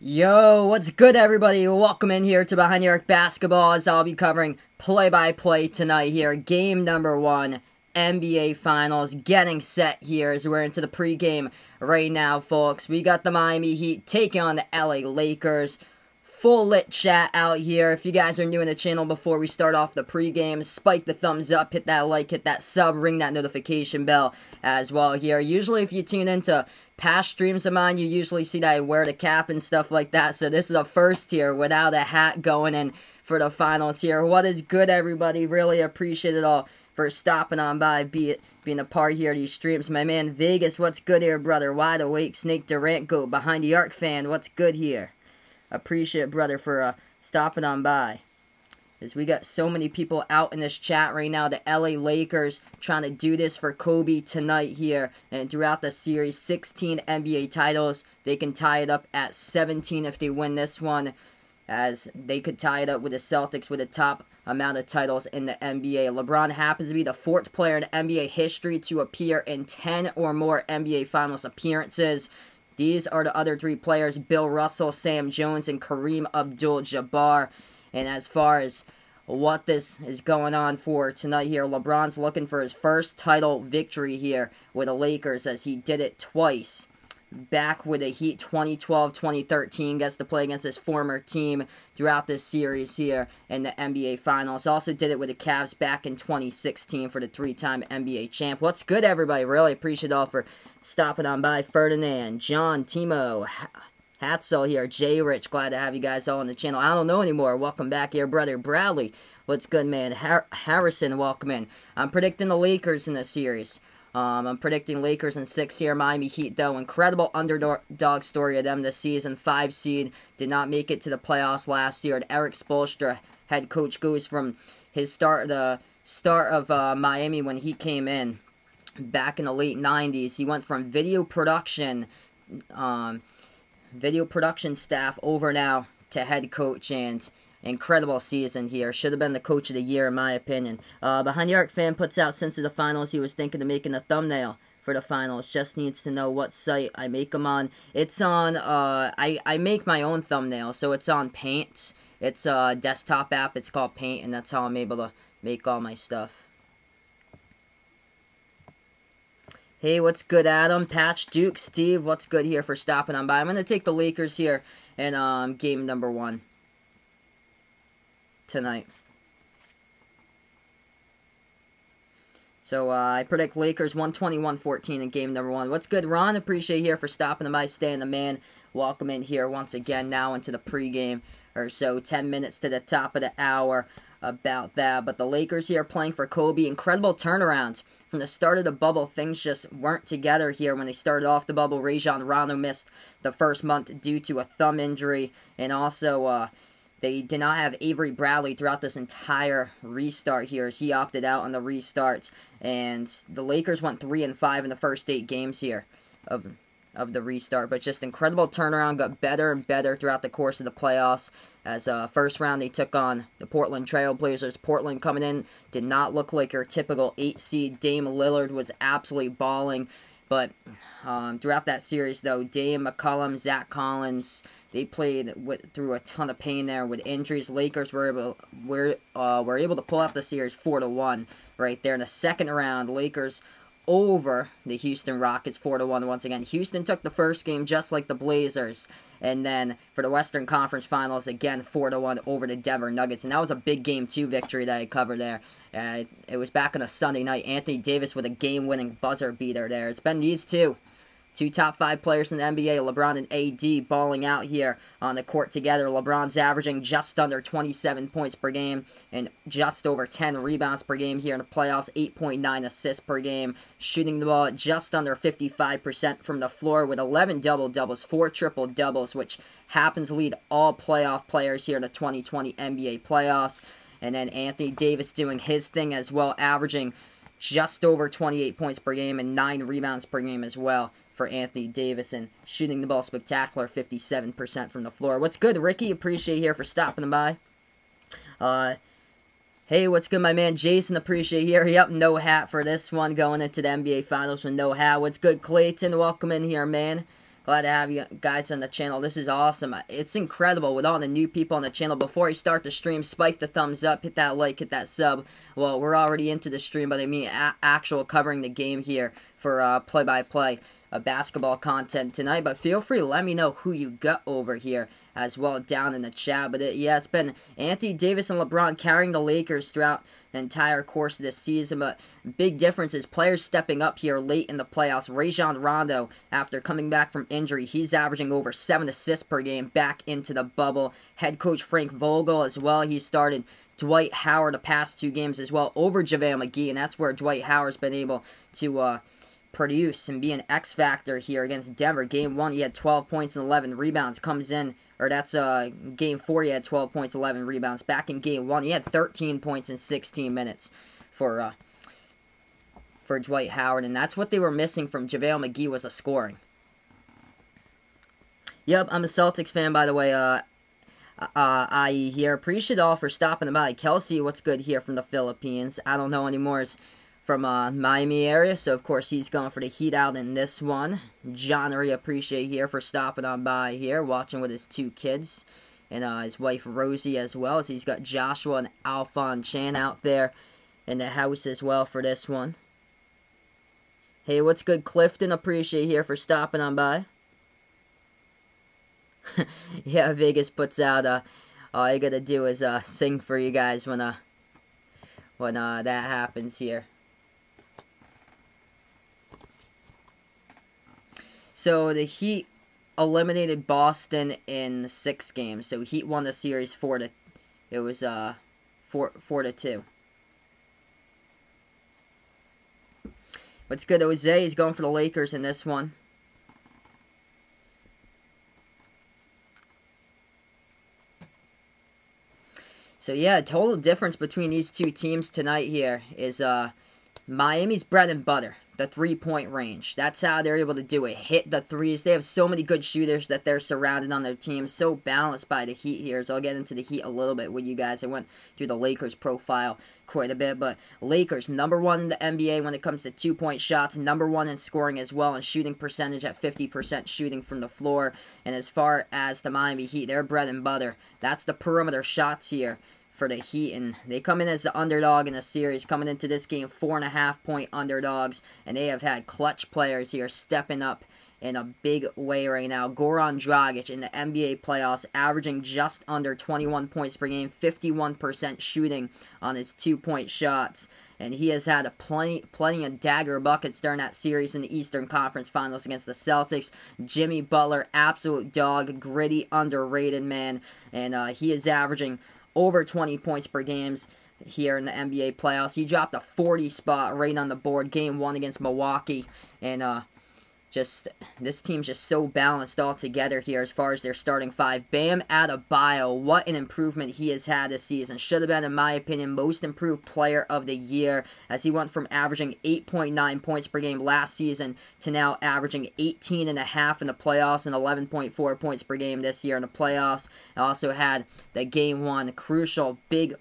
Yo, what's good, everybody? Welcome in here to Behind the Arc Basketball, as I'll be covering play-by-play tonight here. Game number 1, NBA Finals, getting set here as we're into the pregame right now, folks. We got the Miami Heat taking on the LA Lakers. Full lit chat out here. If you guys are new in the channel, before we start off the pregame, spike the thumbs up, hit that like, hit that sub, ring that notification bell as well here. Usually if you tune into past streams of mine, you usually see that I wear the cap and stuff like that. So this is the first here without a hat going in for the finals here. What is good, everybody? Really appreciate it all for stopping on by, being a part here of these streams. My man Vegas, what's good here, brother? Wide awake, Snake Durant Goat, Behind the Arc fan, what's good here? Appreciate it, brother, for stopping on by. As we got so many people out in this chat right now. The LA Lakers trying to do this for Kobe tonight here. And throughout the series, 16 NBA titles. They can tie it up at 17 if they win this one. As they could tie it up with the Celtics with the top amount of titles in the NBA. LeBron happens to be the 4th player in NBA history to appear in 10 or more NBA Finals appearances. These are the other 3 players: Bill Russell, Sam Jones, and Kareem Abdul-Jabbar. And as far as what this is going on for tonight here, LeBron's looking for his first title victory here with the Lakers, as he did it twice. Back with the Heat 2012-2013, gets to play against his former team throughout this series here in the NBA Finals. Also did it with the Cavs back in 2016 for the 3-time NBA champ. What's good, everybody? Really appreciate it all for stopping on by. Ferdinand, John, Timo, Hatzel here, Jay Rich, glad to have you guys all on the channel. I don't know anymore. Welcome back here, brother Bradley. What's good, man? Harrison, welcome in. I'm predicting the Lakers in this series. I'm predicting Lakers in 6 here. Miami Heat, though, incredible underdog story of them this season. 5 seed, did not make it to the playoffs last year. And Eric Spoelstra, head coach, goes from his the start of Miami when he came in back in the late 90s. He went from video production staff over now to head coach, and incredible season here. Should have been the coach of the year, in my opinion. Behind the Arc fan puts out, since of the finals, he was thinking of making a thumbnail for the finals. Just needs to know what site I make them on. It's on, I make my own thumbnail, so it's on Paint. It's a desktop app. It's called Paint, and that's how I'm able to make all my stuff. Hey, what's good, Adam? Patch, Duke, Steve, what's good here for stopping on by? I'm going to take the Lakers here in game number 1 tonight. So I predict Lakers 121-14 in game number 1. What's good, Ron? Appreciate you here for stopping by, staying the man. Welcome in here once again now into the pregame or so. 10 minutes to the top of the hour about that. But the Lakers here playing for Kobe. Incredible turnaround. From the start of the bubble, things just weren't together here when they started off the bubble. Rajon Rondo missed the first month due to a thumb injury, and also they did not have Avery Bradley throughout this entire restart here, as he opted out on the restarts. And the Lakers went 3-5 in the first 8 games here of the restart. But just incredible turnaround, got better and better throughout the course of the playoffs. As first round, they took on the Portland Trail Blazers. Portland coming in did not look like your typical 8 seed. Dame Lillard was absolutely balling. But throughout that series, though, Dame, McCollum, Zach Collins, they played through a ton of pain there with injuries. Lakers were able to pull out the series 4-1 right there in the second round. Lakers over the Houston Rockets 4-1 once again. Houston took the first game just like the Blazers. And then for the Western Conference Finals, again, 4-1 over the Denver Nuggets. And that was a big Game 2 victory that I covered there. It was back on a Sunday night. Anthony Davis with a game-winning buzzer beater there. It's been these two top 5 players in the NBA, LeBron and AD, balling out here on the court together. LeBron's averaging just under 27 points per game and just over 10 rebounds per game here in the playoffs, 8.9 assists per game, shooting the ball at just under 55% from the floor with 11 double-doubles, 4 triple-doubles, which happens to lead all playoff players here in the 2020 NBA playoffs. And then Anthony Davis doing his thing as well, averaging just over 28 points per game and 9 rebounds per game as well for Anthony Davis, and shooting the ball spectacular, 57% from the floor. What's good, Ricky? Appreciate you here for stopping by. Hey, what's good, my man Jason? Appreciate you here. Yep, no hat for this one, going into the NBA Finals with no hat. What's good, Clayton? Welcome in here, man. Glad to have you guys on the channel. This is awesome. It's incredible with all the new people on the channel. Before you start the stream, spike the thumbs up, hit that like, hit that sub. Well, we're already into the stream, but I mean actual covering the game here for play-by-play basketball content tonight. But feel free to let me know who you got over here as well down in the chat. But it's been Anthony Davis and LeBron carrying the Lakers throughout the entire course of this season, but big difference is players stepping up here late in the playoffs. Rajon Rondo, after coming back from injury, he's averaging over 7 assists per game back into the bubble. Head coach Frank Vogel as well, he started Dwight Howard the past 2 games as well over JaVale McGee, and that's where Dwight Howard's been able to produce and be an X factor here against Denver. Game 1, he had 12 points and 11 rebounds. Comes in, or that's Game 4, he had 12 points, 11 rebounds. Back in Game 1, he had 13 points in 16 minutes for Dwight Howard, and that's what they were missing from JaVale McGee was a scoring. Yep, I'm a Celtics fan, by the way. IE here. Appreciate all for stopping by. Kelsey, what's good here from the Philippines? I don't know anymore. It's from Miami area, so of course he's going for the Heat out in this one. John, I appreciate here for stopping on by here, watching with his 2 kids, and his wife Rosie as well, as he's got Joshua and Alphon Chan out there in the house as well for this one. Hey, what's good, Clifton? Appreciate here for stopping on by. Yeah, Vegas puts out, all you gotta do is sing for you guys when that happens here. So the Heat eliminated Boston in 6 games. So Heat won the series 4-2. What's good, Jose? He's going for the Lakers in this one. So yeah, total difference between these 2 teams tonight here is Miami's bread and butter, the 3-point range. That's how they're able to do it. Hit the threes. They have so many good shooters that they're surrounded on their team. So balanced by the Heat here. So I'll get into the Heat a little bit with you guys. I went through the Lakers profile quite a bit. But Lakers, number 1 in the NBA when it comes to 2-point shots. Number 1 in scoring as well. And shooting percentage at 50% shooting from the floor. And as far as the Miami Heat, their bread and butter. That's the perimeter shots here for the Heat, and they come in as the underdog in the series, coming into this game 4.5-point underdogs, and they have had clutch players here stepping up in a big way right now. Goran Dragic in the NBA playoffs, averaging just under 21 points per game, 51% shooting on his 2-point shots, and he has had plenty of dagger buckets during that series in the Eastern Conference Finals against the Celtics. Jimmy Butler, absolute dog, gritty, underrated man, and he is averaging over 20 points per games here in the NBA playoffs. He dropped a 40 spot right on the board, Game 1 against Milwaukee, and this team's just so balanced all together here as far as their starting 5. Bam Adebayo, what an improvement he has had this season. Should have been, in my opinion, most improved player of the year, as he went from averaging 8.9 points per game last season to now averaging 18.5 in the playoffs and 11.4 points per game this year in the playoffs. Also had the Game 1 crucial big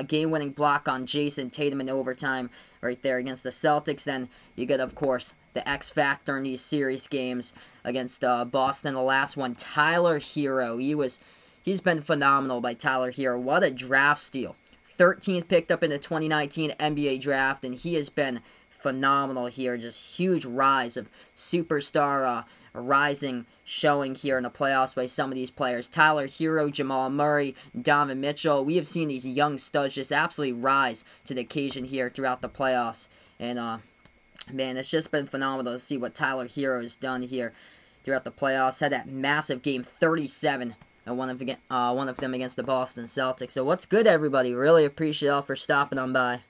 game-winning block on Jason Tatum in overtime right there against the Celtics. Then you get, of course, the X factor in these series games against Boston. The last one, Tyler Hero. He's been phenomenal by Tyler Hero. What a draft steal. 13th picked up in the 2019 NBA draft, and he has been phenomenal here. Just huge rise of superstar rising showing here in the playoffs by some of these players. Tyler Hero, Jamal Murray, Donovan Mitchell. We have seen these young studs just absolutely rise to the occasion here throughout the playoffs. And man, it's just been phenomenal to see what Tyler Hero has done here throughout the playoffs. Had that massive game 37, and one of them against the Boston Celtics. So what's good, everybody? Really appreciate all for stopping on by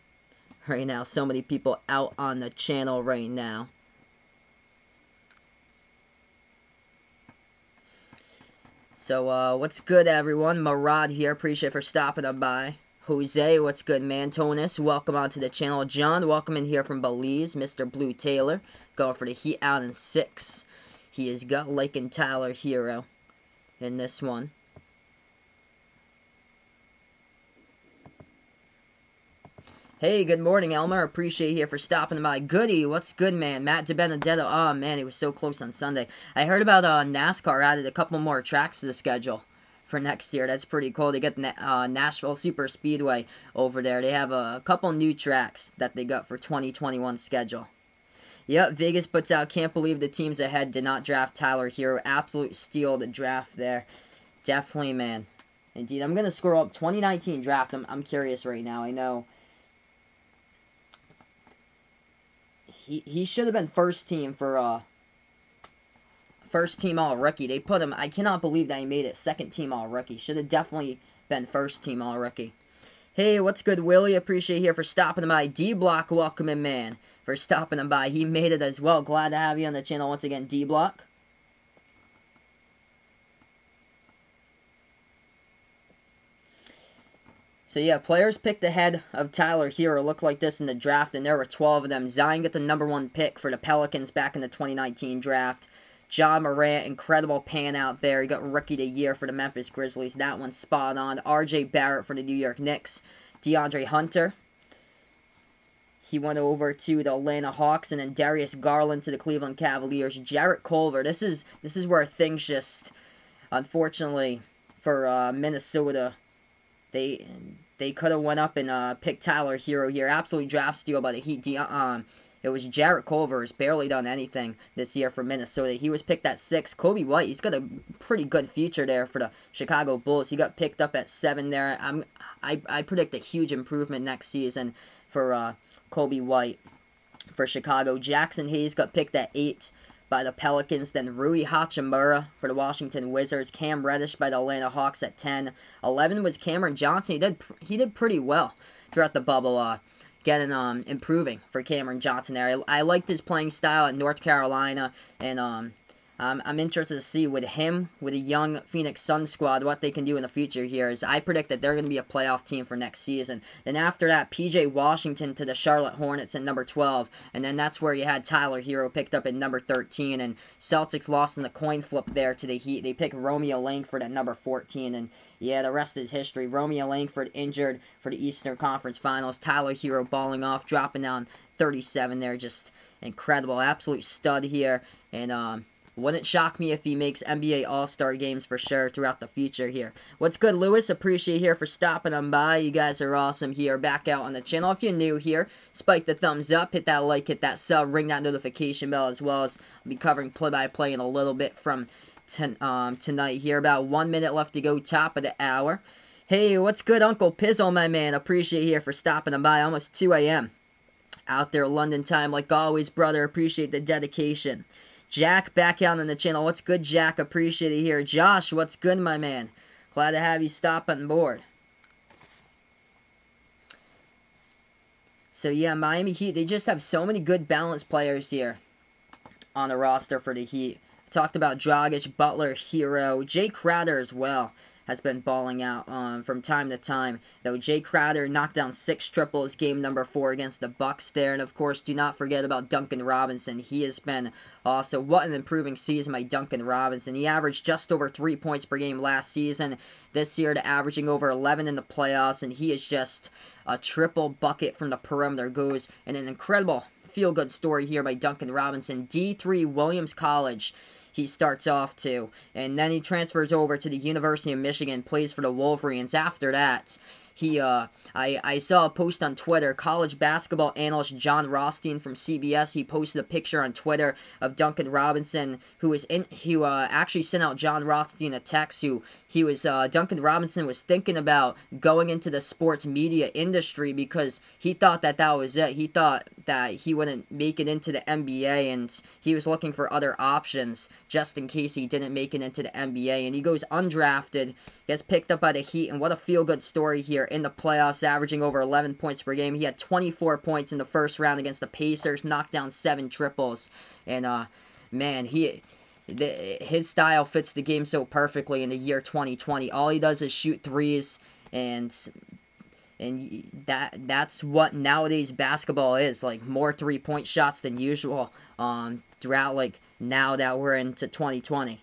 right now. So many people out on the channel right now. So what's good, everyone? Marad here. Appreciate for stopping on by. Jose, what's good, man? Tonis, welcome onto the channel. John, welcome in here from Belize. Mr. Blue Taylor, going for the Heat out in 6. He has got Lakin Tyler Hero in this one. Hey, good morning, Elmer. Appreciate you here for stopping by. Goody, what's good, man? Matt DiBenedetto. Oh, man, he was so close on Sunday. I heard about NASCAR added a couple more tracks to the schedule for next year. That's pretty cool. They got Nashville Super Speedway over there. They have a couple new tracks that they got for 2021 schedule. Yep, Vegas puts out, can't believe the teams ahead did not draft Tyler Hero. Absolute steal the draft there. Definitely, man. Indeed, I'm going to scroll up 2019 draft. I'm curious right now. I know he should have been first team for first team all rookie. They put him. I cannot believe that he made it second team all rookie. Should have definitely been first team all rookie. Hey, what's good, Willie? Appreciate you here for stopping by. D-Block, welcome in, man, for stopping by. He made it as well. Glad to have you on the channel once again, D-Block. So yeah, players picked ahead of Tyler Hero look like this in the draft, and there were 12 of them. Zion got the #1 pick for the Pelicans back in the 2019 draft. John Morant, incredible pan out there. He got Rookie of the Year for the Memphis Grizzlies. That one's spot on. R.J. Barrett for the New York Knicks. DeAndre Hunter. He went over to the Atlanta Hawks, and then Darius Garland to the Cleveland Cavaliers. Jarrett Culver. This is where things just, unfortunately, for Minnesota, they could have went up and picked Tyler Hero here. Absolute draft steal by the Heat. It was Jarrett Culver who's barely done anything this year for Minnesota. He was picked at 6. Kobe White, he's got a pretty good future there for the Chicago Bulls. He got picked up at 7 there. I predict a huge improvement next season for Kobe White for Chicago. Jackson Hayes got picked at 8 by the Pelicans. Then Rui Hachimura for the Washington Wizards. Cam Reddish by the Atlanta Hawks at 10. 11 was Cameron Johnson. He did pretty well throughout the bubble. Getting improving for Cameron Johnson there. I liked his playing style at North Carolina, and I'm interested to see with him, with a young Phoenix Suns squad, what they can do in the future here. As I predict that they're going to be a playoff team for next season. Then after that, P.J. Washington to the Charlotte Hornets at number 12, and then that's where you had Tyler Hero picked up at number 13, and Celtics lost in the coin flip there to the Heat. They picked Romeo Langford at number 14, and yeah, the rest is history. Romeo Langford injured for the Eastern Conference Finals. Tyler Hero balling off, dropping down 37 there. Just incredible. Absolute stud here. And wouldn't shock me if he makes NBA All-Star games for sure throughout the future here. What's good, Lewis? Appreciate you here for stopping on by. You guys are awesome here. Back out on the channel. If you're new here, spike the thumbs up, hit that like, hit that sub, ring that notification bell, as well as I'll be covering play-by-play in a little bit from tonight here. About 1 minute left to go, top of the hour. Hey, what's good, Uncle Pizzle, my man? Appreciate you here for stopping by. Almost 2 a.m. out there, London time, like always, brother. Appreciate the dedication. Jack, back out on the channel. What's good, Jack? Appreciate it here. Josh, what's good, my man? Glad to have you stop on board. So, yeah, Miami Heat, they just have so many good balanced players here on the roster for the Heat. Talked about Dragic, Butler, Hero, Jay Crowder as well has been balling out from time to time. Though Jay Crowder knocked down 6 triples game number 4 against the Bucks there. And of course, do not forget about Duncan Robinson. He has been also, what an improving season by Duncan Robinson. He averaged just over 3 points per game last season. This year to averaging over 11 in the playoffs. And he is just a triple bucket from the perimeter. Goes in an incredible feel-good story here by Duncan Robinson. D3 Williams College. He starts off to, and then he transfers over to the University of Michigan, plays for the Wolverines. After that, I saw a post on Twitter. College basketball analyst John Rothstein from CBS, he posted a picture on Twitter of Duncan Robinson, who actually sent out John Rothstein a text. Duncan Robinson was thinking about going into the sports media industry because he thought that was it. He thought that he wouldn't make it into the NBA, and he was looking for other options just in case he didn't make it into the NBA. And he goes undrafted, gets picked up by the Heat, and what a feel-good story here in the playoffs, averaging over 11 points per game. He had 24 points in the first round against the Pacers, knocked down 7 triples, and man, his style fits the game so perfectly in the year 2020. All he does is shoot threes, and that's what nowadays basketball is, like more 3-point shots than usual throughout, like now that we're into 2020.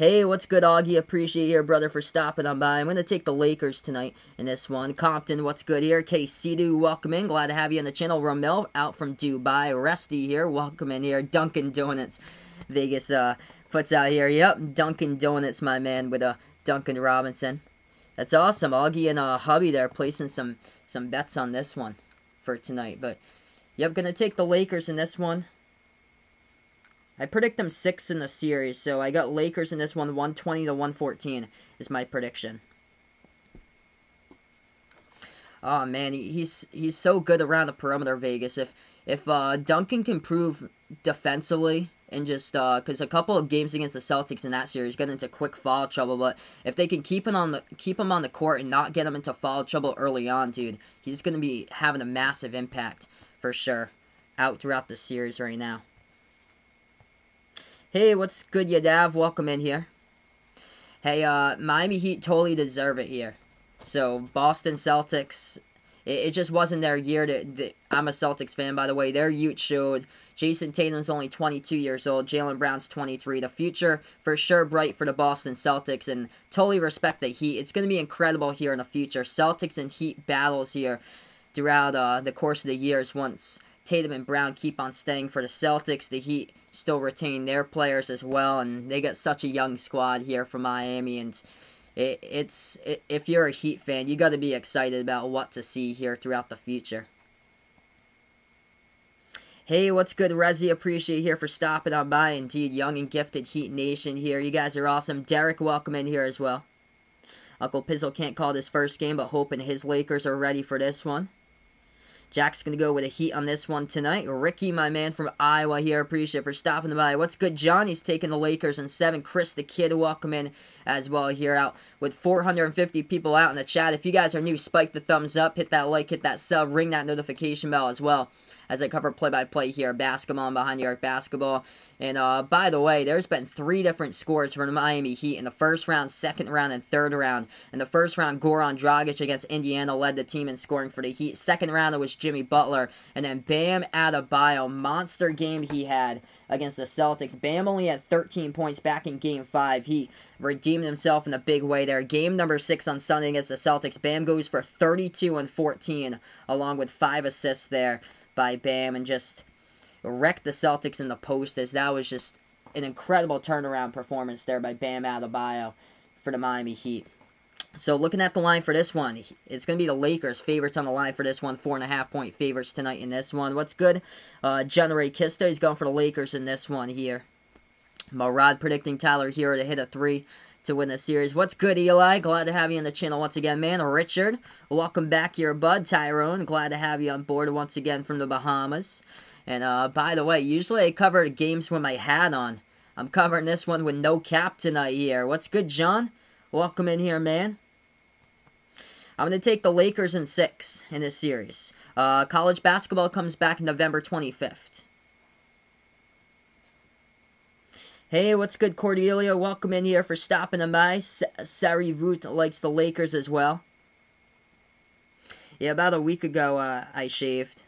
Hey, what's good, Augie? Appreciate your brother for stopping on by. I'm going to take the Lakers tonight in this one. Compton, what's good here? KC, welcome in. Glad to have you on the channel. Romel, out from Dubai. Rusty here, welcome in here. Dunkin' Donuts, Vegas puts out here. Yep, Dunkin' Donuts, my man, with Duncan Robinson. That's awesome. Augie and Hubby there placing some bets on this one for tonight. But, yep, going to take the Lakers in this one. I predict them 6 in the series, so I got Lakers in this one, 120 to 114 is my prediction. Oh man, he's so good around the perimeter, Vegas. If Duncan can prove defensively and just because a couple of games against the Celtics in that series got into quick foul trouble, but if they can keep him on the court and not get him into foul trouble early on, dude, he's gonna be having a massive impact for sure out throughout the series right now. Hey, what's good, Yadav? Welcome in here. Hey, Miami Heat totally deserve it here. So, Boston Celtics, it just wasn't their year. I'm a Celtics fan, by the way. Their youth showed. Jason Tatum's only 22 years old. Jaylen Brown's 23. The future, for sure, bright for the Boston Celtics, and totally respect the Heat. It's going to be incredible here in the future. Celtics and Heat battles here throughout the course of the years once Tatum and Brown keep on staying for the Celtics. The Heat still retain their players as well, and they got such a young squad here from Miami, and if you're a Heat fan, you got to be excited about what to see here throughout the future. Hey, what's good, Rezi? Appreciate you here for stopping on by. Indeed, young and gifted Heat Nation here. You guys are awesome. Derek, welcome in here as well. Uncle Pizzle can't call this first game, but hoping his Lakers are ready for this one. Jack's going to go with a Heat on this one tonight. Ricky, my man from Iowa here, appreciate it for stopping by. What's good, John? He's taking the Lakers in 7. Chris the Kid, welcome in as well here out with 450 people out in the chat. If you guys are new, spike the thumbs up, hit that like, hit that sub, ring that notification bell as well as I cover play-by-play here, basketball and Behind the Arc basketball. And by the way, there's been 3 different scores for the Miami Heat in the first round, second round, and third round. In the first round, Goran Dragic against Indiana led the team in scoring for the Heat. Second round, it was Jimmy Butler. And then Bam Adebayo, monster game he had against the Celtics. Bam only had 13 points back in Game 5. He redeemed himself in a big way there. Game number 6 on Sunday against the Celtics. Bam goes for 32 and 14, along with 5 assists there by Bam, and just wrecked the Celtics in the post, as that was just an incredible turnaround performance there by Bam Adebayo for the Miami Heat. So looking at the line for this one, it's going to be the Lakers favorites on the line for this one. 4.5-point favorites tonight in this one. What's good? John Ray Kista, he's going for the Lakers in this one here. Marad predicting Tyler Hero to hit a 3 to win the series. What's good, Eli? Glad to have you on the channel once again, man. Richard, welcome back here, bud. Tyrone, glad to have you on board once again from the Bahamas. And by the way, usually I cover games with my hat on. I'm covering this one with no cap tonight here. What's good, John? Welcome in here, man. I'm going to take the Lakers in 6 in this series. College basketball comes back November 25th. Hey, what's good, Cordelia? Welcome in here for stopping by. Sari Voot likes the Lakers as well. Yeah, about a week ago, I shaved.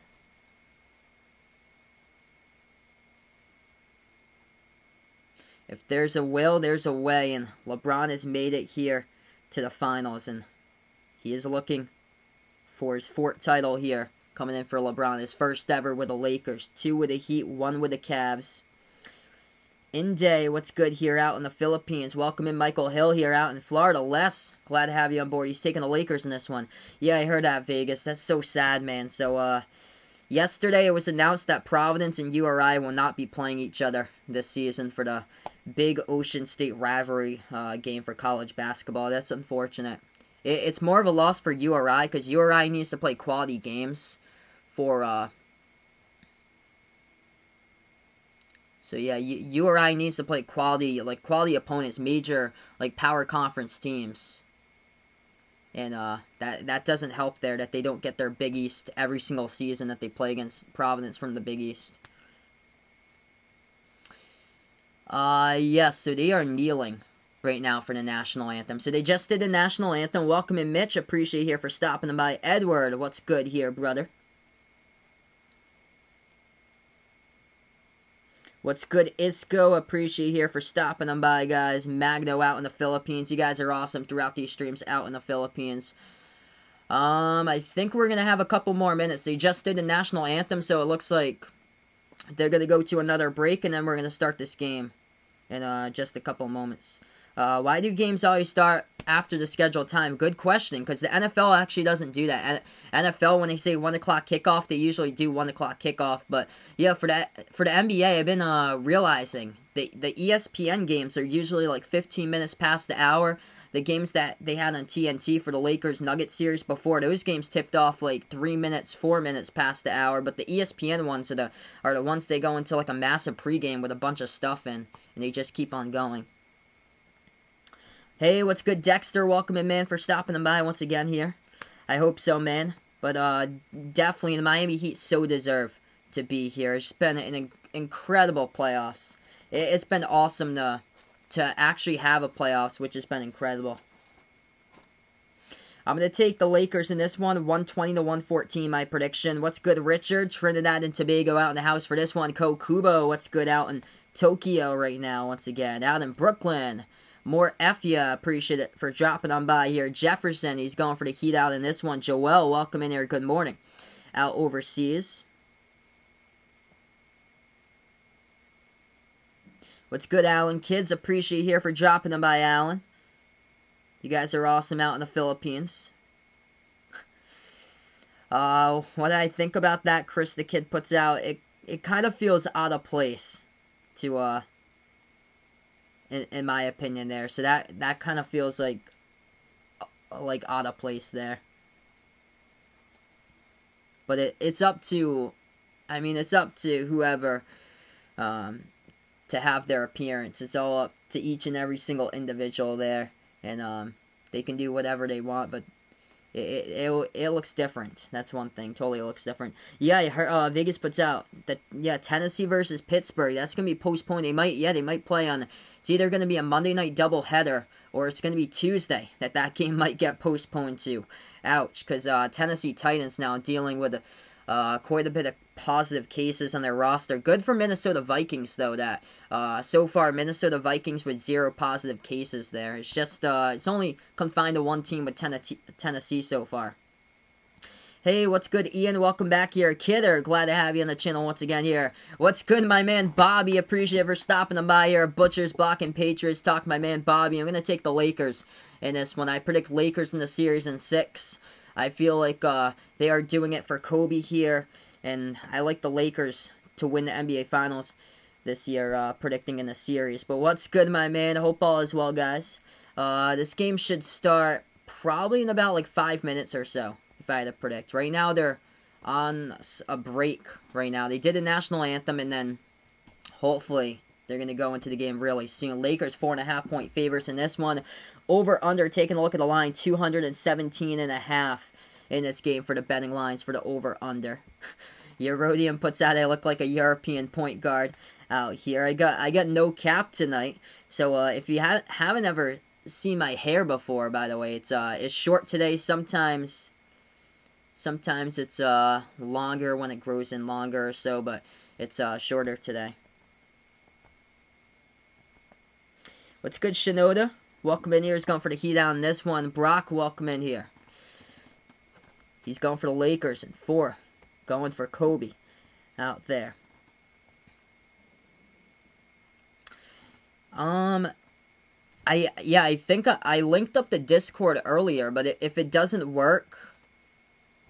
If there's a will, there's a way, and LeBron has made it here to the finals, and he is looking for his 4th title here, coming in for LeBron, his first ever with the Lakers. 2 with the Heat, 1 with the Cavs. Day, what's good here out in the Philippines? Welcome in Michael Hill here out in Florida. Les, glad to have you on board. He's taking the Lakers in this one. Yeah, I heard that, Vegas. That's so sad, man. So, yesterday it was announced that Providence and URI will not be playing each other this season for the big Ocean State rivalry game for college basketball. That's unfortunate. It's more of a loss for URI because URI needs to play quality games for so yeah, URI needs to play quality opponents, major power conference teams, and that doesn't help there that they don't get their Big East every single season that they play against Providence from the Big East. Yes, so they are kneeling right now for the national anthem. So they just did the national anthem. Welcome in, Mitch. Appreciate you here for stopping by. Edward, what's good here, brother? What's good, Isco? Appreciate you here for stopping on by, guys. Magno out in the Philippines. You guys are awesome throughout these streams out in the Philippines. I think we're going to have a couple more minutes. They just did the national anthem, so it looks like they're going to go to another break, and then we're going to start this game in just a couple moments. Why do games always start after the scheduled time? Good question, because the NFL actually doesn't do that. NFL, when they say 1 o'clock kickoff, they usually do 1 o'clock kickoff. But yeah, for the NBA, I've been realizing the ESPN games are usually like 15 minutes past the hour. The games that they had on TNT for the Lakers-Nuggets series before, those games tipped off like 3 minutes, 4 minutes past the hour. But the ESPN ones are the ones they go into like a massive pregame with a bunch of stuff in, and they just keep on going. Hey, what's good, Dexter? Welcome in, man, for stopping by once again here. I hope so, man. But definitely, the Miami Heat so deserve to be here. It's been an incredible playoffs. It's been awesome to actually have a playoffs, which has been incredible. I'm going to take the Lakers in this one, 120 to 114, my prediction. What's good, Richard? Trinidad and Tobago out in the house for this one. Kokubo, what's good out in Tokyo right now, once again. Out in Brooklyn. More F ya, appreciate it for dropping on by here. Jefferson, he's going for the Heat out in this one. Joel, welcome in here, good morning. Out overseas. What's good, Alan? Kids, appreciate here for dropping them by, Alan. You guys are awesome out in the Philippines. What I think about that, Chris the Kid puts out, it kind of feels out of place to, in my opinion there. So that kind of feels like out of place there. But it's up to, I mean, it's up to whoever, to have their appearance. It's all up to each and every single individual there, and they can do whatever they want, but it looks different. That's one thing. Totally looks different. Yeah, Vegas puts out that, yeah, Tennessee versus Pittsburgh. That's gonna be postponed. They might play on. It's either gonna be a Monday night doubleheader or it's gonna be Tuesday that game might get postponed to. Ouch, because Tennessee Titans now dealing with quite a bit of positive cases on their roster. Good for Minnesota Vikings, though, that so far Minnesota Vikings with 0 positive cases there. It's just, it's only confined to one team with Tennessee so far. Hey, what's good, Ian? Welcome back here. Kidder, glad to have you on the channel once again here. What's good, my man Bobby? Appreciate it for stopping by here. Butchers, blocking Patriots. Talk, my man Bobby. I'm going to take the Lakers in this one. I predict Lakers in the series in 6. I feel like they are doing it for Kobe here, and I like the Lakers to win the NBA Finals this year, predicting in the series. But what's good, my man? Hope all is well, guys. This game should start probably in about like 5 minutes or so, if I had to predict. Right now, they're on a break right now. They did the national anthem, and then hopefully they're going to go into the game really soon. Lakers 4.5-point favorites in this one. Over under, taking a look at the line, 217.5 in this game for the betting lines for the over under. Eurodium puts out, I look like a European point guard out here. I got no cap tonight. So if you haven't ever seen my hair before, by the way, it's short today. Sometimes it's longer when it grows in longer or so, but it's shorter today. What's good, Shinoda? Welcome in here. He's going for the Heat out in this one. Brock, welcome in here. He's going for the Lakers in 4. Going for Kobe out there. I think I linked up the Discord earlier, but if it doesn't work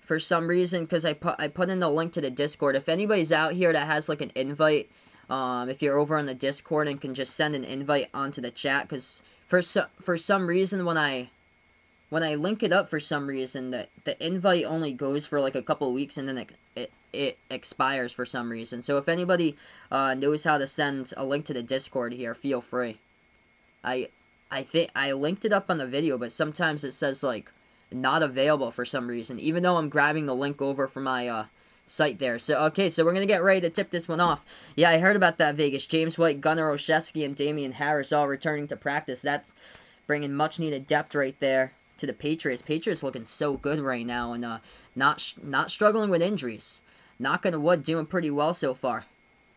for some reason, because I put in the link to the Discord. If anybody's out here that has like an invite, if you're over on the Discord and can just send an invite onto the chat, because for some reason when I link it up, for some reason the invite only goes for like a couple of weeks and then it expires for some reason. So if anybody knows how to send a link to the Discord here, feel free. I think I linked it up on the video, but sometimes it says like not available for some reason, even though I'm grabbing the link over from my site there. So okay, so we're gonna get ready to tip this one off. Yeah, I heard about that, Vegas. James White, Gunnar Olszewski, and Damian Harris all returning to practice. That's bringing much needed depth right there to the Patriots. Patriots looking so good right now, and not struggling with injuries. Knocking on wood, doing pretty well so far.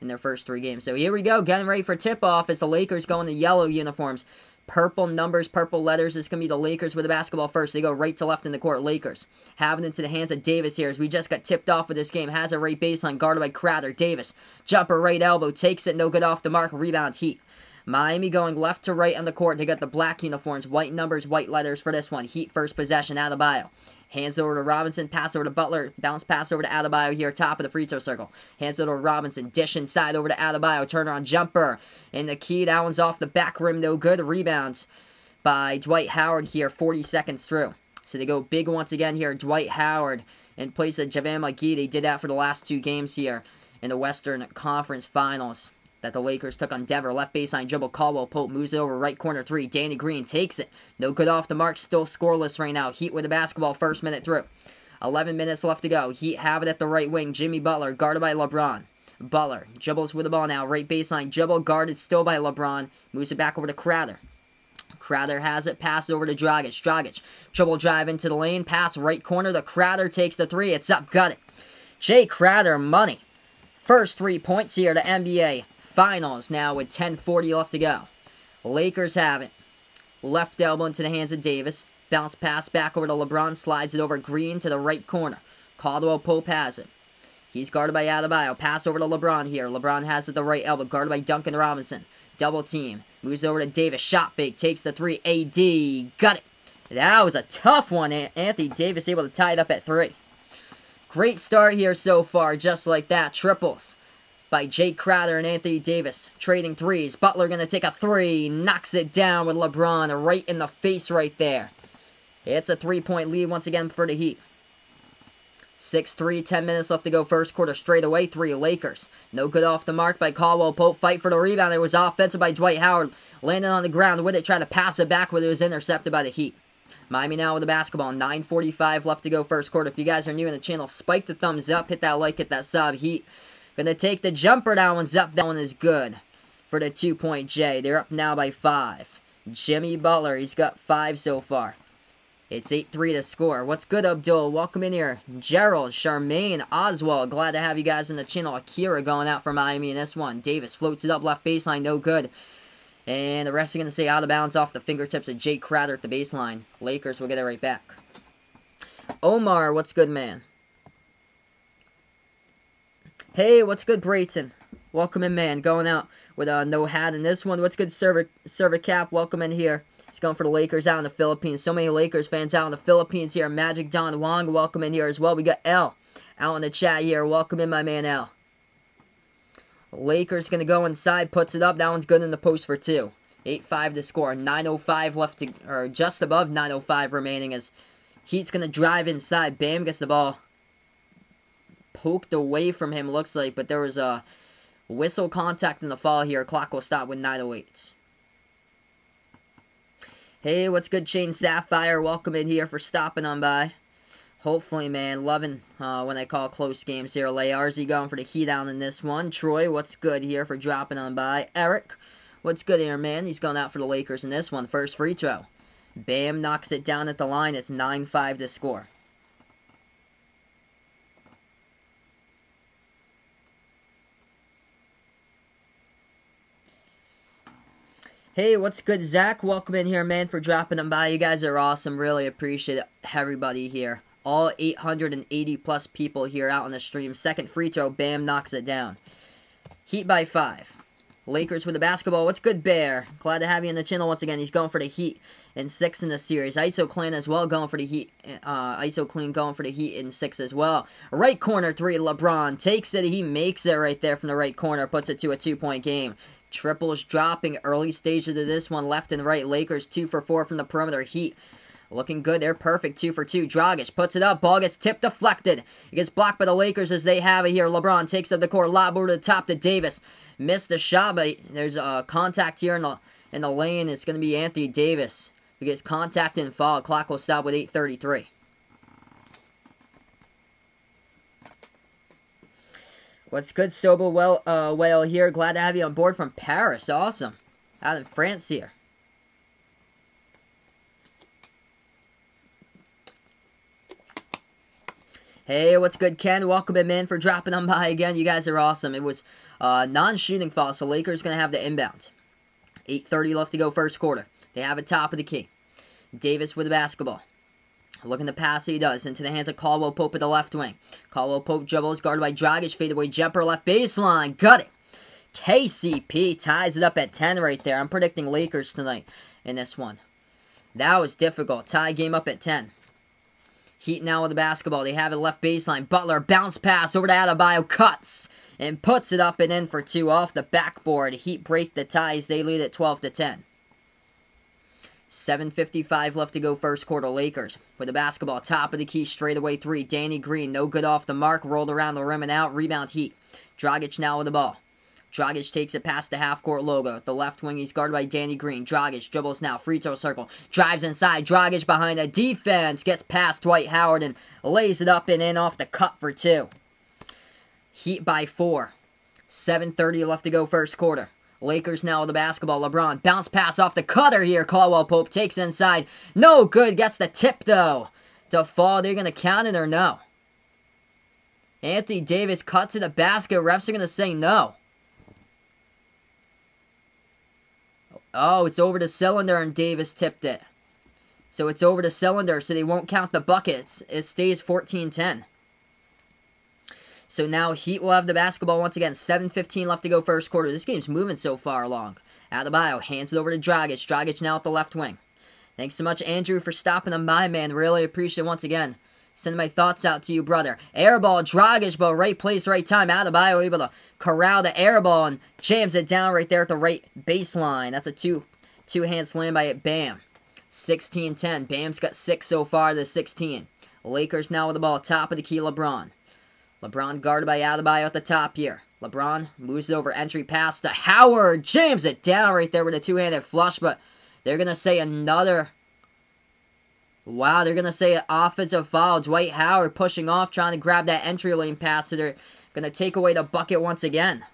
in their first 3 games. So here we go, getting ready for tip-off as the Lakers go in the yellow uniforms. Purple numbers, purple letters. This is going to be the Lakers with the basketball first. They go right to left in the court. Lakers having it into the hands of Davis here as we just got tipped off of this game. Has a right baseline, guarded by Crowder. Davis, jumper right elbow, takes it, no good off the mark. Rebound, Heat. Miami going left to right on the court. They got the black uniforms, white numbers, white letters for this one. Heat first possession, Adebayo. Hands over to Robinson, pass over to Butler, bounce pass over to Adebayo here, top of the free throw circle. Hands over to Robinson, dish inside over to Adebayo, turnaround jumper. In the key, that one's off the back rim, no good. Rebounds by Dwight Howard here, 40 seconds through. So they go big once again here, Dwight Howard in place of JaVale McGee. They did that for the last 2 games here in the Western Conference Finals that the Lakers took on Denver. Left baseline dribble, Caldwell Pope moves it over, right corner 3. Danny Green takes it. No good off the mark, still scoreless right now. Heat with the basketball, first minute through. 11 minutes left to go. Heat have it at the right wing. Jimmy Butler, guarded by LeBron. Butler dribbles with the ball now, right baseline dribble, guarded still by LeBron. Moves it back over to Crowder. Crowder has it, pass over to Dragic. Dragic, dribble drive into the lane, pass right corner. The Crowder takes the 3. It's up, got it. Jay Crowder, money. First 3 points here to NBA Finals now with 10:40 left to go. Lakers have it. Left elbow into the hands of Davis. Bounce pass back over to LeBron. Slides it over Green to the right corner. Caldwell Pope has it. He's guarded by Adebayo. Pass over to LeBron here. LeBron has it the right elbow. Guarded by Duncan Robinson. Double team. Moves over to Davis. Shot fake. Takes the 3. AD. Got it. That was a tough one. Anthony Davis able to tie it up at 3. Great start here so far. Just like that. Triples by Jay Crowder and Anthony Davis. Trading 3s. Butler going to take a 3. Knocks it down with LeBron right in the face right there. It's a 3-point lead once again for the Heat. 6-3, 10 minutes left to go. First quarter straight away. 3 Lakers. No good off the mark by Caldwell Pope. Fight for the rebound. It was offensive by Dwight Howard. Landed on the ground with it. Tried to pass it back, but it was intercepted by the Heat. Miami now with the basketball. 9:45 left to go first quarter. If you guys are new in the channel, spike the thumbs up. Hit that like, hit that sub. Heat gonna take the jumper. That one's up. That one is good for the 2-point J. They're up now by 5. Jimmy Butler, he's got 5 so far. It's 8-3 to score. What's good, Abdul? Welcome in here. Gerald, Charmaine, Oswald. Glad to have you guys in the channel. Akira going out for Miami in this one. Davis floats it up left baseline. No good. And the rest are going to say out of bounds off the fingertips of Jay Crowder at the baseline. Lakers will get it right back. Omar, what's good, man? Hey, what's good, Brayton? Welcome in, man. Going out with no hat in this one. What's good, Server Cap? Welcome in here. He's going for the Lakers out in the Philippines. So many Lakers fans out in the Philippines here. Magic Don Wong, welcome in here as well. We got L out in the chat here. Welcome in, my man L. Lakers going to go inside, puts it up. That one's good in the post for 2. 8-5 to score. 9:05 left to, or just above 9:05 remaining as Heat's going to drive inside. Bam gets the ball poked away from him, looks like, but there was a whistle contact in the fall here. Clock will stop with 9:08. Hey, what's good, Shane Sapphire? Welcome in here for stopping on by. Hopefully, man, loving when I call close games here. Layarzi going for the Heat out in this one. Troy, what's good here for dropping on by. Eric, what's good here, man? He's going out for the Lakers in this one. First free throw. Bam knocks it down at the line. It's 9-5 to score. Hey, what's good, Zach? Welcome in here, man, for dropping them by. You guys are awesome. Really appreciate everybody here. All 880 plus people here out on the stream. Second free throw, Bam knocks it down. Heat by 5. Lakers with the basketball. What's good, Bear? Glad to have you on the channel once again. He's going for the Heat in 6 in the series. ISO Clan as well going for the Heat. ISO Clean going for the Heat in 6 as well. Right corner 3, LeBron takes it. He makes it right there from the right corner. Puts it to a 2-point game. Triples dropping early stages of this one. Left and right. Lakers 2 for 4 from the perimeter. Heat looking good. They're perfect. 2 for 2. Dragic puts it up. Ball gets tipped, deflected. It gets blocked by the Lakers as they have it here. LeBron takes up the court. Lob over to the top to Davis. Missed the shot, but there's a contact here in the lane. It's going to be Anthony Davis who gets contact and foul. Clock will stop with 8:33. What's good, Soba Whale here. Glad to have you on board from Paris. Awesome. Out in France here. Hey, what's good, Ken? Welcome in, man, for dropping on by again. You guys are awesome. It was non-shooting foul, so Lakers going to have the inbound. 8:30 left to go first quarter. They have it top of the key. Davis with the basketball. Looking to pass, he does, into the hands of Caldwell Pope at the left wing. Caldwell Pope dribbles, guarded by Dragic, fadeaway jumper, left baseline, got it. KCP ties it up at 10 right there. I'm predicting Lakers tonight in this one. That was difficult. Tie game up at 10. Heat now with the basketball. They have it left baseline. Butler, bounce pass over to Adebayo, cuts and puts it up and in for two off the backboard. Heat break the ties. They lead at 12-10. 7:55 left to go first quarter. Lakers with the basketball. Top of the key, straightaway three. Danny Green, no good off the mark. Rolled around the rim and out. Rebound Heat. Dragic now with the ball. Dragic takes it past the half-court logo. The left wing, he's guarded by Danny Green. Dragic dribbles now, free throw circle. Drives inside. Dragic behind the defense. Gets past Dwight Howard and lays it up and in off the cut for two. Heat by 4. 7:30 left to go first quarter. Lakers now with the basketball. LeBron, bounce pass off the cutter here. Caldwell Pope takes it inside. No good. Gets the tip, though. To fall. They're going to count it or no? Anthony Davis cuts to the basket. Refs are going to say no. Oh, it's over the cylinder and Davis tipped it. So it's over the cylinder, so they won't count the buckets. It stays 14-10. So now Heat will have the basketball once again. 7:15 left to go first quarter. This game's moving so far along. Adebayo hands it over to Dragic. Dragic now at the left wing. Thanks so much, Andrew, for stopping on by, man. Really appreciate it once again. Sending my thoughts out to you, brother. Airball, Dragic, but right place, right time. Adebayo able to corral the airball and jams it down right there at the right baseline. That's a two-hand slam by it. Bam. 16-10. Bam's got 6 so far to 16. Lakers now with the ball. Top of the key, LeBron. LeBron guarded by Adebayo at the top here. LeBron moves it over, entry pass to Howard. Jams it down right there with a two-handed flush, but they're going to say another... Wow, they're going to say an offensive foul. Dwight Howard pushing off, trying to grab that entry lane pass. So they're going to take away the bucket once again.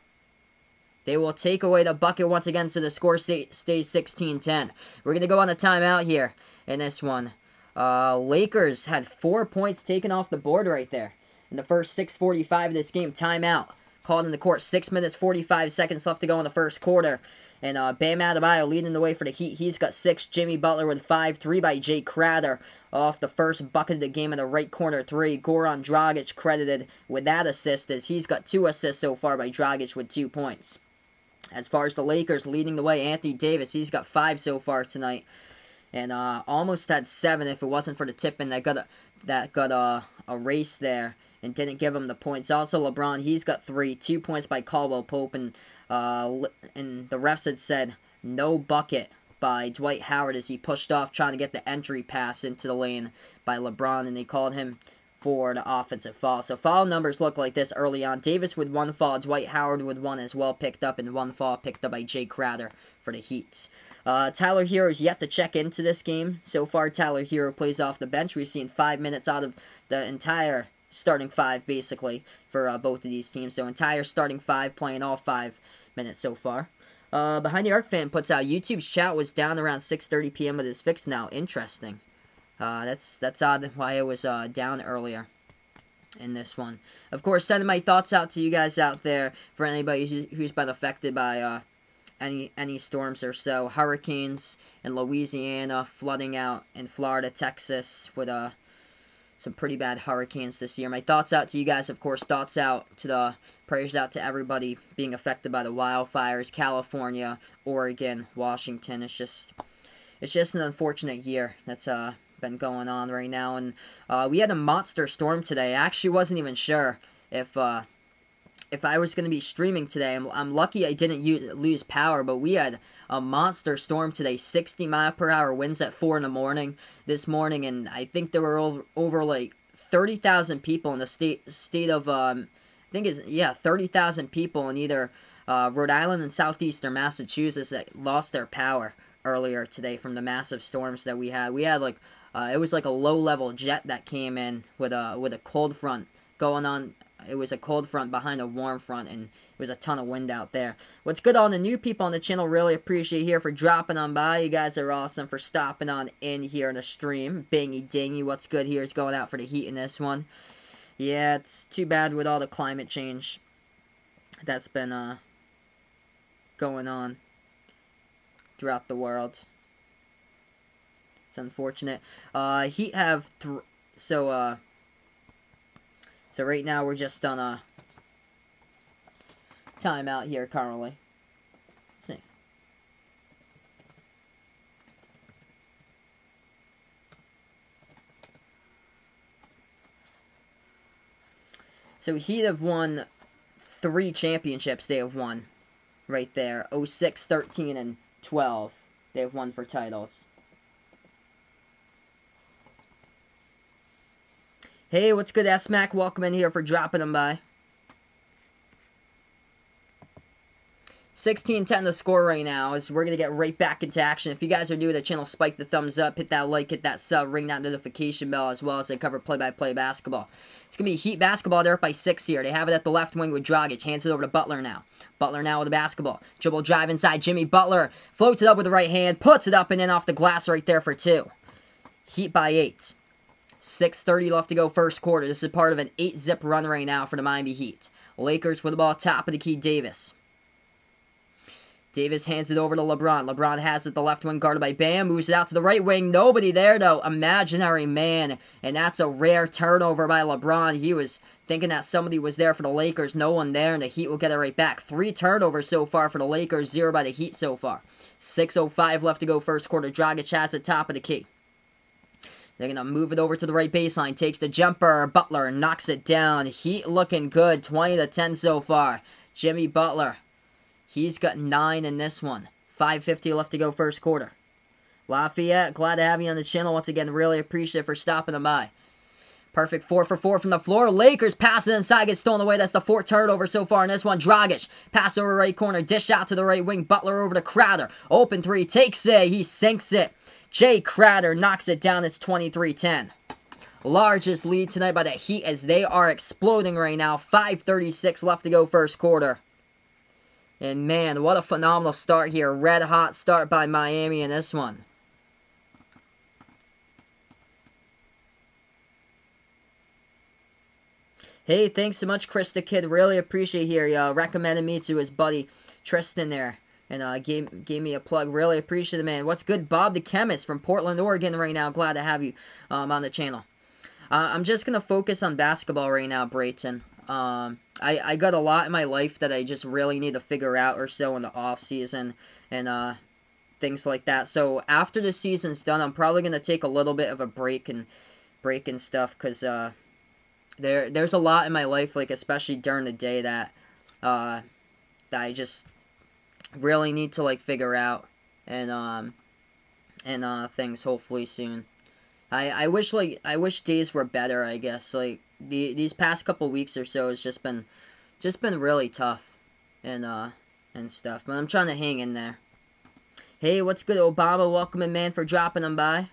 They will take away the bucket once again, so the score stays 16-10. We're going to go on a timeout here in this one. Lakers had 4 points taken off the board right there in the first 6:45 of this game. Timeout called in the court. 6 minutes, 45 seconds left to go in the first quarter. And Bam Adebayo leading the way for the Heat. He's got 6. Jimmy Butler with 5. 3 by Jay Crowder off the first bucket of the game in the right corner 3. Goran Dragic credited with that assist, as he's got 2 assists so far by Dragic with 2 points. As far as the Lakers leading the way, Anthony Davis, he's got 5 so far tonight. And almost had 7 if it wasn't for the tip-in that got erased there and didn't give him the points. Also, LeBron, he's got 3. 2 points by Caldwell Pope, and the refs had said no bucket by Dwight Howard as he pushed off trying to get the entry pass into the lane by LeBron, and they called him for the offensive foul. So foul numbers look like this early on. Davis with 1 foul, Dwight Howard with 1 as well picked up, and 1 foul picked up by Jay Crowder for the Heat. Tyler Hero is yet to check into this game. So far, Tyler Hero plays off the bench. We've seen 5 minutes out of the entire starting 5, basically, for both of these teams. So entire starting 5 playing all 5 minutes so far. Behind the Arc fan puts out, YouTube's chat was down around 6:30 p.m. but is fixed now. Interesting. That's odd why it was down earlier in this one. Of course, sending my thoughts out to you guys out there for anybody who's been affected by any storms or so. Hurricanes in Louisiana, flooding out in Florida, Texas with some pretty bad hurricanes this year. My thoughts out to you guys, of course. Prayers out to everybody being affected by the wildfires. California, Oregon, Washington. It's just an unfortunate year that's been going on right now. And we had a monster storm today. I actually wasn't even sure if I was going to be streaming today. I'm lucky I didn't lose power, but we had a monster storm today. 60-mile-per-hour winds at 4 in the morning this morning, and I think there were over like 30,000 people in the state of 30,000 people in either Rhode Island and southeastern Massachusetts that lost their power earlier today from the massive storms that we had. We had it was like a low-level jet that came in with a cold front going on. It was a cold front behind a warm front, and it was a ton of wind out there. What's good, all the new people on the channel, really appreciate here for dropping on by. You guys are awesome for stopping on in here in the stream. Bangy Dingy, what's good here is going out for the Heat in this one. Yeah, it's too bad with all the climate change that's been going on throughout the world. It's unfortunate. Heat have so right now we're just on a timeout here currently. Let's see. So Heat have won 3 championships. They have won right there. 06, 13, and 12. They have won for titles. Hey, what's good, S-Mac? Welcome in here for dropping them by. 16-10 the score right now, as we're going to get right back into action. If you guys are new to the channel, spike the thumbs up, hit that like, hit that sub, ring that notification bell, as well as I cover play-by-play basketball. It's going to be Heat basketball. They're up by 6 here. They have it at the left wing with Dragic. Hands it over to Butler now. Butler now with the basketball. Dribble drive inside. Jimmy Butler floats it up with the right hand, puts it up and in off the glass right there for 2. Heat by 8. 6:30 left to go first quarter. This is part of an 8-zip run right now for the Miami Heat. Lakers with the ball top of the key, Davis. Davis hands it over to LeBron. LeBron has it the left wing guarded by Bam. Moves it out to the right wing. Nobody there, though. Imaginary man. And that's a rare turnover by LeBron. He was thinking that somebody was there for the Lakers. No one there, and the Heat will get it right back. 3 turnovers so far for the Lakers. 0 by the Heat so far. 6:05 left to go first quarter. Dragic has it top of the key. They're going to move it over to the right baseline. Takes the jumper. Butler knocks it down. Heat looking good. 20-10 so far. Jimmy Butler. He's got 9 in this one. 5:50 left to go first quarter. Lafayette, glad to have you on the channel once again. Really appreciate it for stopping them by. Perfect 4 for 4 from the floor. Lakers pass it inside, gets stolen away. That's the 4th turnover so far in this one. Dragic, pass over right corner, dish out to the right wing. Butler over to Crowder. Open 3, takes it. He sinks it. Jay Crowder knocks it down. It's 23-10. Largest lead tonight by the Heat as they are exploding right now. 5:36 left to go first quarter. And man, what a phenomenal start here. Red hot start by Miami in this one. Hey, thanks so much, Chris the Kid. Really appreciate here. He recommended me to his buddy Tristan there. And gave me a plug. Really appreciate it, man. What's good? Bob the Chemist from Portland, Oregon right now. Glad to have you on the channel. I'm just going to focus on basketball right now, Brayton. I got a lot in my life that I just really need to figure out or so in the off season and things like that. So after the season's done, I'm probably going to take a little bit of a break and stuff because there's a lot in my life, like especially during the day that I just really need to like figure out and things hopefully soon. I wish days were better, I guess. Like these past couple weeks or so has just been really tough and stuff. But I'm trying to hang in there. Hey, what's good, Obama? Welcome in, man, for dropping them by.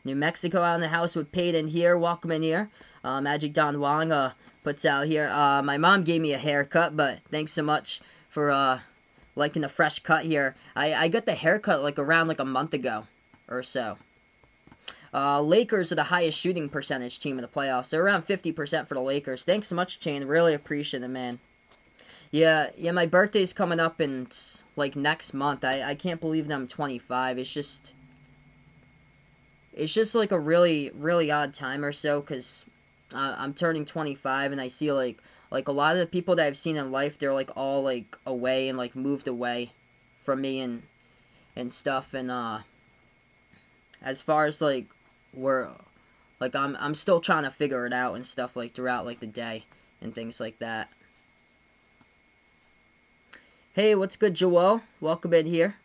New Mexico out in the house with Peyton here. Welcome in here. Magic Don Wong puts out here. My mom gave me a haircut, but thanks so much for liking the fresh cut here. I got the haircut like around like a month ago or so. Lakers are the highest shooting percentage team in the playoffs. They're around 50% for the Lakers. Thanks so much, Chain. Really appreciate it, man. Yeah, my birthday's coming up in like next month. I can't believe that I'm 25. It's just like a really, really odd time or so, because I'm turning 25, and I see like a lot of the people that I've seen in life, they're like all like away and like moved away from me and stuff, and as far as like I'm still trying to figure it out and stuff like throughout like the day and things like that. Hey, what's good, Joel? Welcome in here.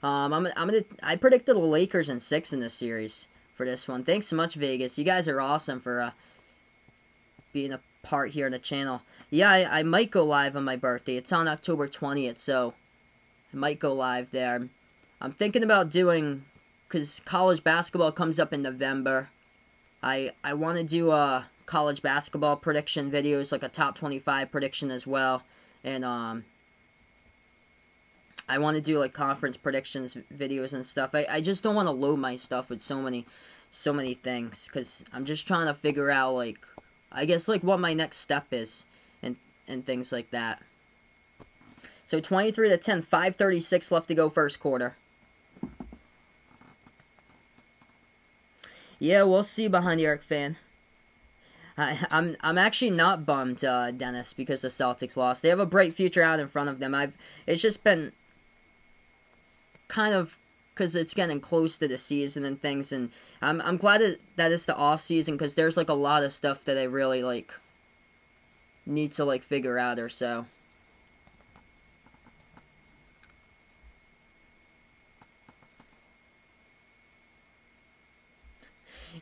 I predicted the Lakers in 6 in this series for this one. Thanks so much, Vegas. You guys are awesome for being a part here on the channel. Yeah, I might go live on my birthday. It's on October 20th, so I might go live there. I'm thinking about doing, because college basketball comes up in November. I want to do college basketball prediction videos, like a top 25 prediction as well. And I want to do like conference predictions videos and stuff. I just don't want to load my stuff with so many so many things, because I'm just trying to figure out, like, I guess, like, what my next step is, and things like that. So 23-10, 5:36 left to go first quarter. Yeah, we'll see, behind the arc fan. I'm actually not bummed, Dennis, because the Celtics lost. They have a bright future out in front of them. It's just been kind of, because it's getting close to the season and things, and I'm glad that it's the off season, because there's like a lot of stuff that I really like need to like figure out or so.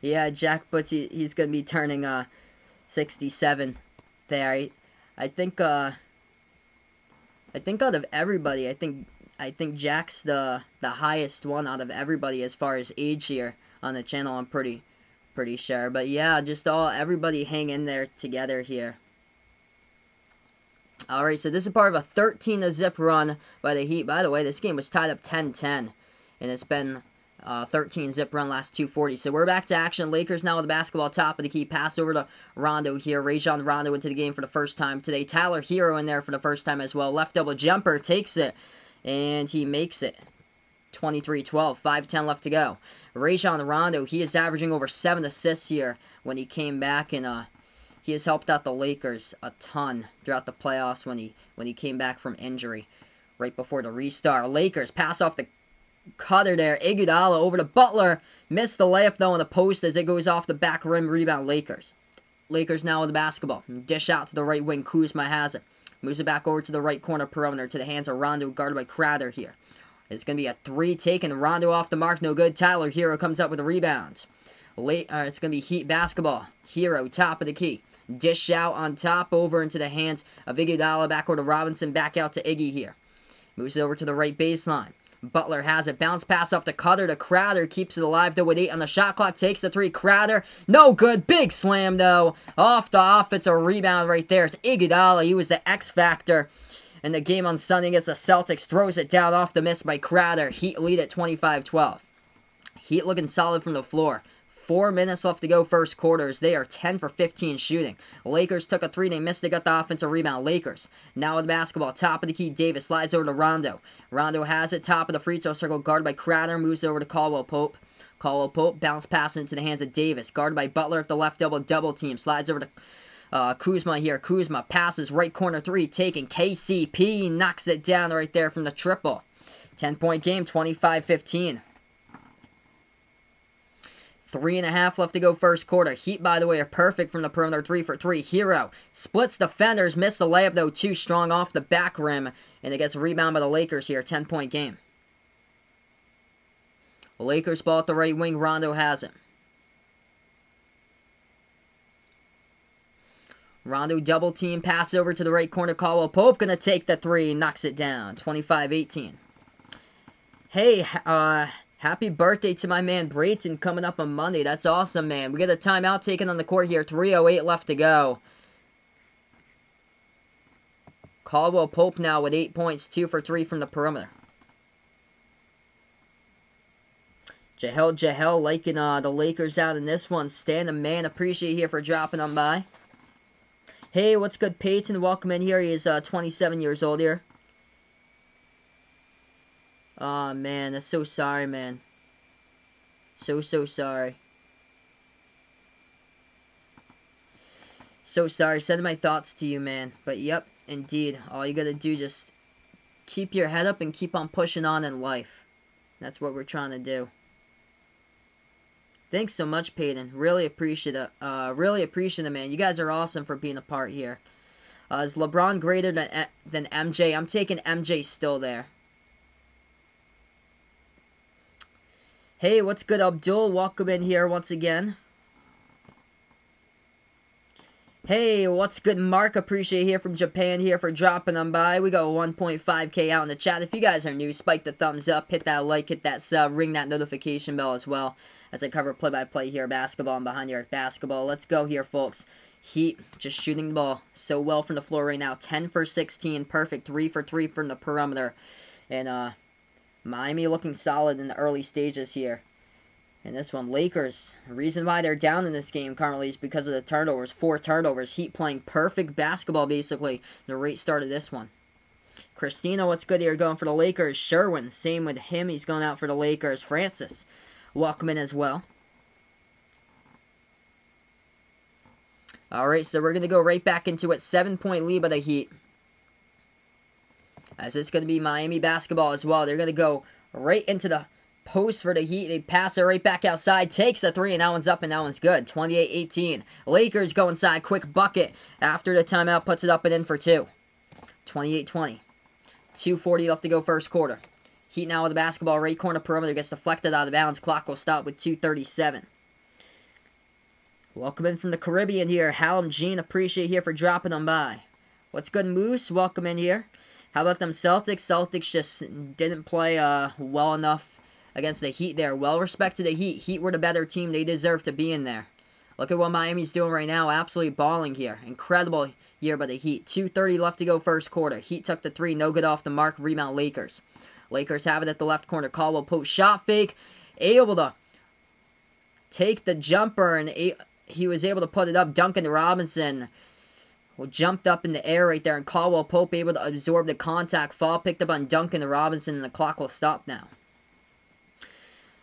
Yeah, Jack Butts, he's gonna be turning 67 there. I think out of everybody, I think Jack's the highest one out of everybody as far as age here on the channel. I'm pretty sure. But yeah, just everybody hang in there together here. Alright, so this is part of a 13-0 run by the Heat. By the way, this game was tied up 10-10, and it's been 13-0 run last 2:40. So we're back to action. Lakers now with the basketball top of the key. Pass over to Rondo here. Rajon Rondo into the game for the first time today. Tyler Hero in there for the first time as well. Left double jumper, takes it, and he makes it. 23-12, 5:10 left to go. Rajon Rondo, he is averaging over 7 assists here when he came back, and he has helped out the Lakers a ton throughout the playoffs when he came back from injury right before the restart. Lakers pass off the cutter there. Iguodala over to Butler. Missed the layup though on the post as it goes off the back rim. Rebound Lakers. Lakers now with the basketball. Dish out to the right wing. Kuzma has it. Moves it back over to the right corner perimeter to the hands of Rondo, guarded by Crowder here. It's going to be a 3 taken. Rondo off the mark. No good. Tyler Hero comes up with the rebounds. It's going to be Heat basketball. Hero, top of the key. Dish out on top over into the hands of Iguodala. Back over to Robinson. Back out to Iggy here. Moves it over to the right baseline. Butler has it. Bounce pass off the cutter to Crowder. Keeps it alive though with 8 on the shot clock. Takes the 3. Crowder. No good. Big slam though. Off the offensive rebound right there. It's Iguodala. He was the X factor in the game on Sunday against the Celtics. Throws it down off the miss by Crowder. Heat lead at 25-12. Heat looking solid from the floor. 4 minutes left to go first quarters. They are 10 for 15 shooting. Lakers took a 3. They missed. They got the offensive rebound. Lakers now with the basketball. Top of the key. Davis slides over to Rondo. Rondo has it. Top of the free throw circle. Guarded by Crowder. Moves over to Caldwell Pope. Caldwell Pope bounce pass into the hands of Davis. Guarded by Butler at the left double team. Slides over to Kuzma here. Kuzma passes right corner 3. Taking KCP. Knocks it down right there from the triple. 10-point game. 25-15. 3.5 left to go first quarter. Heat, by the way, are perfect from the perimeter. 3 for 3. Hero splits defenders. Missed the layup, though. Too strong off the back rim. And it gets a rebound by the Lakers here. 10-point game. Lakers ball at the right wing. Rondo has it. Rondo double team. Pass over to the right corner. Caldwell Pope going to take the 3. Knocks it down. 25-18. Hey, happy birthday to my man Brayton coming up on Monday. That's awesome, man. We get a timeout taken on the court here. 3:08 left to go. Caldwell Pope now with 8 points. 2 for 3 from the perimeter. Jahel liking the Lakers out in this one. Stan, the man. Appreciate you here for dropping on by. Hey, what's good, Peyton? Welcome in here. He is 27 years old here. Oh, man, that's so sorry, man. So sorry. So sorry. Sending my thoughts to you, man. But, yep, indeed. All you gotta do, just keep your head up and keep on pushing on in life. That's what we're trying to do. Thanks so much, Peyton. Really appreciate it. Really appreciate it, man. You guys are awesome for being a part here. Is LeBron greater than MJ? I'm taking MJ still there. Hey, what's good, Abdul? Welcome in here once again. Hey, what's good, Mark? Appreciate here from Japan here for dropping on by. We got 1.5K out in the chat. If you guys are new, spike the thumbs up, hit that like, hit that sub, ring that notification bell as well as I cover play-by-play here, basketball and behind your basketball. Let's go here, folks. Heat just shooting the ball so well from the floor right now. 10 for 16, perfect. 3 for 3 from the perimeter. And Miami looking solid in the early stages here. And this one, Lakers. The reason why they're down in this game currently is because of the turnovers. 4 turnovers. Heat playing perfect basketball, basically. The rate start of this one. Christina, what's good here? Going for the Lakers. Sherwin, same with him. He's going out for the Lakers. Francis, welcome in as well. Alright, so we're going to go right back into it. 7-point lead by the Heat. As it's going to be Miami basketball as well. They're going to go right into the post for the Heat. They pass it right back outside. Takes a 3, and that one's up, and that one's good. 28-18. Lakers go inside. Quick bucket after the timeout. Puts it up and in for 2. 28-20. 2:40 left to go first quarter. Heat now with the basketball. Right corner perimeter. Gets deflected out of bounds. Clock will stop with 2:37. Welcome in from the Caribbean here. Hallam Jean, appreciate here for dropping them by. What's good, Moose? Welcome in here. How about them Celtics? Celtics just didn't play well enough against the Heat there. Well respected the Heat. Heat were the better team. They deserve to be in there. Look at what Miami's doing right now. Absolutely balling here. Incredible year by the Heat. 2:30 left to go first quarter. Heat took the 3. No good off the mark. Rebound Lakers. Lakers have it at the left corner. Caldwell Pope shot fake. Able to take the jumper, and he was able to put it up. Duncan Robinson jumped up in the air right there, and Caldwell Pope able to absorb the contact. Fall picked up on Duncan Robinson, and the clock will stop now.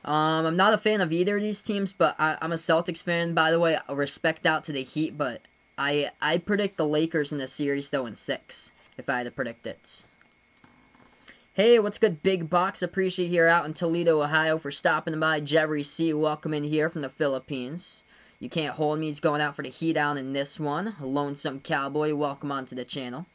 I'm not a fan of either of these teams, but I'm a Celtics fan, by the way. Respect out to the Heat, but I predict the Lakers in this series, though, in 6, if I had to predict it. Hey, what's good, Big Box? Appreciate here out in Toledo, Ohio, for stopping by. Jerry C., welcome in here from the Philippines. You can't hold me. He's going out for the Heat out in this one. Lonesome Cowboy, welcome onto the channel.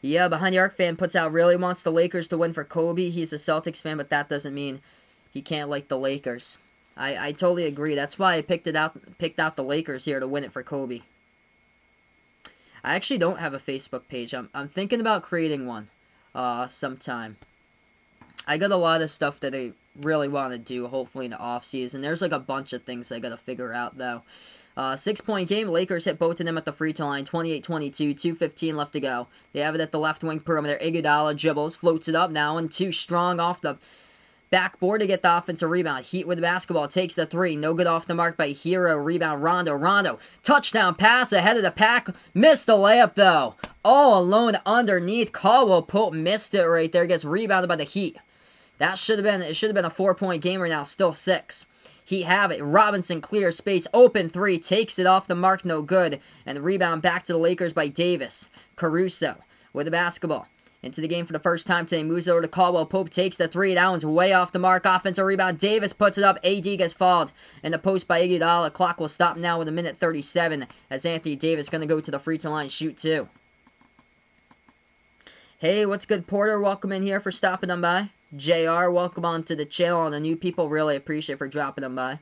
Yeah, Behind the Arc fan puts out really wants the Lakers to win for Kobe. He's a Celtics fan, but that doesn't mean he can't like the Lakers. I totally agree. That's why I picked out the Lakers here to win it for Kobe. I actually don't have a Facebook page. I'm thinking about creating one sometime. I got a lot of stuff that I really want to do, hopefully in the off season. There's like a bunch of things I got to figure out though. 6-point game. Lakers hit both of them at the free throw line. 28-22. 2:15 left to go. They have it at the left wing perimeter. Iguodala dribbles, floats it up now, and 2 strong off the backboard to get the offensive rebound. Heat with the basketball. Takes the 3. No good off the mark by Hero. Rebound Rondo. Rondo. Touchdown pass ahead of the pack. Missed the layup though. All alone underneath. Caldwell Pope missed it right there. Gets rebounded by the Heat. It should have been a 4-point game right now. Still 6. Heat have it. Robinson clears space. Open 3. Takes it off the mark. No good. And the rebound back to the Lakers by Davis. Caruso with the basketball. Into the game for the first time today. Moves over to Caldwell Pope. Takes the 3. That one's way off the mark. Offensive rebound. Davis puts it up. AD gets fouled in the post by Iguodala. Clock will stop now with 1:37 as Anthony Davis going to go to the free throw line. Shoot 2. Hey, what's good, Porter? Welcome in here for stopping them by. JR, welcome on to the channel. And the new people, really appreciate for dropping them by.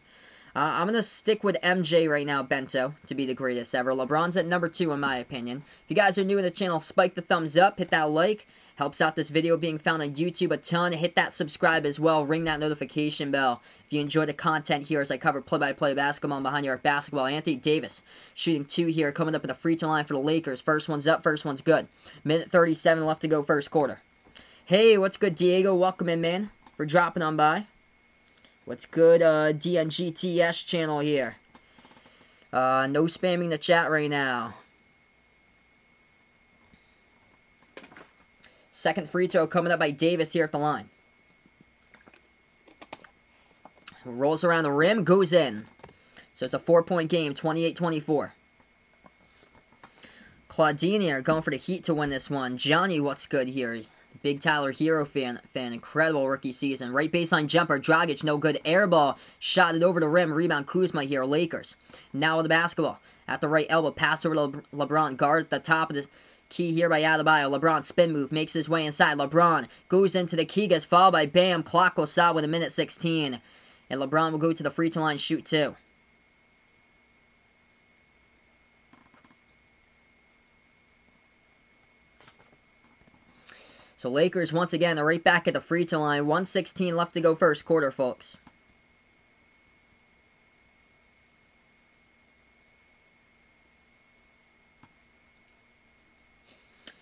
I'm going to stick with MJ right now, Bento, to be the greatest ever. LeBron's at number 2 in my opinion. If you guys are new to the channel, spike the thumbs up, hit that like. Helps out this video being found on YouTube a ton. Hit that subscribe as well. Ring that notification bell if you enjoy the content here as I cover play-by-play basketball and Behind the Arc basketball. Anthony Davis shooting 2 here, coming up at the free throw line for the Lakers. First one's up, first one's good. 1:37 left to go first quarter. Hey, what's good, Diego? Welcome in, man, for dropping on by. What's good, DNGTS channel here? No spamming the chat right now. Second free throw coming up by Davis here at the line. Rolls around the rim, goes in. So it's a 4-point game, 28-24. Claudine going for the Heat to win this one. Johnny, what's good here? Big Tyler Hero fan. Incredible rookie season. Right baseline jumper. Dragic, no good. Air ball. Shot it over the rim. Rebound Kuzma here. Lakers. Now with the basketball. At the right elbow. Pass over to LeBron. Guard at the top of the key here by Adebayo. LeBron spin move. Makes his way inside. LeBron goes into the key. Gets fouled by Bam. Clock will stop with 1:16. And LeBron will go to the free throw line. Shoot 2. So Lakers, once again, are right back at the free throw line. 1:16 left to go first quarter, folks.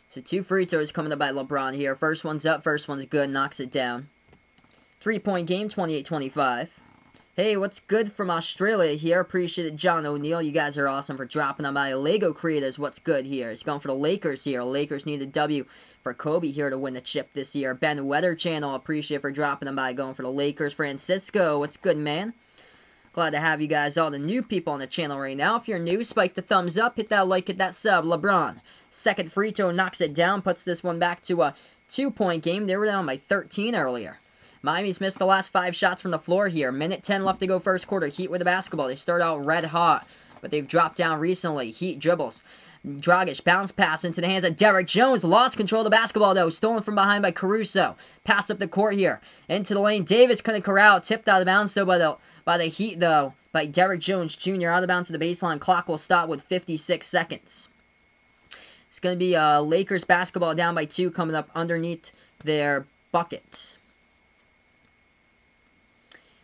So 2 free throws coming up by LeBron here. First one's up, first one's good, knocks it down. 3-point game, 28-25. Hey, what's good from Australia here? Appreciate it, John O'Neill. You guys are awesome for dropping on by. Lego Creators, what's good here? He's going for the Lakers here. Lakers need a W for Kobe here to win the chip this year. Ben Weather Channel, appreciate it for dropping on by. Going for the Lakers. Francisco, what's good, man? Glad to have you guys, all the new people on the channel right now. If you're new, spike the thumbs up, hit that like, hit that sub. LeBron, second free throw, knocks it down, puts this one back to a 2-point game. They were down by 13 earlier. Miami's missed the last 5 shots from the floor here. Minute 10 left to go first quarter. Heat with the basketball. They start out red hot, but they've dropped down recently. Heat dribbles. Dragic, bounce pass into the hands of Derrick Jones. Lost control of the basketball, though. Stolen from behind by Caruso. Pass up the court here. Into the lane. Davis couldn't corral. Tipped out of bounds, though, by the Heat, though. By Derrick Jones Jr. Out of bounds to the baseline. Clock will stop with 56 seconds. It's going to be Lakers basketball down by 2 coming up underneath their bucket.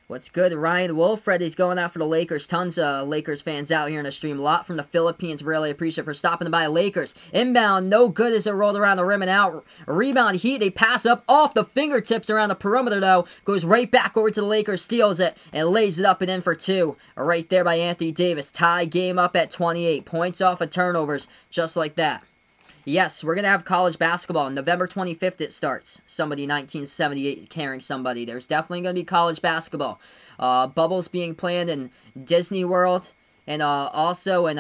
What's good? Ryan Wolfred, going out for the Lakers. Tons of Lakers fans out here in the stream. A lot from the Philippines. Really appreciate for stopping by. Lakers. Inbound, no good as it rolled around the rim and out. Rebound, Heat. They pass up off the fingertips around the perimeter, though. Goes right back over to the Lakers. Steals it and lays it up and in for 2. Right there by Anthony Davis. Tie game up at 28. Points off of turnovers. Just like that. Yes, we're going to have college basketball. November 25th it starts. Somebody 1978 carrying somebody. There's definitely going to be college basketball. Bubbles being planned in Disney World and also in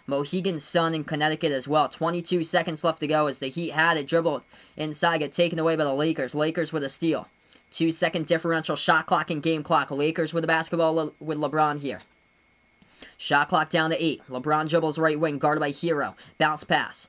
Mohegan Sun in Connecticut as well. 22 seconds left to go as the Heat had it dribbled inside, get taken away by the Lakers. Lakers with a steal. 2-second differential shot clock and game clock. Lakers with the basketball with LeBron here. Shot clock down to 8. LeBron dribbles right wing, guarded by Hero. Bounce pass.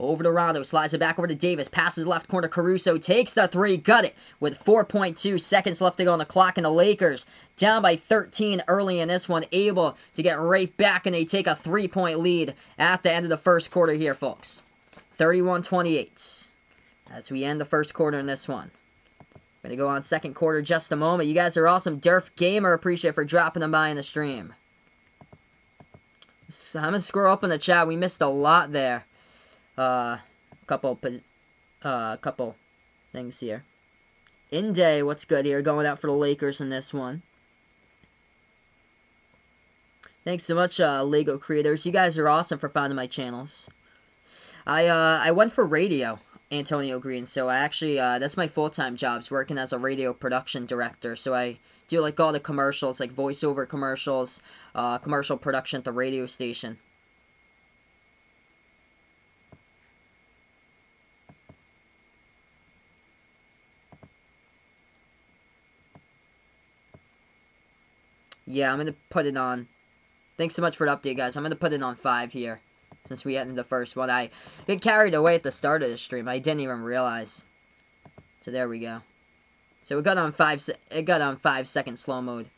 Over to Rondo, slides it back over to Davis, passes left corner, Caruso takes the 3, got it, with 4.2 seconds left to go on the clock, and the Lakers down by 13 early in this one, able to get right back, and they take a 3-point lead at the end of the first quarter here, folks. 31-28, as we end the first quarter in this one. Going to go on second quarter just a moment. You guys are awesome. Durf Gamer, appreciate for dropping them by in the stream. So I'm going to scroll up in the chat, we missed a lot there. Couple things here. Inday, what's good here? Going out for the Lakers in this one. Thanks so much, Lego Creators. You guys are awesome for finding my channels. I went for radio, Antonio Green. So I actually, that's my full-time job, is working as a radio production director. So I do like all the commercials, like voiceover commercials, commercial production at the radio station. Yeah, I'm going to put it on. Thanks so much for the update, guys. I'm going to put it on 5 here, since we ended the first one. I get carried away at the start of the stream. I didn't even realize. So there we go. So it got on 5-second slow mode.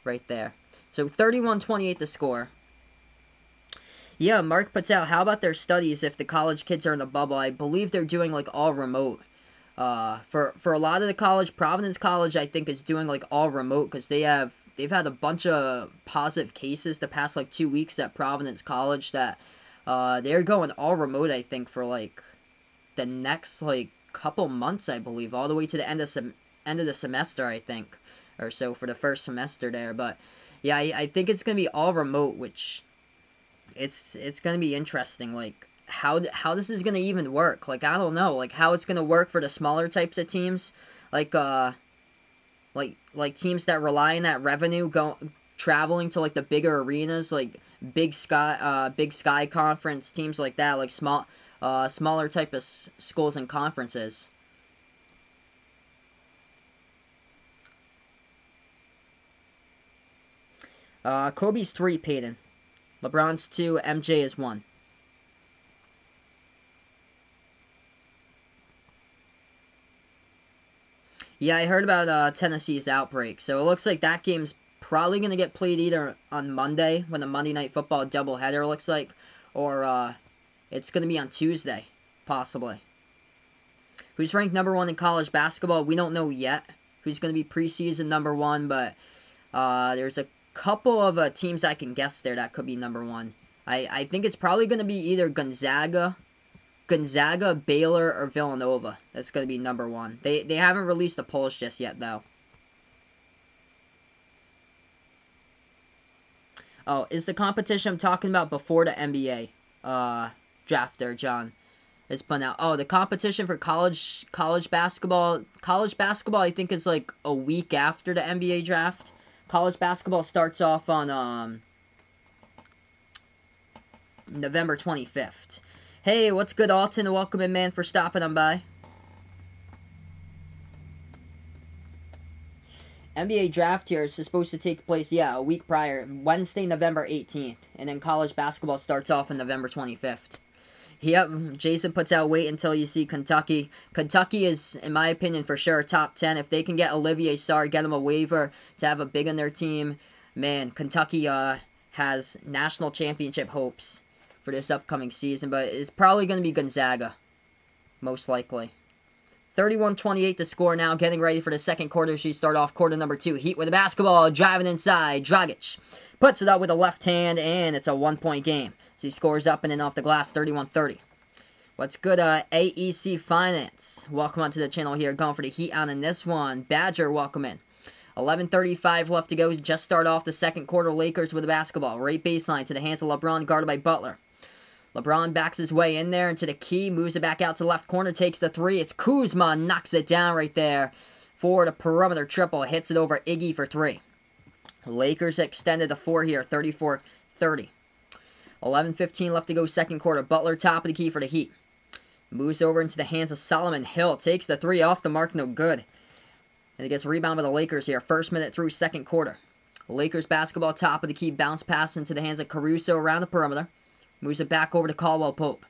Right there. So 31-28 the score. Yeah, Mark puts out, how about their studies if the college kids are in the bubble? I believe they're doing, like, all remote. For a lot of the college, Providence College, I think, is doing, like, all remote, because they've had a bunch of positive cases the past, like, 2 weeks at Providence College that, they're going all remote, I think, for, like, the next, like, couple months, I believe, all the way to the end of the semester, I think, or so, for the first semester there, but, yeah, I think it's gonna be all remote, which, it's gonna be interesting, like, how this is gonna even work. Like, I don't know, like, how it's gonna work for the smaller types of teams, like teams that rely on that revenue traveling to, like, the bigger arenas, like Big Sky Conference, teams like that, like smaller type of schools and conferences. Kobe's 3, Peyton. LeBron's 2, MJ is 1. Yeah, I heard about Tennessee's outbreak. So it looks like that game's probably going to get played either on Monday, when the Monday Night Football doubleheader looks like, or it's going to be on Tuesday, possibly. Who's ranked number 1 in college basketball? We don't know yet who's going to be preseason number 1, but there's a couple of teams I can guess there that could be number 1. I think it's probably going to be either Gonzaga Gonzaga, Baylor, or Villanova. That's going to be number 1. They haven't released the polls just yet, though. Oh, is the competition I'm talking about before the NBA draft there, John? It's put out. Oh, the competition for college basketball. College basketball, I think, is like a week after the NBA draft. College basketball starts off on November 25th. Hey, what's good, Alton? Welcome in, man, for stopping on by. NBA draft here is supposed to take place, a week prior, Wednesday, November 18th. And then college basketball starts off on November 25th. Yep, Jason puts out, wait until you see Kentucky. Kentucky is, in my opinion, for sure top 10. If they can get Olivier Sarr, get him a waiver to have a big on their team, man, Kentucky has national championship hopes for this upcoming season. But it's probably going to be Gonzaga, most likely. 31-28 to score now, getting ready for the second quarter as we start off quarter number 2. Heat with the basketball, driving inside. Dragic puts it up with a left hand, and it's a 1-point game. So he scores up and in off the glass, 31-30. What's good, AEC Finance? Welcome onto the channel here, going for the Heat on in this one. Badger, welcome in. 11:35 left to go. Just start off the second quarter. Lakers with the basketball. Right baseline to the hands of LeBron, guarded by Butler. LeBron backs his way in there into the key, moves it back out to the left corner, takes the 3. It's Kuzma, knocks it down right there for the perimeter triple. Hits it over Iggy for 3. Lakers extended to 4 here, 34-30. 11:15 left to go, second quarter. Butler top of the key for the Heat. Moves over into the hands of Solomon Hill. Takes the 3 off the mark, no good. And it gets rebound by the Lakers here. First minute through second quarter. Lakers basketball top of the key. Bounce pass into the hands of Caruso around the perimeter. Moves it back over to Caldwell Pope.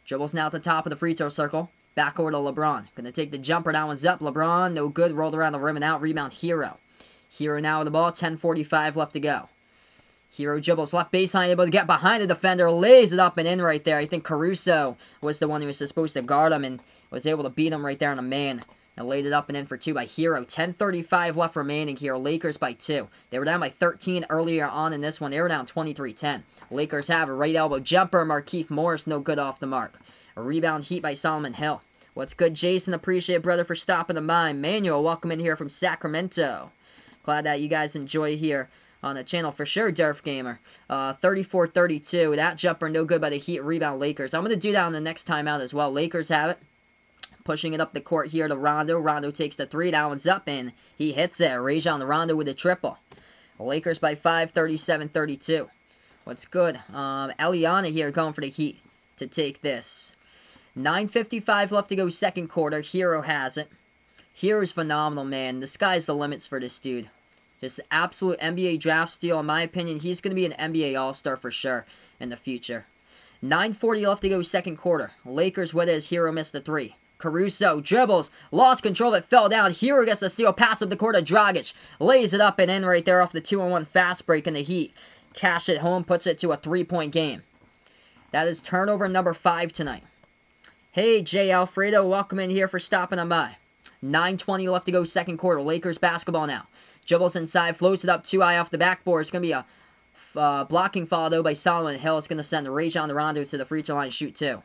Dribbles now at the top of the free throw circle. Back over to LeBron. Gonna take the jumper. That one's up. LeBron, no good. Rolled around the rim and out. Rebound, Hero. Hero now with the ball. 10:45 left to go. Hero dribbles left baseline, able to get behind the defender, lays it up and in right there. I think Caruso was the one who was supposed to guard him and was able to beat him right there on a man. And laid it up and in for 2 by Hero. 10:35 left remaining here. Lakers by 2. They were down by 13 earlier on in this one. They were down 23-10. Lakers have a right elbow jumper. Markieff Morris, no good off the mark. A rebound Heat by Solomon Hill. What's good, Jason? Appreciate it, brother, for stopping the by. Manuel, welcome in here from Sacramento. Glad that you guys enjoy here on the channel for sure, Durf Gamer. 34-32. That jumper no good by the Heat. Rebound Lakers. I'm going to do that on the next timeout as well. Lakers have it. Pushing it up the court here to Rondo. Rondo takes the 3. That one's up and he hits it. Rajon Rondo with a triple. Lakers by 5, 37-32. What's good? Eliana here going for the Heat to take this. 9:55 left to go second quarter. Hero has it. Hero's phenomenal, man. The sky's the limits for this dude. Just absolute NBA draft steal. In my opinion, he's going to be an NBA All-Star for sure in the future. 9:40 left to go second quarter. Lakers with it as Hero missed the 3. Caruso dribbles, lost control, it fell down. Hero gets the steal, pass up the court to Dragic. Lays it up and in right there off the 2-on-1 fast break in the Heat. Cash it home, puts it to a 3-point game. That is turnover number 5 tonight. Hey, Jay Alfredo, welcome in here for stopping on by. 9:20 left to go second quarter. Lakers basketball now. Dribbles inside, floats it up too high off the backboard. It's going to be a blocking foul, though, by Solomon Hill. It's going to send Rajon Rondo to the free throw line to shoot 2.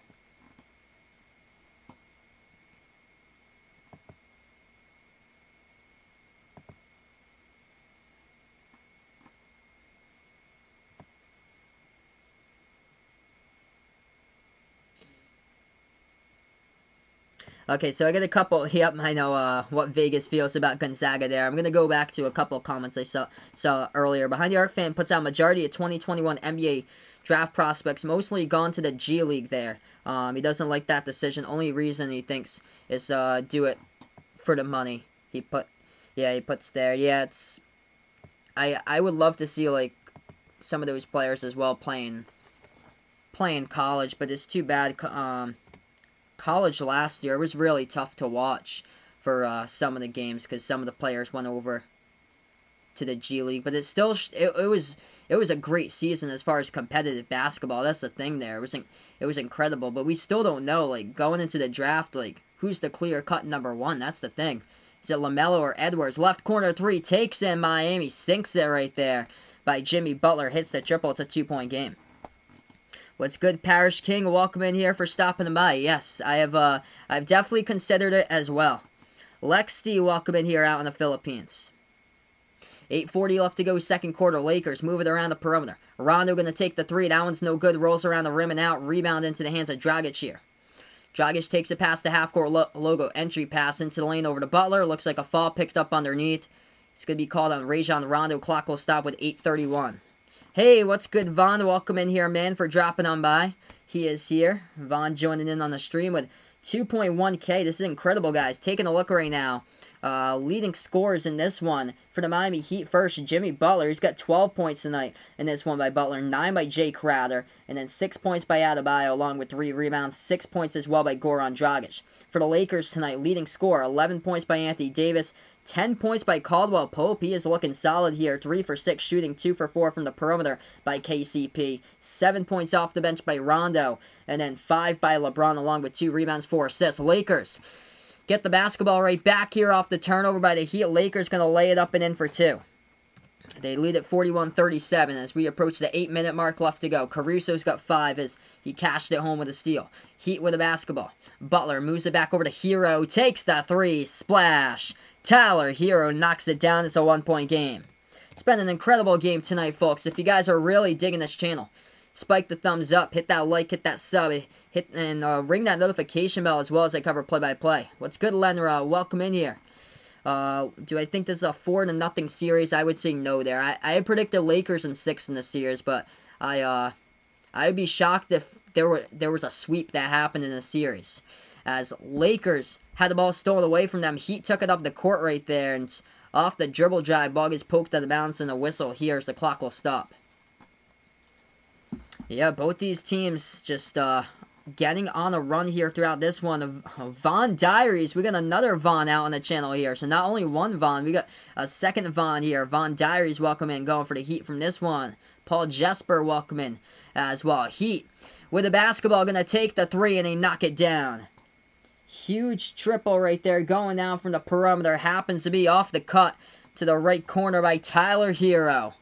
Okay, so I got a couple. Yep, I know what Vegas feels about Gonzaga there. I'm going to go back to a couple of comments I saw earlier. Behind the Arc fan puts out majority of 2021 NBA draft prospects, mostly gone to the G League there. He doesn't like that decision. Only reason he thinks is do it for the money. He puts there. Yeah, it's. I would love to see like some of those players as well playing college, but it's too bad. College last year was really tough to watch for some of the games because some of the players went over to the G League, but it still it was a great season as far as competitive basketball. That's the thing there. It was incredible, but we still don't know like going into the draft like who's the clear cut number 1. That's the thing. Is it LaMelo or Edwards? Left corner 3 takes in Miami, sinks it right there by Jimmy Butler, hits the triple. It's a 2-point game. What's good, Parish King? Welcome in here for stopping by. Yes, I've definitely considered it as well. Lex D, welcome in here out in the Philippines. 8:40 left to go, second quarter. Lakers move it around the perimeter. Rondo going to take the three. That one's no good. Rolls around the rim and out. Rebound into the hands of Dragic here. Dragic takes it past the half-court logo. Entry pass into the lane over to Butler. Looks like a foul picked up underneath. It's going to be called on Rajon Rondo. Clock will stop with 8:31. Hey, what's good, Vaughn? Welcome in here, man, for dropping on by. He is here. Vaughn joining in on the stream with 2.1K. This is incredible, guys. Taking a look right now. Leading scorers in this one for the Miami Heat first, Jimmy Butler. He's got 12 points tonight in this one by Butler, 9 by Jay Crowder, and then 6 points by Adebayo along with 3 rebounds, 6 points as well by Goran Dragic. For the Lakers tonight, leading scorer, 11 points by Anthony Davis, 10 points by Caldwell Pope. He is looking solid here. 3 for 6 shooting, 2 for 4 from the perimeter by KCP. 7 points off the bench by Rondo, and then 5 by LeBron along with 2 rebounds, 4 assists. Lakers get the basketball right back here off the turnover by the Heat. Lakers going to lay it up and in for 2. They lead at 41-37 as we approach the 8-minute mark left to go. Caruso's got 5 as he cashed it home with a steal. Heat with the basketball. Butler moves it back over to Hero. Takes the 3. Splash. Tyler Hero knocks it down. It's a 1-point game. It's been an incredible game tonight, folks. If you guys are really digging this channel, spike the thumbs up, hit that like, hit that sub, and ring that notification bell as well as I cover play-by-play. What's good, Lenra? Welcome in here. Do I think this is a 4-0 series? I would say no there. I had predicted Lakers in 6 in the series, but I would be shocked if there was a sweep that happened in the series. As Lakers had the ball stolen away from them, Heat took it up the court right there, and off the dribble drive, ball gets poked out of bounds and a whistle here as the clock will stop. Yeah, both these teams just getting on a run here throughout this one. Vaughn Diaries, we got another Vaughn out on the channel here. So not only one Vaughn, we got a second Vaughn here. Vaughn Diaries, welcome in, going for the Heat from this one. Paul Jesper, welcome in as well. Heat with the basketball, going to take the 3 and they knock it down. Huge triple right there going down from the perimeter. Happens to be off the cut to the right corner by Tyler Hero.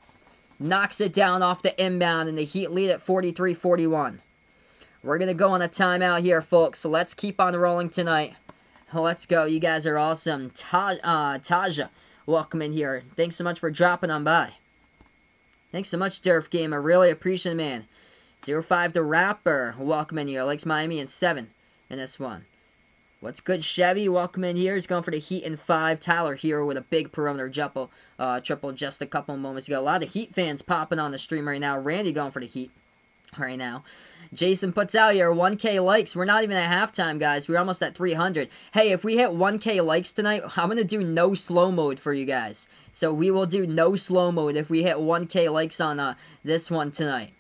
Knocks it down off the inbound, and the Heat lead at 43-41. We're going to go on a timeout here, folks, so let's keep on rolling tonight. Let's go. You guys are awesome. Taja, welcome in here. Thanks so much for dropping on by. Thanks so much, Durf Gamer. Really appreciate it, man. 05 the Rapper, welcome in here. Likes Miami in 7 in this one. What's good, Chevy? Welcome in here. He's going for the Heat in 5. Tyler Hero with a big perimeter triple just a couple moments ago. A lot of Heat fans popping on the stream right now. Randy going for the Heat right now. Jason puts out here 1K likes. We're not even at halftime, guys. We're almost at 300. Hey, if we hit 1K likes tonight, I'm going to do no slow mode for you guys. So we will do no slow mode if we hit 1K likes on this one tonight.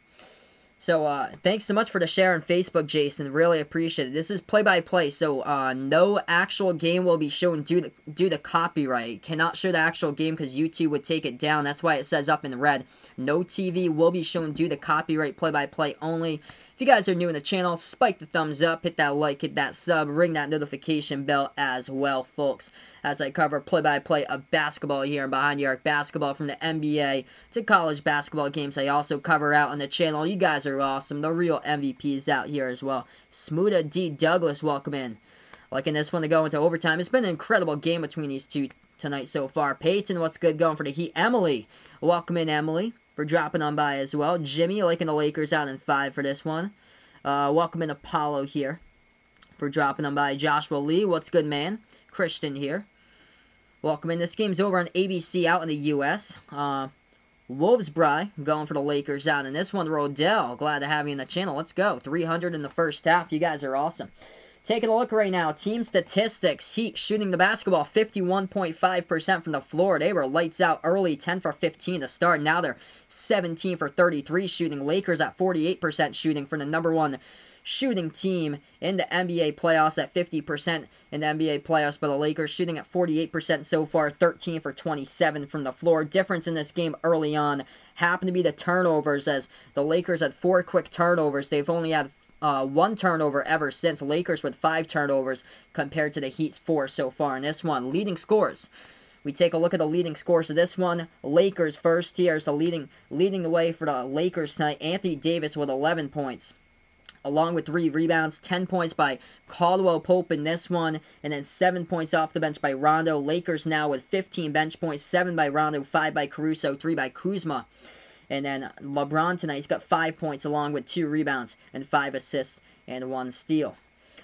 So, thanks so much for the share on Facebook, Jason. Really appreciate it. This is play-by-play, so no actual game will be shown due to copyright. Cannot show the actual game because YouTube would take it down. That's why it says up in red. No TV will be shown due to copyright, play-by-play only. If you guys are new in the channel, spike the thumbs up, hit that like, hit that sub, ring that notification bell as well, folks. As I cover play-by-play of basketball here and behind the arc basketball from the NBA to college basketball games I also cover out on the channel. You guys are awesome. The real MVPs out here as well. Smoota D. Douglas, welcome in. Liking this one to go into overtime. It's been an incredible game between these two tonight so far. Peyton, what's good, going for the Heat. Emily, welcome in, Emily, for dropping on by as well. Jimmy, liking the Lakers out in 5 for this one. Welcome in Apollo here for dropping on by. Joshua Lee, what's good, man? Christian here. Welcome in. This game's over on ABC out in the U.S. Wolvesbry going for the Lakers out in this one. Rodell, glad to have you in the channel. Let's go. 300 in the first half. You guys are awesome. Taking a look right now. Team statistics. Heat shooting the basketball 51.5% from the floor. They were lights out early. 10 for 15 to start. Now they're 17 for 33 shooting. Lakers at 48% shooting for the number 1 shooting team in the NBA playoffs at 50% in the NBA playoffs, but the Lakers shooting at 48% so far, 13 for 27 from the floor. Difference in this game early on happened to be the turnovers, as the Lakers had 4 quick turnovers. They've only had 1 turnover ever since. Lakers with 5 turnovers compared to the Heat's 4 so far in this one. Leading scores. We take a look at the leading scores of this one. Lakers first here is the leading the way for the Lakers tonight. Anthony Davis with 11 points. along with 3 rebounds, 10 points by Caldwell Pope in this one, and then 7 points off the bench by Rondo. Lakers now with 15 bench points, 7 by Rondo, 5 by Caruso, 3 by Kuzma. And then LeBron tonight, he's got 5 points along with 2 rebounds and 5 assists and 1 steal.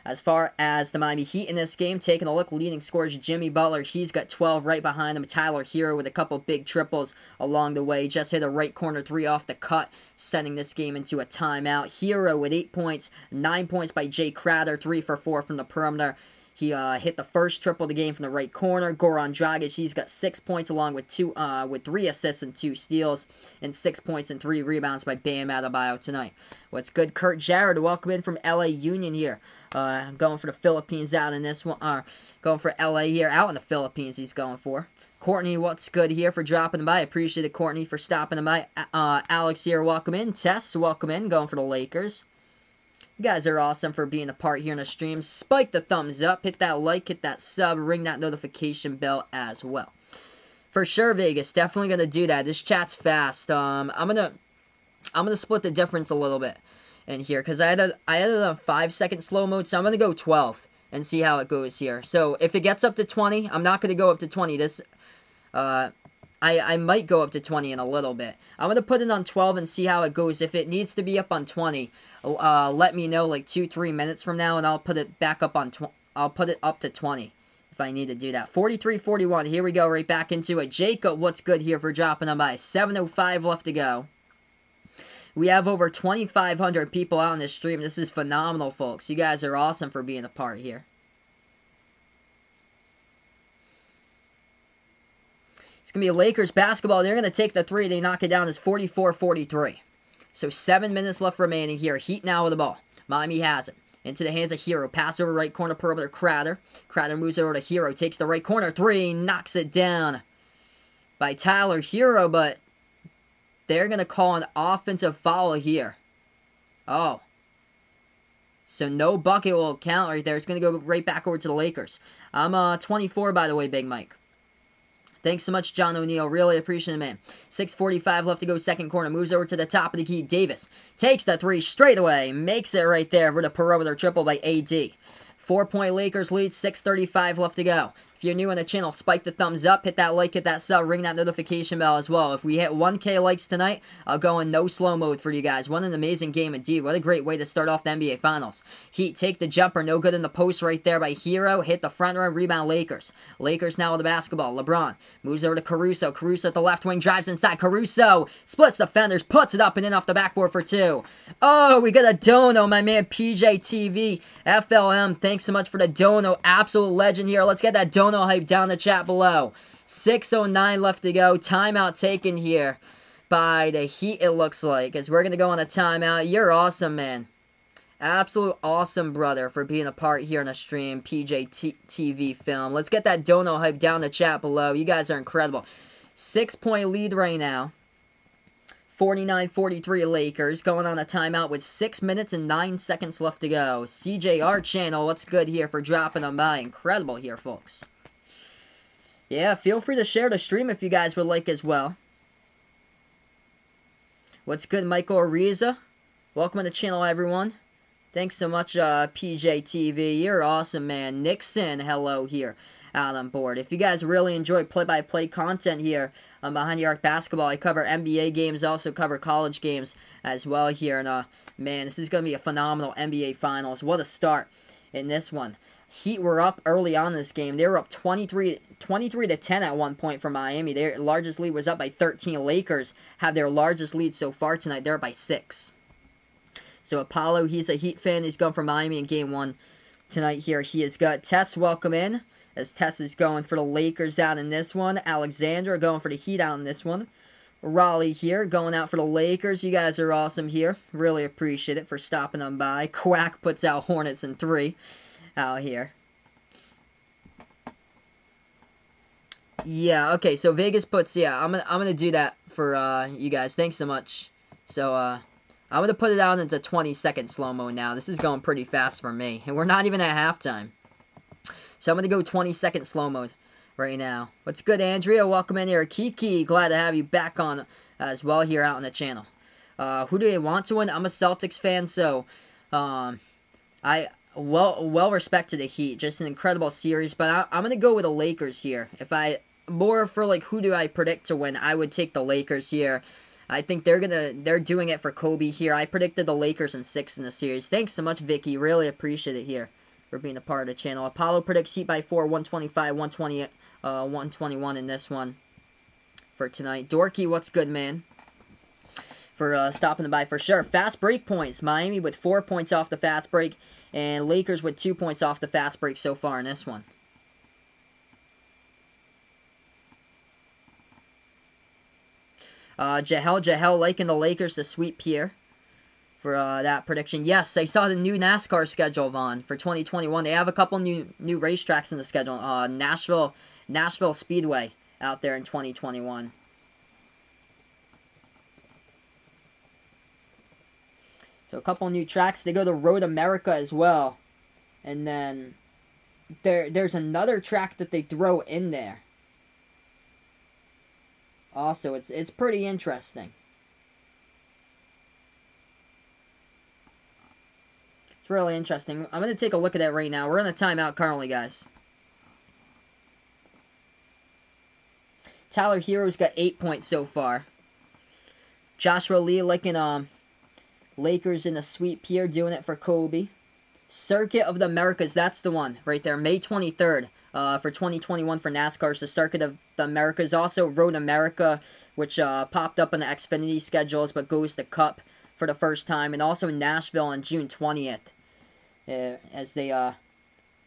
As far as the Miami Heat in this game, taking a look, leading scorers Jimmy Butler, he's got 12 right behind him. Tyler Hero with a couple big triples along the way. Just hit a right corner 3 off the cut, sending this game into a timeout. Hero with 8 points, 9 points by Jay Crowder, 3 for 4 from the perimeter. He hit the first triple of the game from the right corner. Goran Dragic, he's got 6 points along with 3 assists and 2 steals, and 6 points and 3 rebounds by Bam Adebayo tonight. What's good? Kurt Jarrett, welcome in from LA Union here. Going for the Philippines out in this one. Going for LA here, out in the Philippines he's going for. Courtney, what's good here for dropping by? Appreciate it, Courtney, for stopping by. Alex here, welcome in. Tess, welcome in. Going for the Lakers. You guys are awesome for being a part here in the stream. Spike the thumbs up, hit that like, hit that sub, ring that notification bell as well. For sure, Vegas, definitely gonna do that. This chat's fast. I'm gonna split the difference a little bit in here because I had it on 5-second slow mode, so I'm gonna go 12 and see how it goes here. So if it gets up to 20, I'm not gonna go up to 20. I might go up to 20 in a little bit. I'm going to put it on 12 and see how it goes. If it needs to be up on 20, let me know like 2-3 minutes from now, and I'll put it back up on I'll put it up to 20 if I need to do that. 43-41. Here we go, right back into it. Jacob, what's good here for dropping on by? 7:05 left to go. We have over 2,500 people out on this stream. This is phenomenal, folks. You guys are awesome for being a part here. It's going to be Lakers basketball. They're going to take the 3. They knock it down. It's 44-43. So 7 minutes left remaining here. Heat now with the ball. Miami has it. Into the hands of Hero. Pass over right corner perimeter. Crowder. Crowder moves over to Hero. Takes the right corner. 3. Knocks it down by Tyler Hero. But they're going to call an offensive foul here. Oh. So no bucket will count right there. It's going to go right back over to the Lakers. I'm 24, by the way, Big Mike. Thanks so much, John O'Neill. Really appreciate it, man. 6:45 left to go, second corner. Moves over to the top of the key. Davis takes the 3 straight away. Makes it right there for the perimeter triple by AD. 4-point Lakers lead. 6:35 left to go. If you're new on the channel, spike the thumbs up, hit that like, hit that sub, ring that notification bell as well. If we hit 1K likes tonight, I'll go in no slow mode for you guys. What an amazing game indeed. What a great way to start off the NBA Finals. Heat take the jumper, no good in the post right there by Hero. Hit the front row, rebound Lakers. Lakers now with the basketball. LeBron moves over to Caruso. Caruso at the left wing, drives inside. Caruso splits defenders, puts it up and in off the backboard for 2. Oh, we got a dono, my man PJTV. FLM, thanks so much for the dono. Absolute legend here. Let's get that dono hype down in the chat below. 6:09 left to go. Timeout taken here by the Heat, it looks like, as we're going to go on a timeout. You're awesome, man. Absolute awesome, brother, for being a part here in the stream. PJTV film. Let's get that dono hype down in the chat below. You guys are incredible. 6-point lead right now. 49-43 Lakers, going on a timeout with 6 minutes and 9 seconds left to go. CJR channel, what's good here for dropping them by? Incredible here, folks. Yeah, feel free to share the stream if you guys would like as well. What's good, Michael Ariza? Welcome to the channel, everyone. Thanks so much, PJTV. You're awesome, man. Nixon, hello here out on board. If you guys really enjoy play-by-play content here on Behind the Arc Basketball, I cover NBA games, also cover college games as well here. And, man, this is going to be a phenomenal NBA Finals. What a start in this one. Heat were up early on in this game. They were up 23 to 10 at one point for Miami. Their largest lead was up by 13. Lakers have their largest lead so far tonight. They're up by 6. So Apollo, he's a Heat fan. He's going for Miami in Game 1 tonight here. He has got Tess, welcome in, as Tess is going for the Lakers out in this one. Alexandra going for the Heat out in this one. Raleigh here, going out for the Lakers. You guys are awesome here. Really appreciate it for stopping them by. Quack puts out Hornets in 3. Out here. Yeah, okay, so Vegas puts, yeah, I'm gonna do that for you guys. Thanks so much. So I'm gonna put it out into 20-second slow-mo now. This is going pretty fast for me. And we're not even at halftime. So I'm gonna go 20-second slow-mo right now. What's good, Andrea? Welcome in here. Kiki, glad to have you back on as well here out on the channel. Who do they want to win? I'm a Celtics fan, so I well respect to the Heat, just an incredible series. But I'm gonna go with the Lakers here. If I more for like who do I predict to win, I would take the Lakers here. I think they're doing it for Kobe here. I predicted the Lakers in 6 in the series. Thanks so much, Vicky. Really appreciate it here for being a part of the channel. Apollo predicts Heat by 4, 125, 120, 121 in this one for tonight. Dorky, what's good, man? For stopping by for sure. Fast break points. Miami with 4 points off the fast break, and Lakers with 2 points off the fast break so far in this one. Jahel liking the Lakers to sweep here for that prediction. Yes, I saw the new NASCAR schedule, Vaughn, for 2021. They have a couple new racetracks in the schedule. Nashville Speedway out there in 2021. So a couple new tracks. They go to Road America as well. And then there's another track that they throw in there. Also, it's pretty interesting. It's really interesting. I'm going to take a look at that right now. We're in a timeout currently, guys. Tyler Hero's got 8 points so far. Joshua Lee liking Lakers in a sweep here, doing it for Kobe. Circuit of the Americas, that's the one right there. May 23rd for 2021 for NASCAR. So Circuit of the Americas. Also Road America, which popped up on the Xfinity schedules, but goes to Cup for the first time. And also Nashville on June 20th, as they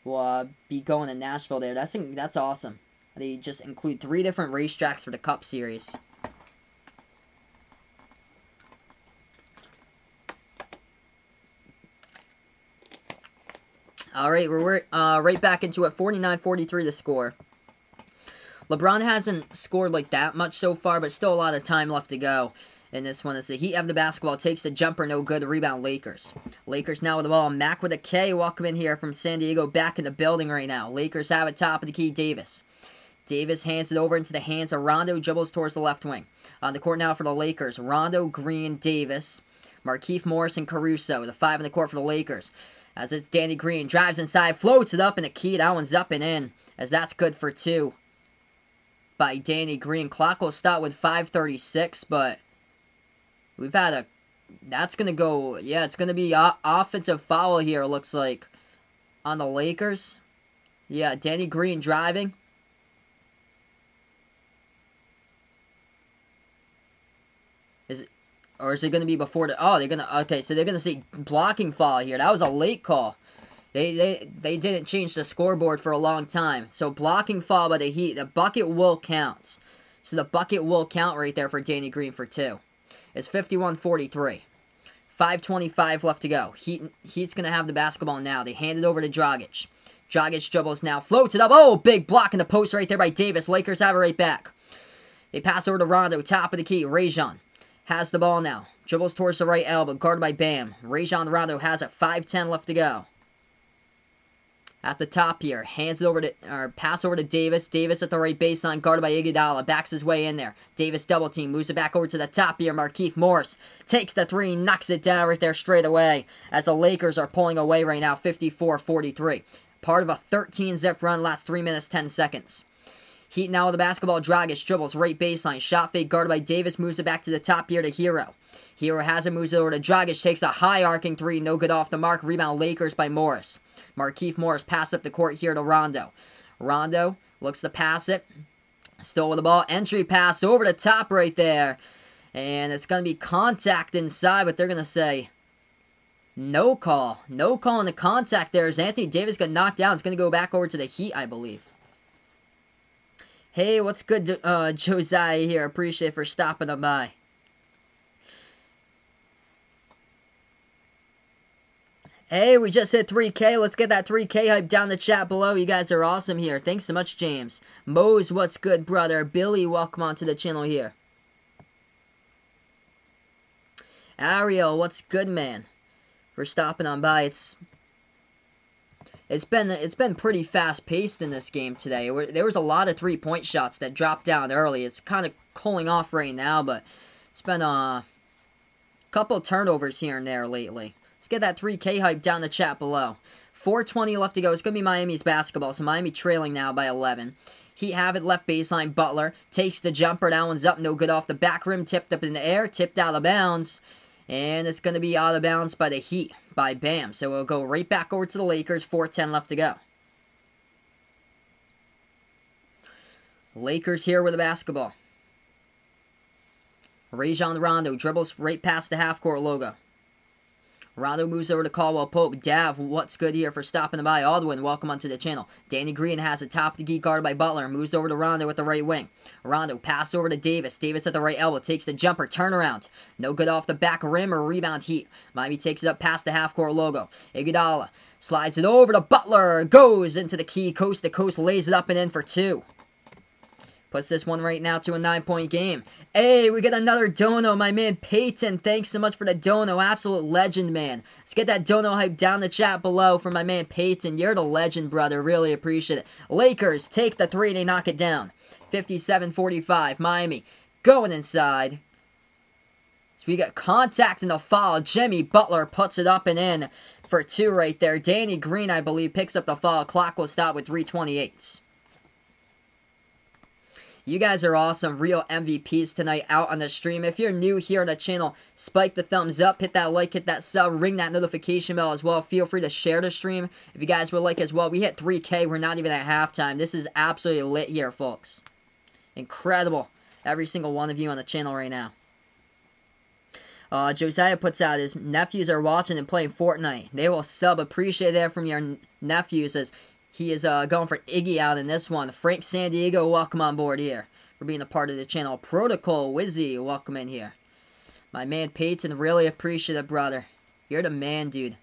will be going to Nashville there. That's awesome. They just include 3 different racetracks for the Cup Series. Alright, we're right back into it. 49-43 the score. LeBron hasn't scored like that much so far, but still a lot of time left to go in this one. As the Heat have the basketball, takes the jumper, no good. Rebound Lakers. Lakers now with the ball. Mac with a K. Welcome in here from San Diego, back in the building right now. Lakers have it top of the key. Davis. Davis hands it over into the hands of Rondo. Dribbles towards the left wing. On the court now for the Lakers. Rondo, Green, Davis. Markieff Morris and Caruso. The 5 in the court for the Lakers. As it's Danny Green, drives inside, floats it up in the key. That one's up and in, as that's good for 2 by Danny Green. Clock will stop with 5:36, but we've had a... That's going to go... Yeah, it's going to be offensive foul here, looks like, on the Lakers. Yeah, Danny Green driving. Or is it going to be before the... Oh, they're going to... Okay, so they're going to say blocking foul here. That was a late call. They didn't change the scoreboard for a long time. So blocking foul by the Heat. The bucket will count. So the bucket will count right there for Danny Green for 2. It's 51-43. 5:25 left to go. Heat's going to have the basketball now. They hand it over to Dragic. Dragic dribbles now. Floats it up. Oh, big block in the post right there by Davis. Lakers have it right back. They pass over to Rondo. Top of the key. Rajon has the ball now. Dribbles towards the right elbow. Guarded by Bam. Rajon Rondo has it. 5:10 left to go. At the top here. Hands it over to... Or pass over to Davis. Davis at the right baseline. Guarded by Iguodala. Backs his way in there. Davis double team. Moves it back over to the top here. Markieff Morris takes the 3. Knocks it down right there straight away. As the Lakers are pulling away right now. 54-43. Part of a 13-zip run. Last 3 minutes, 10 seconds. Heat now with the basketball. Dragic dribbles right baseline. Shot fake guarded by Davis. Moves it back to the top here to Hero. Hero has it. Moves it over to Dragic. Takes a high arcing 3. No good off the mark. Rebound Lakers by Morris. Markieff Morris pass up the court here to Rondo. Rondo looks to pass it. Still with the ball. Entry pass over the top right there. And it's going to be contact inside, but they're going to say no call. No call on the contact there as Anthony Davis got knocked down. It's going to go back over to the Heat, I believe. Hey, what's good, Josiah here? Appreciate it for stopping on by. Hey, we just hit 3K. Let's get that 3K hype down the chat below. You guys are awesome here. Thanks so much, James. Mose, what's good, brother? Billy, welcome onto the channel here. Ariel, what's good, man? For stopping on by. It's been pretty fast-paced in this game today. There was a lot of three-point shots that dropped down early. It's kind of cooling off right now, but it's been a couple turnovers here and there lately. Let's get that 3K hype down in the chat below. 4:20 left to go. It's going to be Miami's basketball, so Miami trailing now by 11. Heat have it left baseline. Butler takes the jumper. That one's up. No good off the back rim. Tipped up in the air. Tipped out of bounds. And it's going to be out of bounds by the Heat, by Bam. So it'll go right back over to the Lakers. 4:10 left to go. Lakers here with the basketball. Rajon Rondo dribbles right past the half-court logo. Rondo moves over to Caldwell Pope. Dav, what's good here for stopping by? Aldwin, welcome onto the channel. Danny Green has a top of the key guarded by Butler. Moves over to Rondo with the right wing. Rondo pass over to Davis. Davis at the right elbow. Takes the jumper. Turnaround. No good off the back rim or rebound. Heat. Miami takes it up past the half-court logo. Iguodala slides it over to Butler. Goes into the key. Coast to coast. Lays it up and in for 2. Puts this one right now to a 9-point game. Hey, we get another dono. My man Peyton, thanks so much for the dono. Absolute legend, man. Let's get that dono hype down in the chat below for my man Peyton. You're the legend, brother. Really appreciate it. Lakers take the 3. They knock it down. 57-45. Miami going inside. So we got contact in the foul. Jimmy Butler puts it up and in for 2 right there. Danny Green, I believe, picks up the foul. Clock will stop with 3:28. You guys are awesome. Real MVPs tonight out on the stream. If you're new here on the channel, spike the thumbs up, hit that like, hit that sub, ring that notification bell as well. Feel free to share the stream if you guys would like as well. We hit 3K. We're not even at halftime. This is absolutely lit here, folks. Incredible. Every single one of you on the channel right now. Josiah puts out his nephews are watching and playing Fortnite. They will sub. Appreciate that from your nephews as he is going for Iggy out in this one. Frank San Diego, welcome on board here for being a part of the channel. Protocol, Wizzy, welcome in here. My man Peyton, really appreciate it, brother. You're the man, dude.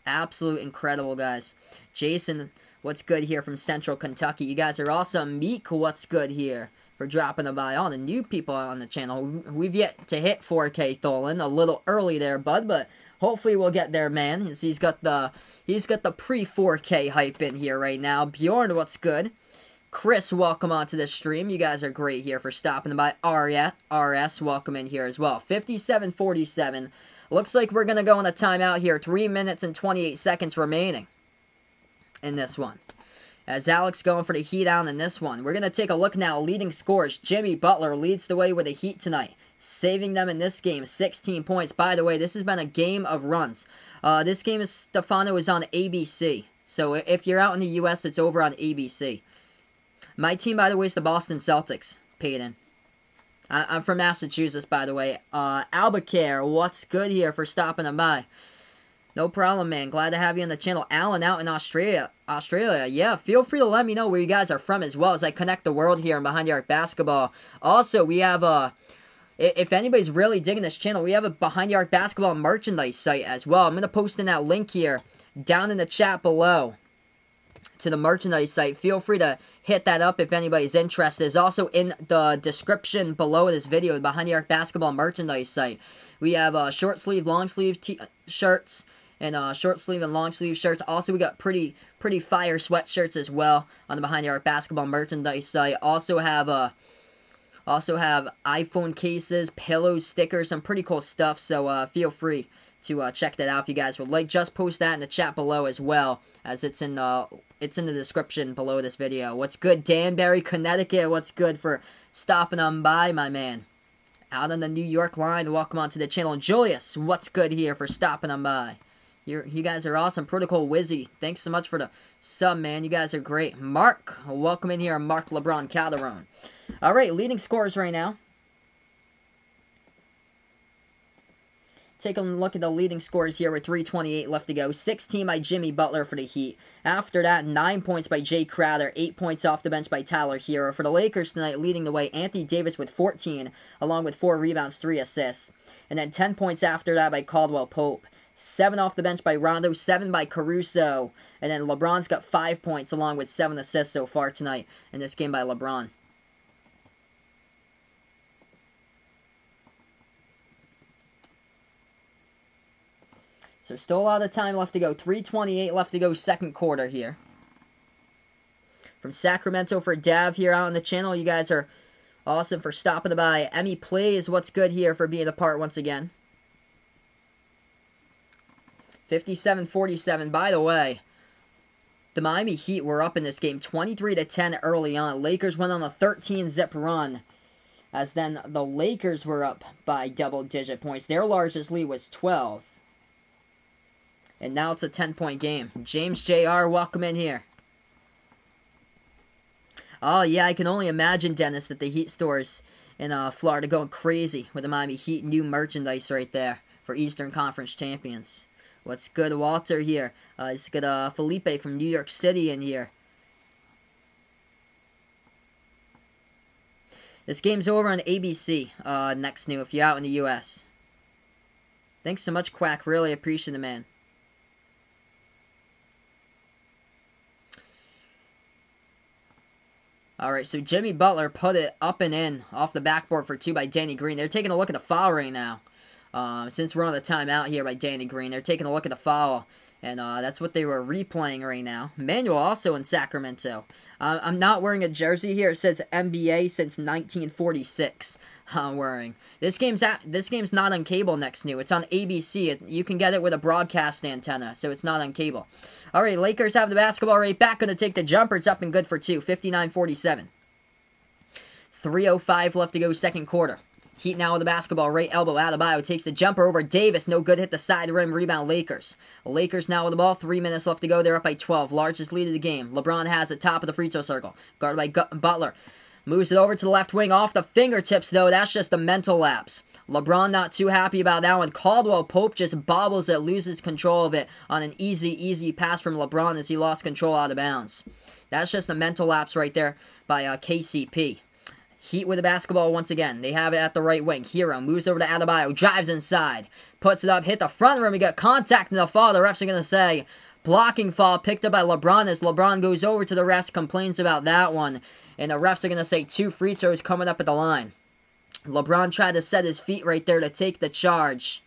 Absolute incredible, guys. Jason, what's good here from Central Kentucky? You guys are awesome. Meek, what's good here for dropping by? All the new people on the channel. We've yet to hit 4K, Tholen. A little early there, bud, but hopefully we'll get there, man. He's got the pre-4K hype in here right now. Bjorn, what's good? Chris, welcome onto the stream. You guys are great here for stopping by. RS, welcome in here as well. 57-47. Looks like we're going to go on a timeout here. 3 minutes and 28 seconds remaining in this one. As Alex going for the Heat out in this one. We're going to take a look now. Leading scores. Jimmy Butler leads the way with the Heat tonight. Saving them in this game, 16 points. By the way, this has been a game of runs. This game, Stefano, is on ABC. So if you're out in the U.S., it's over on ABC. My team, by the way, is the Boston Celtics, Peyton. I'm from Massachusetts, by the way. Albuquerque, what's good here for stopping by? No problem, man. Glad to have you on the channel. Alan out in Australia. Yeah, feel free to let me know where you guys are from as well as I connect the world here in Behind the Arc Basketball. Also, we have if anybody's really digging this channel, we have a Behind the Arc Basketball merchandise site as well. I'm going to post in that link here down in the chat below to the merchandise site. Feel free to hit that up if anybody's interested. It's also in the description below this video, the Behind the Arc Basketball merchandise site. We have short sleeve, long sleeve shirts, and short sleeve and long sleeve shirts. Also, we got pretty fire sweatshirts as well on the Behind the Arc Basketball merchandise site. Also have iPhone cases, pillows, stickers, some pretty cool stuff. So feel free to check that out if you guys would like. Just post that in the chat below as well, as it's in the description below this video. What's good, Danbury, Connecticut? What's good for stopping on by, my man? Out on the New York line, welcome onto the channel. Julius, what's good here for stopping on by? You guys are awesome. Protocol Wizzy, thanks so much for the sub, man. You guys are great. Mark, welcome in here. Mark LeBron Calderon. All right, leading scorers right now. Take a look at the leading scores here with 3:28 left to go. 16 by Jimmy Butler for the Heat. After that, 9 points by Jay Crowder. 8 points off the bench by Tyler Hero. For the Lakers tonight, leading the way, Anthony Davis with 14, along with 4 rebounds, 3 assists. And then 10 points after that by Caldwell Pope. 7 off the bench by Rondo, 7 by Caruso. And then LeBron's got 5 points, along with 7 assists so far tonight in this game by LeBron. So still a lot of time left to go. 3:28 left to go, second quarter here. From Sacramento for Dav here out on the channel. You guys are awesome for stopping by. Emmy Plays, what's good here for being a part once again. 57-47. By the way, the Miami Heat were up in this game 23-10 early on. Lakers went on a 13-zip run, as then the Lakers were up by double-digit points. Their largest lead was 12. And now it's a 10-point game. James Jr., welcome in here. Oh, yeah, I can only imagine, Dennis, that the Heat stores in Florida going crazy with the Miami Heat new merchandise right there for Eastern Conference champions. What's good, Walter here? It's good, Felipe from New York City in here. This game's over on ABC next new if you're out in the U.S. Thanks so much, Quack. Really appreciate it, man. Alright, so Jimmy Butler put it up and in off the backboard for 2 by Danny Green. They're taking a look at the foul right now. Since we're on the timeout here by Danny Green, they're taking a look at the foul. And that's what they were replaying right now. Manuel also in Sacramento. I'm not wearing a jersey here. It says NBA since 1946. I'm wearing. This game's not on cable next new. It's on ABC. You can get it with a broadcast antenna, so it's not on cable. All right, Lakers have the basketball right back. Going to take the jumper. It's up and good for 2. 59-47. 3:05 left to go second quarter. Heat now with the basketball, right elbow. Adebayo takes the jumper over Davis. No good, hit the side rim. Rebound, Lakers. Lakers now with the ball. 3 minutes left to go. They're up by 12. Largest lead of the game. LeBron has it, top of the free throw circle. Guarded by Butler. Moves it over to the left wing. Off the fingertips, though. That's just a mental lapse. LeBron not too happy about that one. Caldwell Pope just bobbles it, loses control of it on an easy pass from LeBron as he lost control out of bounds. That's just a mental lapse right there by KCP. Heat with the basketball once again. They have it at the right wing. Hero moves over to Adebayo. Drives inside. Puts it up. Hit the front rim. We got contact in the foul. The refs are going to say blocking foul picked up by LeBron as LeBron goes over to the refs. Complains about that one. And the refs are going to say 2 free throws coming up at the line. LeBron tried to set his feet right there to take the charge.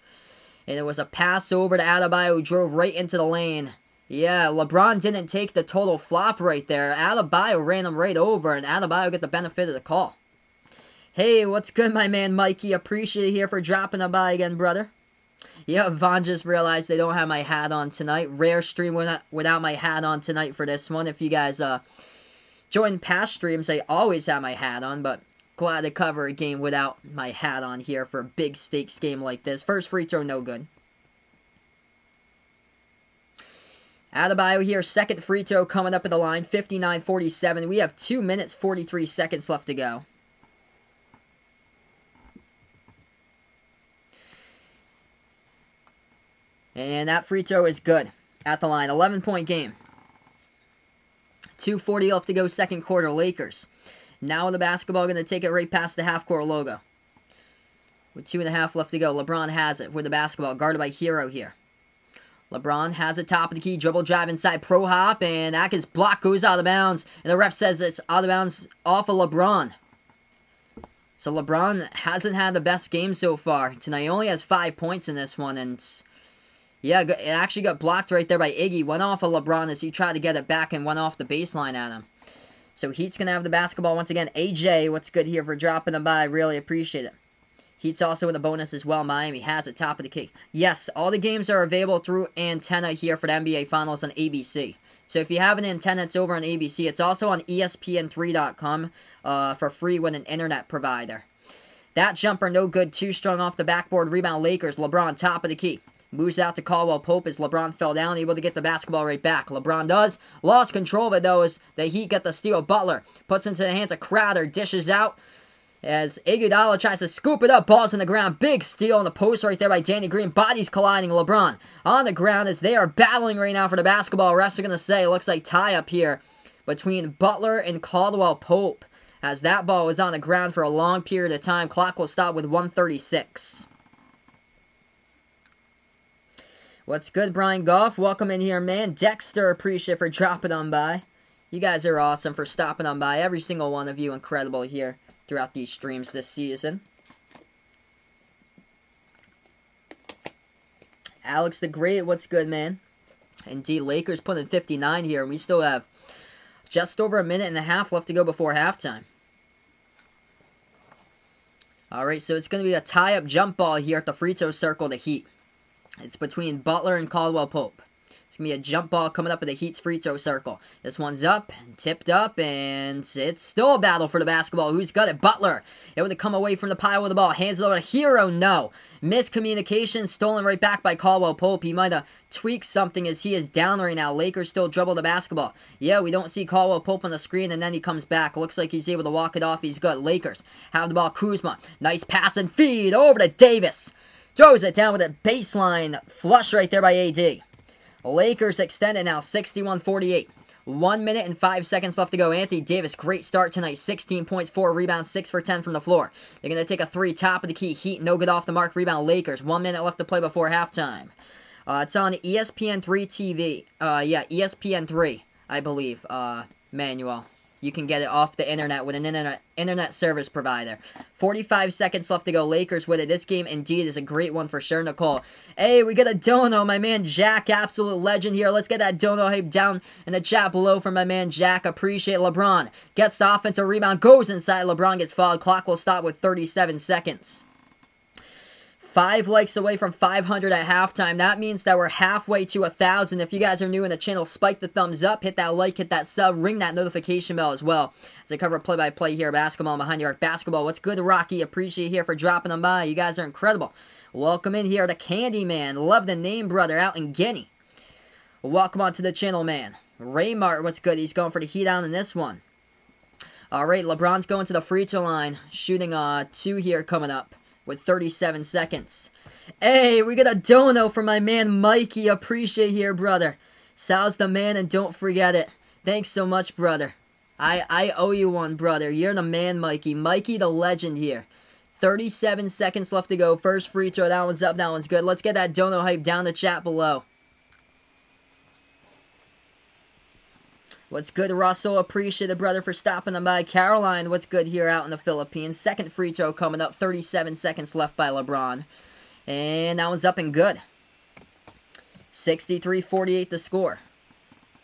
And it was a pass over to Adebayo who drove right into the lane. Yeah, LeBron didn't take the total flop right there. Adebayo ran him right over, and Adebayo got the benefit of the call. Hey, what's good, my man Mikey? Appreciate it here for dropping by again, brother. Yeah, Vaughn just realized they don't have my hat on tonight. Rare stream without my hat on tonight for this one. If you guys join past streams, I always have my hat on, but glad to cover a game without my hat on here for a big stakes game like this. First free throw, no good. Adebayo here, second free throw coming up at the line, 59-47. We have 2 minutes, 43 seconds left to go. And that free throw is good at the line. 11-point game. 2:40 left to go second quarter. Lakers. Now with the basketball, going to take it right past the half-court logo. With 2.5 left to go. LeBron has it with the basketball. Guarded by Hero here. LeBron has it top of the key. Dribble drive inside. Pro hop. And Atkins block goes out of bounds. And the ref says it's out of bounds off of LeBron. So LeBron hasn't had the best game so far tonight. He only has 5 points in this one. And yeah, it actually got blocked right there by Iggy. Went off of LeBron as he tried to get it back and went off the baseline at him. So Heat's going to have the basketball once again. AJ, what's good here for dropping them by? Really appreciate it. Heat's also in the bonus as well. Miami has it top of the key. Yes, all the games are available through antenna here for the NBA Finals on ABC. So if you have an antenna, it's over on ABC. It's also on ESPN3.com for free with an internet provider. That jumper no good. Too strong off the backboard. Rebound Lakers. LeBron top of the key. Moves out to Caldwell Pope as LeBron fell down, able to get the basketball right back. LeBron does. Lost control of it, though, as the Heat get the steal. Butler puts into the hands of Crowder. Dishes out as Iguodala tries to scoop it up. Ball's on the ground. Big steal on the post right there by Danny Green. Bodies colliding. LeBron on the ground as they are battling right now for the basketball. Refs are going to say it looks like tie up here between Butler and Caldwell Pope as that ball was on the ground for a long period of time. Clock will stop with 1:36. What's good, Brian Goff? Welcome in here, man. Dexter, appreciate for dropping on by. You guys are awesome for stopping on by. Every single one of you incredible here throughout these streams this season. Alex the Great, what's good, man? Indeed, Lakers putting 59 here, and we still have just over a minute and a half left to go before halftime. Alright, so it's going to be a tie-up jump ball here at the free throw circle, the Heat. It's between Butler and Caldwell Pope. It's going to be a jump ball coming up in the Heat's free throw circle. This one's up, tipped up, and it's still a battle for the basketball. Who's got it? Butler. Able to come away from the pile with the ball. Hands it over to Hero. No. Miscommunication. Stolen right back by Caldwell Pope. He might have tweaked something as he is down right now. Lakers still dribble the basketball. Yeah, we don't see Caldwell Pope on the screen, and then he comes back. Looks like he's able to walk it off. He's good. Lakers have the ball. Kuzma. Nice pass and feed over to Davis. Throws it down with a baseline flush right there by AD. Lakers extended now, 61-48. 1 minute and 5 seconds left to go. Anthony Davis, great start tonight. 16 points, 4 rebounds, 6 for 10 from the floor. They're going to take a 3, top of the key. Heat, no good off the mark. Rebound, Lakers. 1 minute left to play before halftime. It's on ESPN3 TV. ESPN3, I believe, Manuel. You can get it off the internet with an internet service provider. 45 seconds left to go. Lakers with it. This game indeed is a great one for sure, Nicole. Hey, we got a dono. My man Jack, absolute legend here. Let's get that dono hype down in the chat below for my man Jack. Appreciate LeBron. Gets the offensive rebound. Goes inside. LeBron gets fouled. Clock will stop with 37 seconds. 5 likes away from 500 at halftime. That means that we're halfway to 1,000. If you guys are new in the channel, spike the thumbs up, hit that like, hit that sub, ring that notification bell as well. As I cover play-by-play here, basketball behind your basketball. What's good, Rocky? Appreciate you here for dropping them by. You guys are incredible. Welcome in here to Candyman. Love the name, brother, out in Guinea. Welcome on to the channel, man. Raymart, what's good? He's going for the Heat on in this one. All right, LeBron's going to the free throw line, shooting 2 here coming up. With 37 seconds. Hey, we got a dono from my man Mikey. Appreciate here, brother. Sal's the man and don't forget it. Thanks so much, brother. I owe you one, brother. You're the man, Mikey. Mikey the legend here. 37 seconds left to go. First free throw. That one's up. That one's good. Let's get that dono hype down the chat below. What's good, Russell? Appreciate it, brother, for stopping them by. Caroline, what's good here out in the Philippines? Second free throw coming up. 37 seconds left by LeBron. And that one's up and good. 63-48 the score.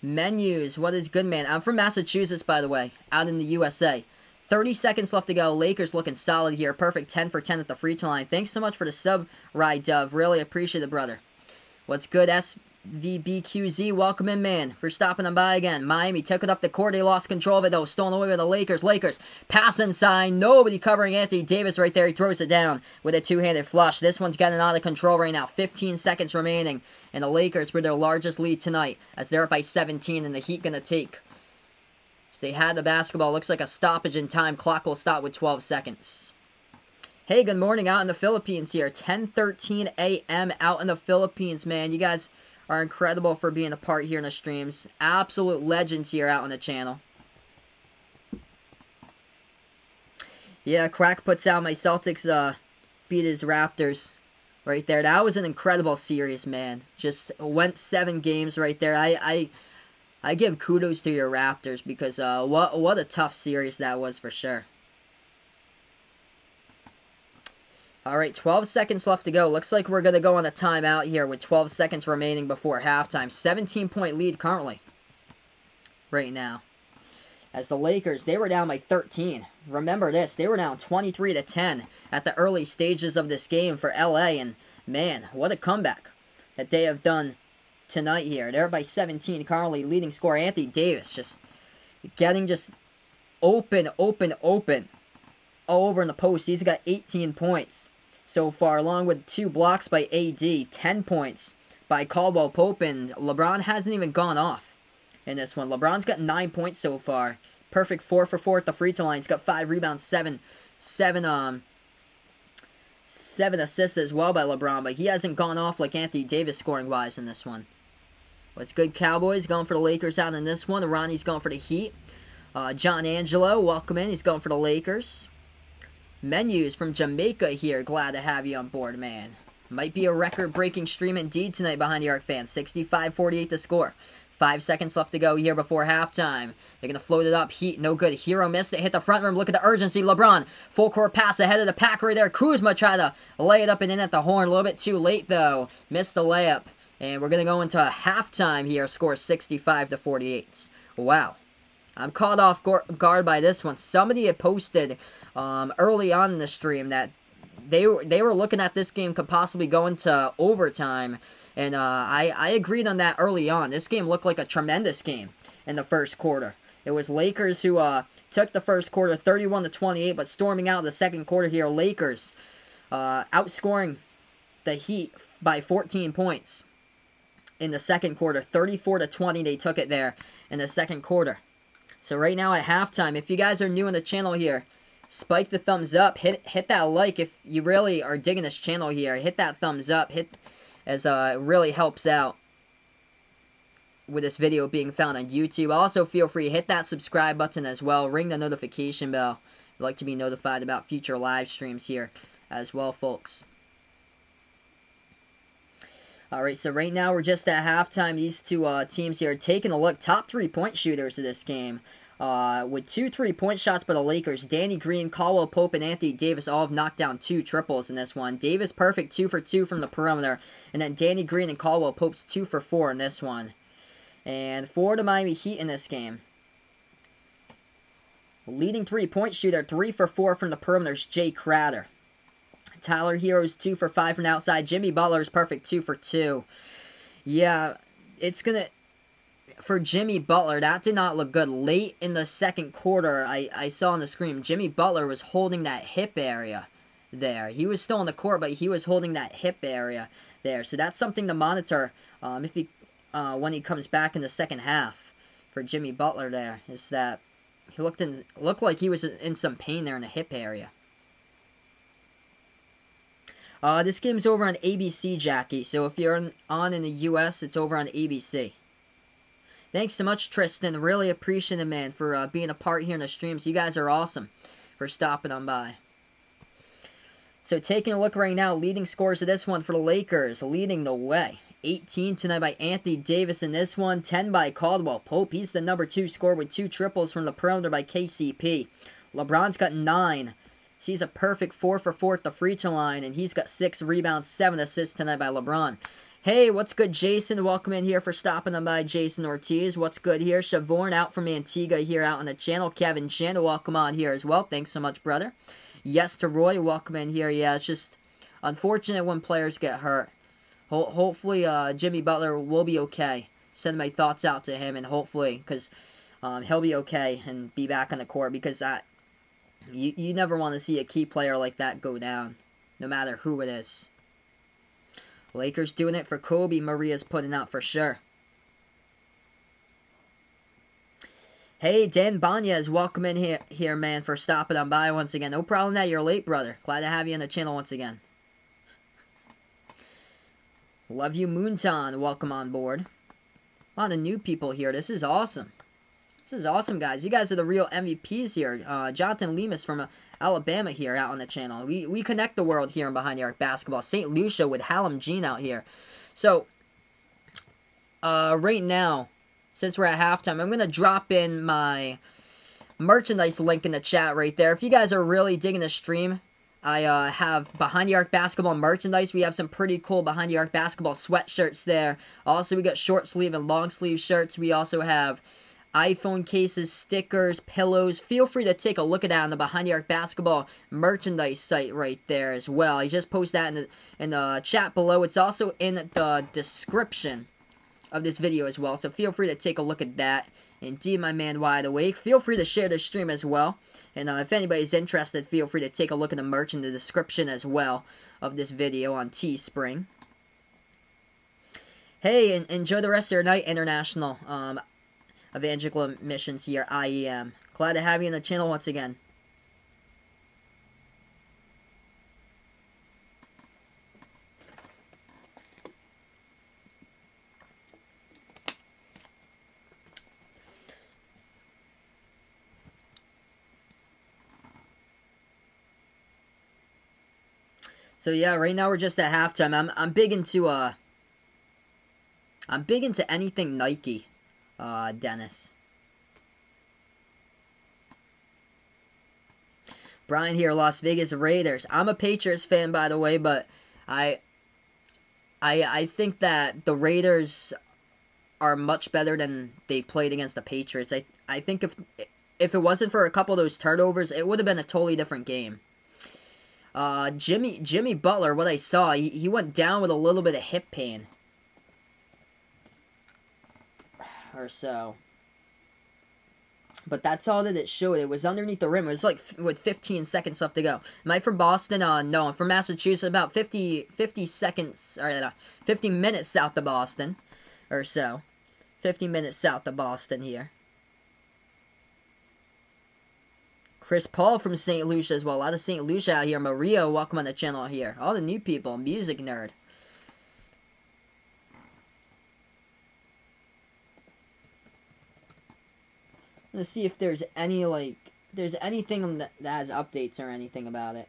Menus, what is good, man? I'm from Massachusetts, by the way, out in the USA. 30 seconds left to go. Lakers looking solid here. Perfect 10 for 10 at the free throw line. Thanks so much for the sub ride, Dove. Really appreciate it, brother. What's good, VBQZ, welcome in, man, for stopping them by again. Miami took it up the court. They lost control of it, though. Stolen away by the Lakers. Lakers pass inside. Nobody covering Anthony Davis right there. He throws it down with a two-handed flush. This one's getting out of control right now. 15 seconds remaining. And the Lakers with their largest lead tonight as they're up by 17 and the Heat going to take. So they had the basketball. Looks like a stoppage in time. Clock will stop with 12 seconds. Hey, good morning out in the Philippines here. 10:13 a.m. out in the Philippines, man. You guys are incredible for being a part here in the streams. Absolute legends here out on the channel. Yeah, Crack puts out my Celtics beat his Raptors right there. That was an incredible series, man. Just went 7 games right there. I give kudos to your Raptors because what a tough series that was for sure. Alright, 12 seconds left to go. Looks like we're going to go on a timeout here with 12 seconds remaining before halftime. 17-point lead currently. Right now. As the Lakers, they were down by 13. Remember this, they were down 23-10 at the early stages of this game for LA. And man, what a comeback that they have done tonight here. They're by 17 currently. Leading scorer Anthony Davis just getting just open all over in the post. He's got 18 points so far, along with 2 blocks by AD, 10 points by Caldwell Pope, and LeBron hasn't even gone off in this one. LeBron's got 9 points so far. Perfect 4 for 4 at the free throw line. He's got 5 rebounds, 7 assists as well by LeBron, but he hasn't gone off like Anthony Davis scoring-wise in this one. What's good, Cowboys? Going for the Lakers out in this one. Ronnie's going for the Heat. John Angelo, welcome in. He's going for the Lakers. Menus from Jamaica here. Glad to have you on board, man. Might be a record-breaking stream indeed tonight behind the arc fans. 65-48 the score. 5 seconds left to go here before halftime. They're going to float it up. Heat, no good. Hero missed it. Hit the front rim. Look at the urgency. LeBron, full court pass ahead of the pack right there. Kuzma tried to lay it up and in at the horn. A little bit too late, though. Missed the layup. And we're going to go into halftime here. Score 65-48. Wow. I'm caught off guard by this one. Somebody had posted early on in the stream that they were looking at this game could possibly go into overtime, and I agreed on that early on. This game looked like a tremendous game in the first quarter. It was Lakers who took the first quarter 31-28, but storming out the second quarter here, Lakers outscoring the Heat by 14 points in the second quarter. 34-20, they took it there in the second quarter. So right now at halftime, if you guys are new on the channel here, spike the thumbs up, hit that like if you really are digging this channel here. Hit that thumbs up, as it really helps out with this video being found on YouTube. Also, feel free to hit that subscribe button as well. Ring the notification bell if you'd like to be notified about future live streams here as well, folks. Alright, so right now we're just at halftime. These two teams here taking a look. Top 3-point shooters of this game. With 2 3-point shots by the Lakers. Danny Green, Caldwell Pope, and Anthony Davis all have knocked down 2 triples in this one. Davis perfect 2 for 2 from the perimeter. And then Danny Green and Caldwell Pope's 2 for 4 in this one. And for the Miami Heat in this game, leading 3-point shooter, 3 for 4 from the perimeter is Jay Crowder. Tyler Hero's 2 for 5 from the outside. Jimmy Butler's perfect 2 for 2. Yeah, it's going to... For Jimmy Butler, that did not look good. Late in the second quarter, I saw on the screen, Jimmy Butler was holding that hip area there. He was still on the court, but he was holding that hip area there. So that's something to monitor if he... when he comes back in the second half for Jimmy Butler there, is that he looked like he was in some pain there in the hip area. This game's over on ABC, Jackie, so if you're on in the U.S., it's over on ABC. Thanks so much, Tristan. Really appreciate it, man, for being a part here in the streams. You guys are awesome for stopping on by. So taking a look right now, leading scores of this one for the Lakers, leading the way. 18 tonight by Anthony Davis in this one. 10 by Caldwell Pope. He's the number 2 scorer with 2 triples from the perimeter by KCP. LeBron's got 9. He's a perfect 4 for 4 at the free throw line. And he's got 6 rebounds, 7 assists tonight by LeBron. Hey, what's good, Jason? Welcome in here for stopping on by, Jason Ortiz. What's good here? Shavorn out from Antigua here out on the channel. Kevin Chan, welcome on here as well. Thanks so much, brother. Yes to Roy, welcome in here. Yeah, it's just unfortunate when players get hurt. Hopefully, Jimmy Butler will be okay. Send my thoughts out to him, and hopefully, because he'll be okay and be back on the court, because you never want to see a key player like that go down, no matter who it is. Lakers doing it for Kobe. Maria's putting out for sure. Hey, Dan Banez, welcome in here, man, for stopping on by once again. No problem that you're late, brother. Glad to have you on the channel once again. Love you, Moonton. Welcome on board. A lot of new people here. This is awesome. This is awesome, guys. You guys are the real MVPs here. Jonathan Lemus from Alabama here out on the channel. We connect the world here in Behind the Arc Basketball. St. Lucia with Hallam Jean out here. So, right now, since we're at halftime, I'm going to drop in my merchandise link in the chat right there. If you guys are really digging the stream, I have Behind the Arc Basketball merchandise. We have some pretty cool Behind the Arc Basketball sweatshirts there. Also, we got short sleeve and long sleeve shirts. We also have iPhone cases, stickers, pillows. Feel free to take a look at that on the Behind the Arc Basketball merchandise site right there as well. I just posted that in the chat below. It's also in the description of this video as well, so feel free to take a look at that. Indeed, my man Wide Awake. Feel free to share the stream as well. And if anybody's interested, feel free to take a look at the merch in the description as well of this video on Teespring. Hey, and enjoy the rest of your night, International Evangelical Missions here, IEM. Glad to have you on the channel once again. So yeah, right now we're just at halftime. I'm big into anything Nike, Dennis. Brian here, Las Vegas Raiders. I'm a Patriots fan, by the way, but I think that the Raiders are much better than they played against the Patriots. I think if it wasn't for a couple of those turnovers, it would have been a totally different game. Jimmy Butler, what I saw, he went down with a little bit of hip pain. Or so. But that's all that it showed. It was underneath the rim. It was like with 15 seconds left to go. Am I from Boston? No, I'm from Massachusetts. About 50 seconds, or 50 minutes south of Boston. Or so. 50 minutes south of Boston here. Chris Paul from St. Lucia as well. A lot of St. Lucia out here. Maria, welcome on the channel here. All the new people. Music nerd. Let's see if there's any, there's anything that has updates or anything about it.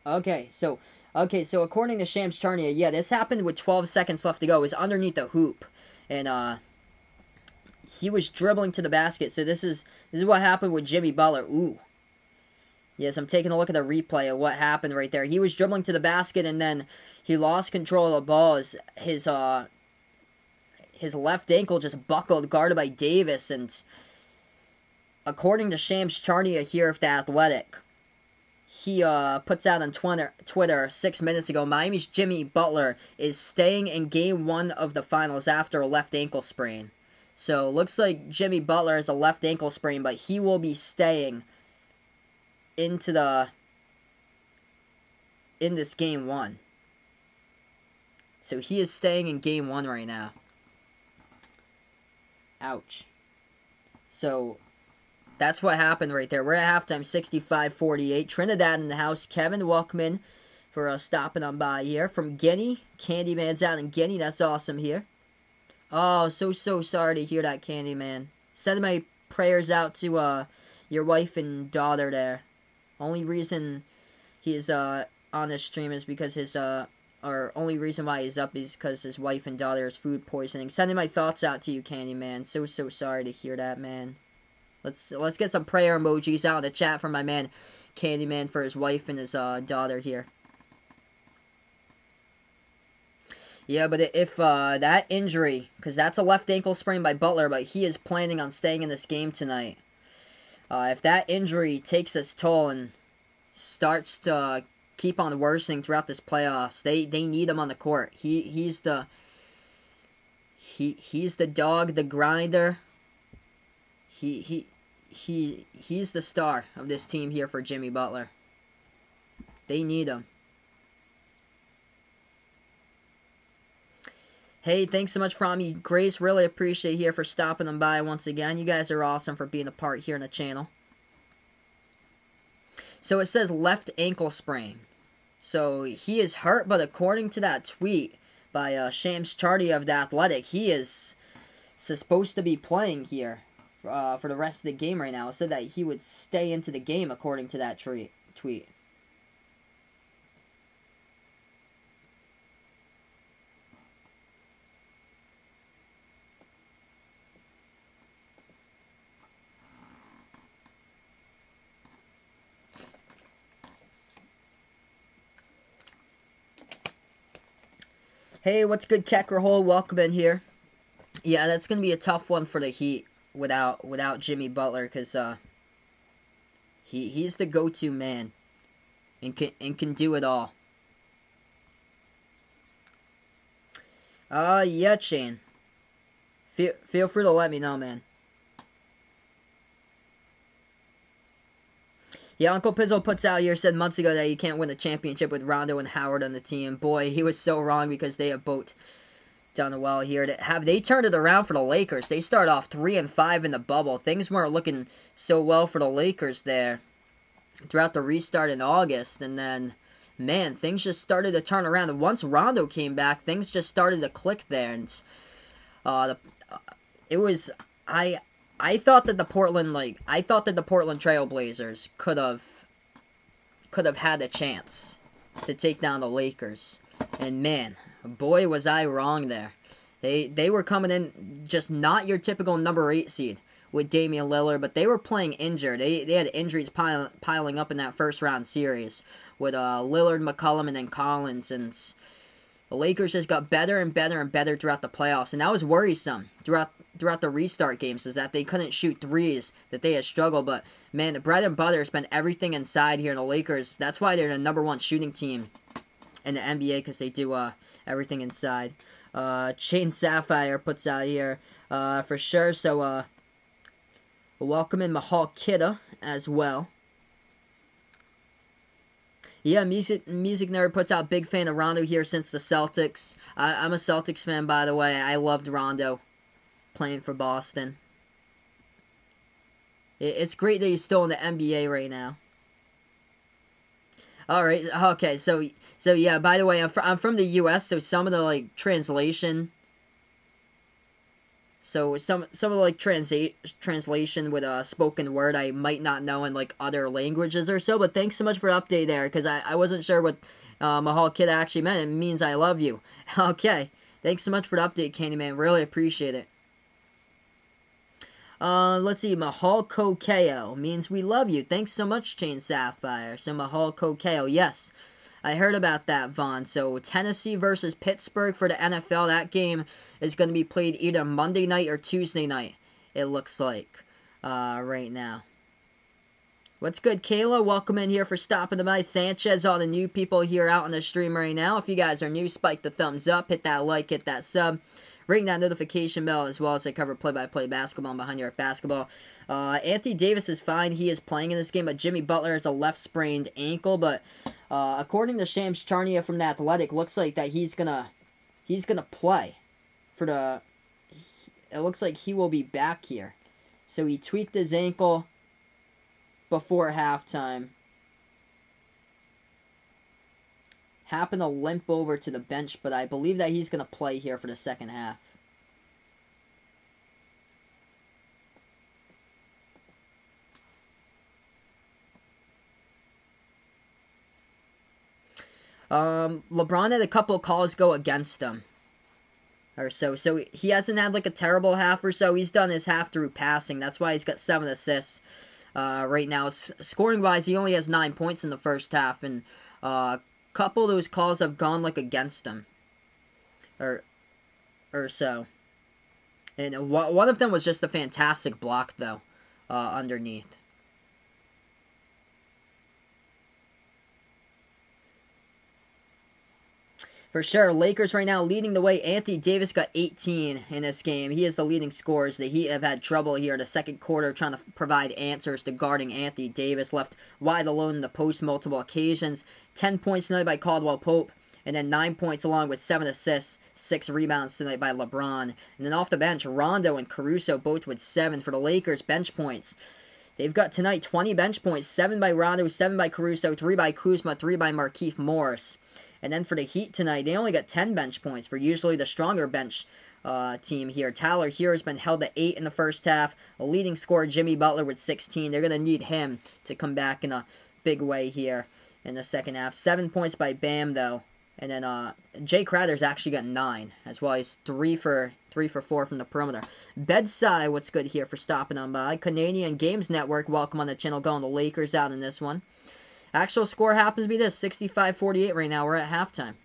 Okay, so according to Shams Charania, yeah, this happened with 12 seconds left to go. It was underneath the hoop. And, he was dribbling to the basket. So this is what happened with Jimmy Butler. Ooh. Yes, I'm taking a look at the replay of what happened right there. He was dribbling to the basket, and then he lost control of the ball as his left ankle just buckled, guarded by Davis. And according to Shams Charania here of The Athletic, he puts out on Twitter 6 minutes ago, Miami's Jimmy Butler is staying in Game 1 of the finals after a left ankle sprain. So, looks like Jimmy Butler has a left ankle sprain, but he will be staying in this Game 1. So, he is staying in Game 1 right now. Ouch. So, that's what happened right there. We're at halftime, 65-48. Trinidad in the house. Kevin, welcome in for stopping on by here. From Guinea. Candyman's out in Guinea. That's awesome here. Oh, so sorry to hear that, Candyman. Send my prayers out to your wife and daughter there. Only reason he's on this stream is because or only reason why he's up is because his wife and daughter is food poisoning. Sending my thoughts out to you, Candyman. So sorry to hear that, man. Let's get some prayer emojis out in the chat for my man, Candyman, for his wife and his daughter here. Yeah, but if that injury, because that's a left ankle sprain by Butler, but he is planning on staying in this game tonight. If that injury takes its toll and starts to keep on worsening throughout this playoffs, they need him on the court. He's the dog, the grinder. He's the star of this team here for Jimmy Butler. They need him. Hey, thanks so much, Frommy Grace. Really appreciate here for stopping them by once again. You guys are awesome for being a part here in the channel. So it says left ankle sprain. So he is hurt, but according to that tweet by Shams Charania of The Athletic, he is supposed to be playing here for the rest of the game right now. It said that he would stay into the game according to that tweet. Hey, what's good, Kekrahole? Welcome in here. Yeah, that's going to be a tough one for the Heat without Jimmy Butler, because he's the go-to man and can do it all. Yeah, Shane. Feel free to let me know, man. Yeah, Uncle Pizzo puts out here, said months ago that you can't win a championship with Rondo and Howard on the team. Boy, he was so wrong, because they have both done well here. Have they turned it around for the Lakers? They start off 3-5 in the bubble. Things weren't looking so well for the Lakers there throughout the restart in August. And then, man, things just started to turn around. And once Rondo came back, things just started to click there. And it was... I thought that the Portland Trailblazers could have had a chance to take down the Lakers. And man, boy was I wrong there. They were coming in just not your typical number 8 seed with Damian Lillard, but they were playing injured. They had injuries piling up in that first round series with Lillard, McCollum, and then Collins. And The Lakers just got better and better and better throughout the playoffs, and that was worrisome throughout the restart games, is that they couldn't shoot threes, that they had struggled. But man, the bread and butter has been everything inside here in the Lakers. That's why they're the #1 shooting team in the NBA, because they do everything inside. Shane Sapphire puts out here for sure. So welcome in Mahal Kidda as well. Yeah, Music Nerd puts out big fan of Rondo here since the Celtics. I'm a Celtics fan, by the way. I loved Rondo playing for Boston. It's great that he's still in the NBA right now. All right, okay, so yeah. By the way, I'm from the U.S., so some of the translation. So some of the translation with a spoken word I might not know in other languages or so. But thanks so much for the update there, because I wasn't sure what Mahal Kid actually meant. It means I love you. Okay, thanks so much for the update, Candyman. Really appreciate it. Let's see. Mahal Kokeo means we love you. Thanks so much, Chain Sapphire. So Mahal Kokeo, yes. I heard about that, Vaughn. So, Tennessee versus Pittsburgh for the NFL. That game is going to be played either Monday night or Tuesday night, it looks like, right now. What's good, Kayla? Welcome in here for stopping by. Sanchez, all the new people here out on the stream right now. If you guys are new, spike the thumbs up, hit that like, hit that sub. Ring that notification bell, as well as I cover play-by-play basketball and Behind Your Arc basketball. Anthony Davis is fine. He is playing in this game, but Jimmy Butler has a left sprained ankle. But according to Shams Charania from The Athletic, looks like that he's gonna play for the. It looks like he will be back here. So he tweaked his ankle before halftime. Happened to limp over to the bench, but I believe that he's going to play here for the second half. LeBron had a couple of calls go against him. Or so he hasn't had a terrible half or so. He's done his half through passing. That's why he's got 7 assists right now. Scoring-wise, he only has 9 points in the first half, and couple of those calls have gone against him, or so. And one of them was just a fantastic block though, underneath. For sure, Lakers right now leading the way. Anthony Davis got 18 in this game. He is the leading scorer. The Heat have had trouble here in the second quarter trying to provide answers to guarding Anthony Davis. Left wide alone in the post multiple occasions. 10 points tonight by Caldwell Pope. And then 9 points along with 7 assists, 6 rebounds tonight by LeBron. And then off the bench, Rondo and Caruso both with 7 for the Lakers bench points. They've got tonight 20 bench points. 7 by Rondo, 7 by Caruso, 3 by Kuzma, 3 by Markieff Morris. And then for the Heat tonight, they only got 10 bench points for usually the stronger bench team here. Tyler Hero has been held to 8 in the first half. A leading scorer, Jimmy Butler, with 16. They're going to need him to come back in a big way here in the second half. 7 points by Bam, though. And then Jay Crowder's actually got 9 as well. He's 3 for 4 from the perimeter. Bedside, what's good here for stopping on by. Canadian Games Network, welcome on the channel, going the Lakers out in this one. Actual score happens to be this, 65-48 right now. We're at halftime.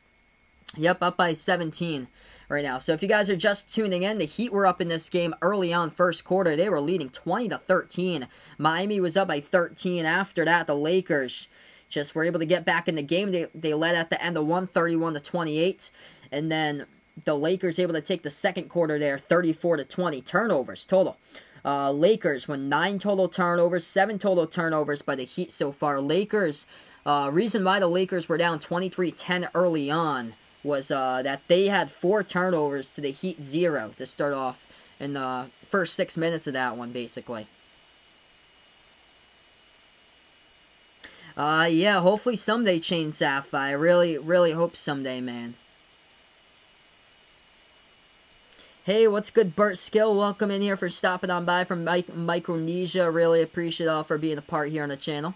Yep, up by 17 right now. So if you guys are just tuning in, the Heat were up in this game early on first quarter. They were leading 20-13. Miami was up by 13. After that, the Lakers just were able to get back in the game. They led at the end of 31-28. And then the Lakers able to take the second quarter there, 34-20. Turnovers total. Lakers won 9 total turnovers, 7 total turnovers by the Heat so far. Lakers, reason why the Lakers were down 23-10 early on was that they had 4 turnovers to the Heat 0 to start off in the first 6 minutes of that one, basically. Yeah, hopefully someday, Chain Sapphire. Really hope someday, man. Hey, what's good, Bert Skill? Welcome in here for stopping on by from Micronesia. Really appreciate all for being a part here on the channel.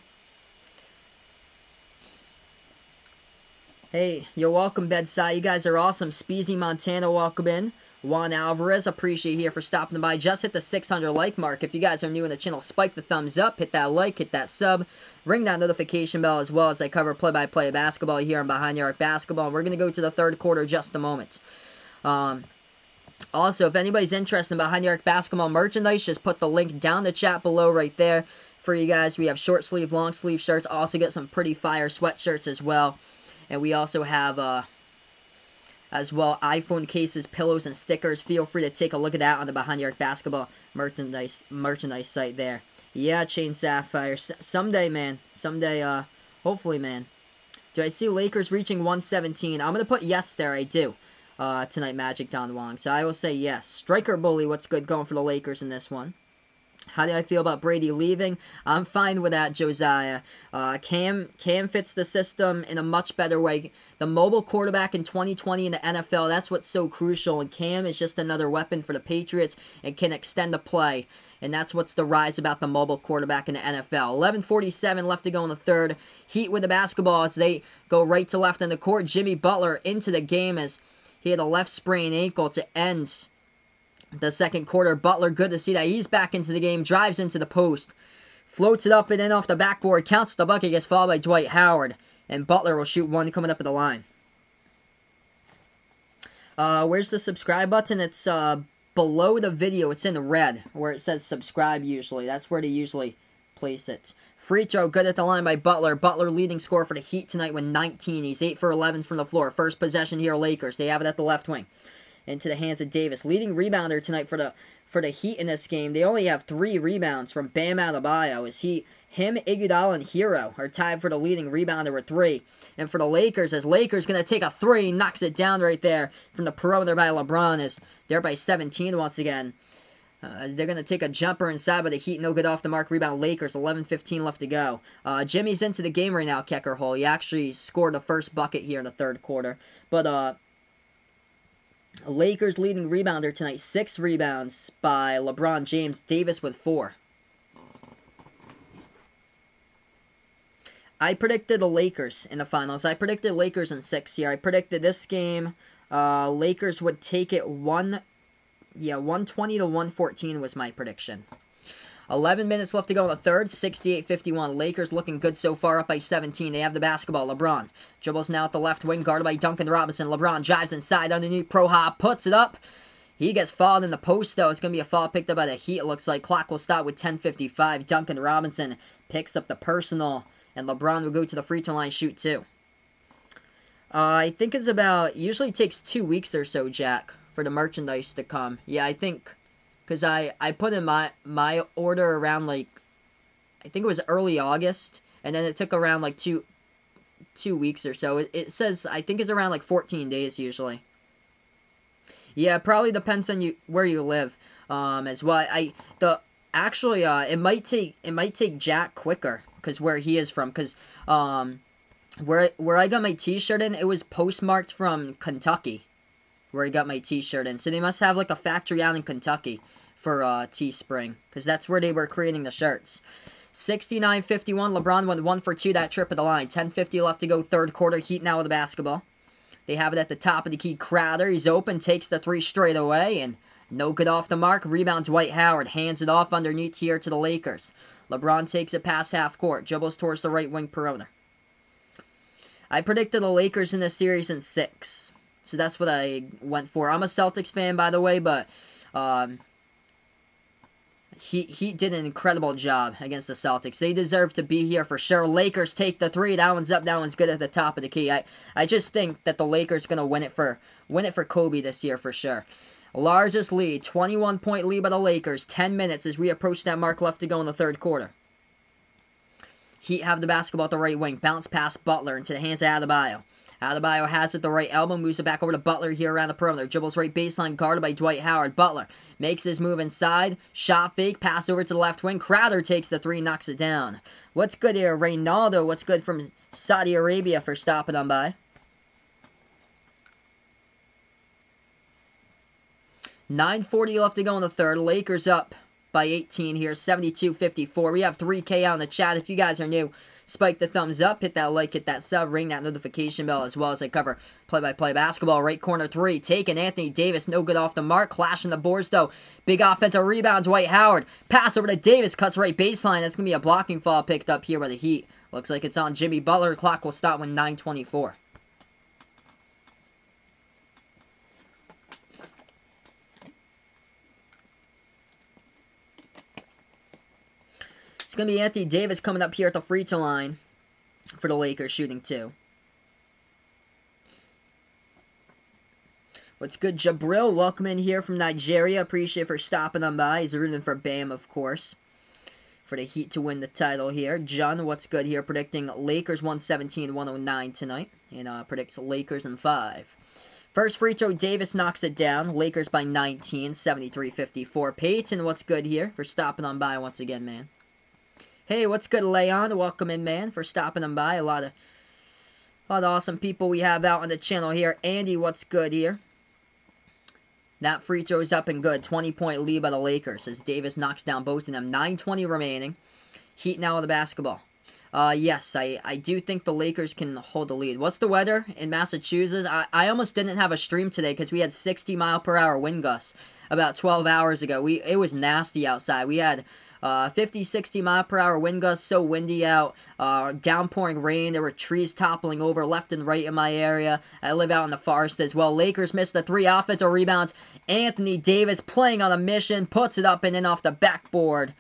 Hey, you're welcome, Bedside. You guys are awesome. Speezy Montana, welcome in. Juan Alvarez, appreciate you here for stopping by. Just hit the 600 like mark. If you guys are new in the channel, spike the thumbs up, hit that like, hit that sub, ring that notification bell as well as I cover play-by-play basketball here on Behind the Arc Basketball. And we're going to go to the third quarter in just a moment. Also, if anybody's interested in Behind the Arc Basketball merchandise, just put the link down the chat below right there for you guys. We have short sleeve, long sleeve shirts. Also get some pretty fire sweatshirts as well. And we also have, as well, iPhone cases, pillows, and stickers. Feel free to take a look at that on the Behind the Arc Basketball merchandise site there. Yeah, Chain Sapphire. Someday, man. Someday, hopefully, man. Do I see Lakers reaching 117? I'm going to put yes there. I do. Tonight, Magic Don Wong. So I will say yes. Striker Bully, what's good going for the Lakers in this one? How do I feel about Brady leaving? I'm fine with that, Josiah. Cam fits the system in a much better way. The mobile quarterback in 2020 in the NFL, that's what's so crucial. And Cam is just another weapon for the Patriots and can extend the play. And that's what's the rise about the mobile quarterback in the NFL. 11:47 left to go in the third. Heat with the basketball as they go right to left in the court. Jimmy Butler into the game as he had a left sprained ankle to end the second quarter. Butler, good to see that he's back into the game, drives into the post, floats it up and in off the backboard, counts the bucket, gets fouled by Dwight Howard, and Butler will shoot one coming up at the line. Where's the subscribe button? It's below the video. It's in red where it says subscribe usually. That's where they usually place it. Free throw, good at the line by Butler. Butler leading scorer for the Heat tonight with 19. He's 8 for 11 from the floor. First possession here, Lakers. They have it at the left wing. Into the hands of Davis. Leading rebounder tonight for the Heat in this game. They only have 3 rebounds from Bam Adebayo. Him, Iguodala, and Hero are tied for the leading rebounder with 3. And for the Lakers, as Lakers going to take a 3, knocks it down right there from the perimeter by LeBron. As they're by 17 once again. They're going to take a jumper inside, but the Heat no good off the mark. Rebound Lakers, 11:15 left to go. Jimmy's into the game right now, Keckerhole. He actually scored the first bucket here in the third quarter. But Lakers leading rebounder tonight, 6 rebounds by LeBron James. Davis with 4. I predicted the Lakers in the finals. I predicted Lakers in 6 here. I predicted this game, Lakers would take it 120 to 114 was my prediction. 11 minutes left to go in the third. 68-51. Lakers looking good so far, up by 17. They have the basketball. LeBron dribbles now at the left wing, guarded by Duncan Robinson. LeBron drives inside underneath. Pro hop, puts it up. He gets fouled in the post, though. It's going to be a foul picked up by the Heat, it looks like. Clock will stop with 10:55. Duncan Robinson picks up the personal, and LeBron will go to the free throw line, shoot 2. I think it's about, usually takes 2 weeks or so, Jack, for the merchandise to come. Yeah, I think, because I put in my order around, like, I think it was early August, and then it took around, like, two weeks or so. It says, I think it's around, like, 14 days, usually. Yeah, it probably depends on where you live, as well. Actually, it might take Jack quicker, because where he is from, because, where I got my t-shirt in, it was postmarked from Kentucky, where I got my t-shirt in. So they must have like a factory out in Kentucky for Teespring, because that's where they were creating the shirts. 69-51, LeBron went 1 for 2 that trip at the line. 10:50 left to go, third quarter. Heat now with the basketball. They have it at the top of the key. Crowder, he's open, takes the 3 straight away, and no good off the mark. Rebound Dwight Howard, hands it off underneath here to the Lakers. LeBron takes it past half court, dribbles towards the right wing perimeter. I predicted the Lakers in this series in 6. So that's what I went for. I'm a Celtics fan, by the way, but he did an incredible job against the Celtics. They deserve to be here for sure. Lakers take the 3. That one's up. That one's good at the top of the key. I just think that the Lakers are going to win it for Kobe this year for sure. Largest lead, 21-point lead by the Lakers. 10 minutes as we approach that mark left to go in the third quarter. Heat have the basketball at the right wing. Bounce past Butler into the hands of Adebayo. Adebayo has it the right elbow, moves it back over to Butler here around the perimeter. Dribbles right baseline, guarded by Dwight Howard. Butler makes his move inside. Shot fake, pass over to the left wing. Crowder takes the 3, knocks it down. What's good here? Reynaldo, what's good from Saudi Arabia for stopping on by? 9:40 left to go in the third. Lakers up by 18 here, 72-54. We have 3K out in the chat. If you guys are new, Spike the thumbs up, hit that like, hit that sub, ring that notification bell as well as I cover play-by-play basketball. Right corner three, taken. Anthony Davis, no good off the mark. Clashing the boards though. Big offensive rebound, Dwight Howard. Pass over to Davis, cuts right baseline. That's going to be a blocking foul picked up here by the Heat. Looks like it's on Jimmy Butler. Clock will stop when 9:24. It's going to be Anthony Davis coming up here at the free throw line for the Lakers, shooting 2. What's good, Jabril? Welcome in here from Nigeria. Appreciate for stopping on by. He's rooting for Bam, of course, for the Heat to win the title here. John, what's good here? Predicting Lakers 117-109 tonight. And predicts Lakers in 5. First free throw, Davis knocks it down. Lakers by 19, 73-54. Peyton, what's good here? For stopping on by once again, man. Hey, what's good, Leon? Welcome in, man, for stopping on by. A lot of awesome people we have out on the channel here. Andy, what's good here? That free throw is up and good. 20-point lead by the Lakers as Davis knocks down both of them. 9:20 remaining. Heat now with the basketball. Yes, I do think the Lakers can hold the lead. What's the weather in Massachusetts? I almost didn't have a stream today because we had 60-mile-per-hour wind gusts about 12 hours ago. It was nasty outside. We had 50, 60-mile-per-hour wind gusts, so windy out, downpouring rain. There were trees toppling over left and right in my area. I live out in the forest as well. Lakers missed the 3 offensive rebounds. Anthony Davis playing on a mission, puts it up and in off the backboard.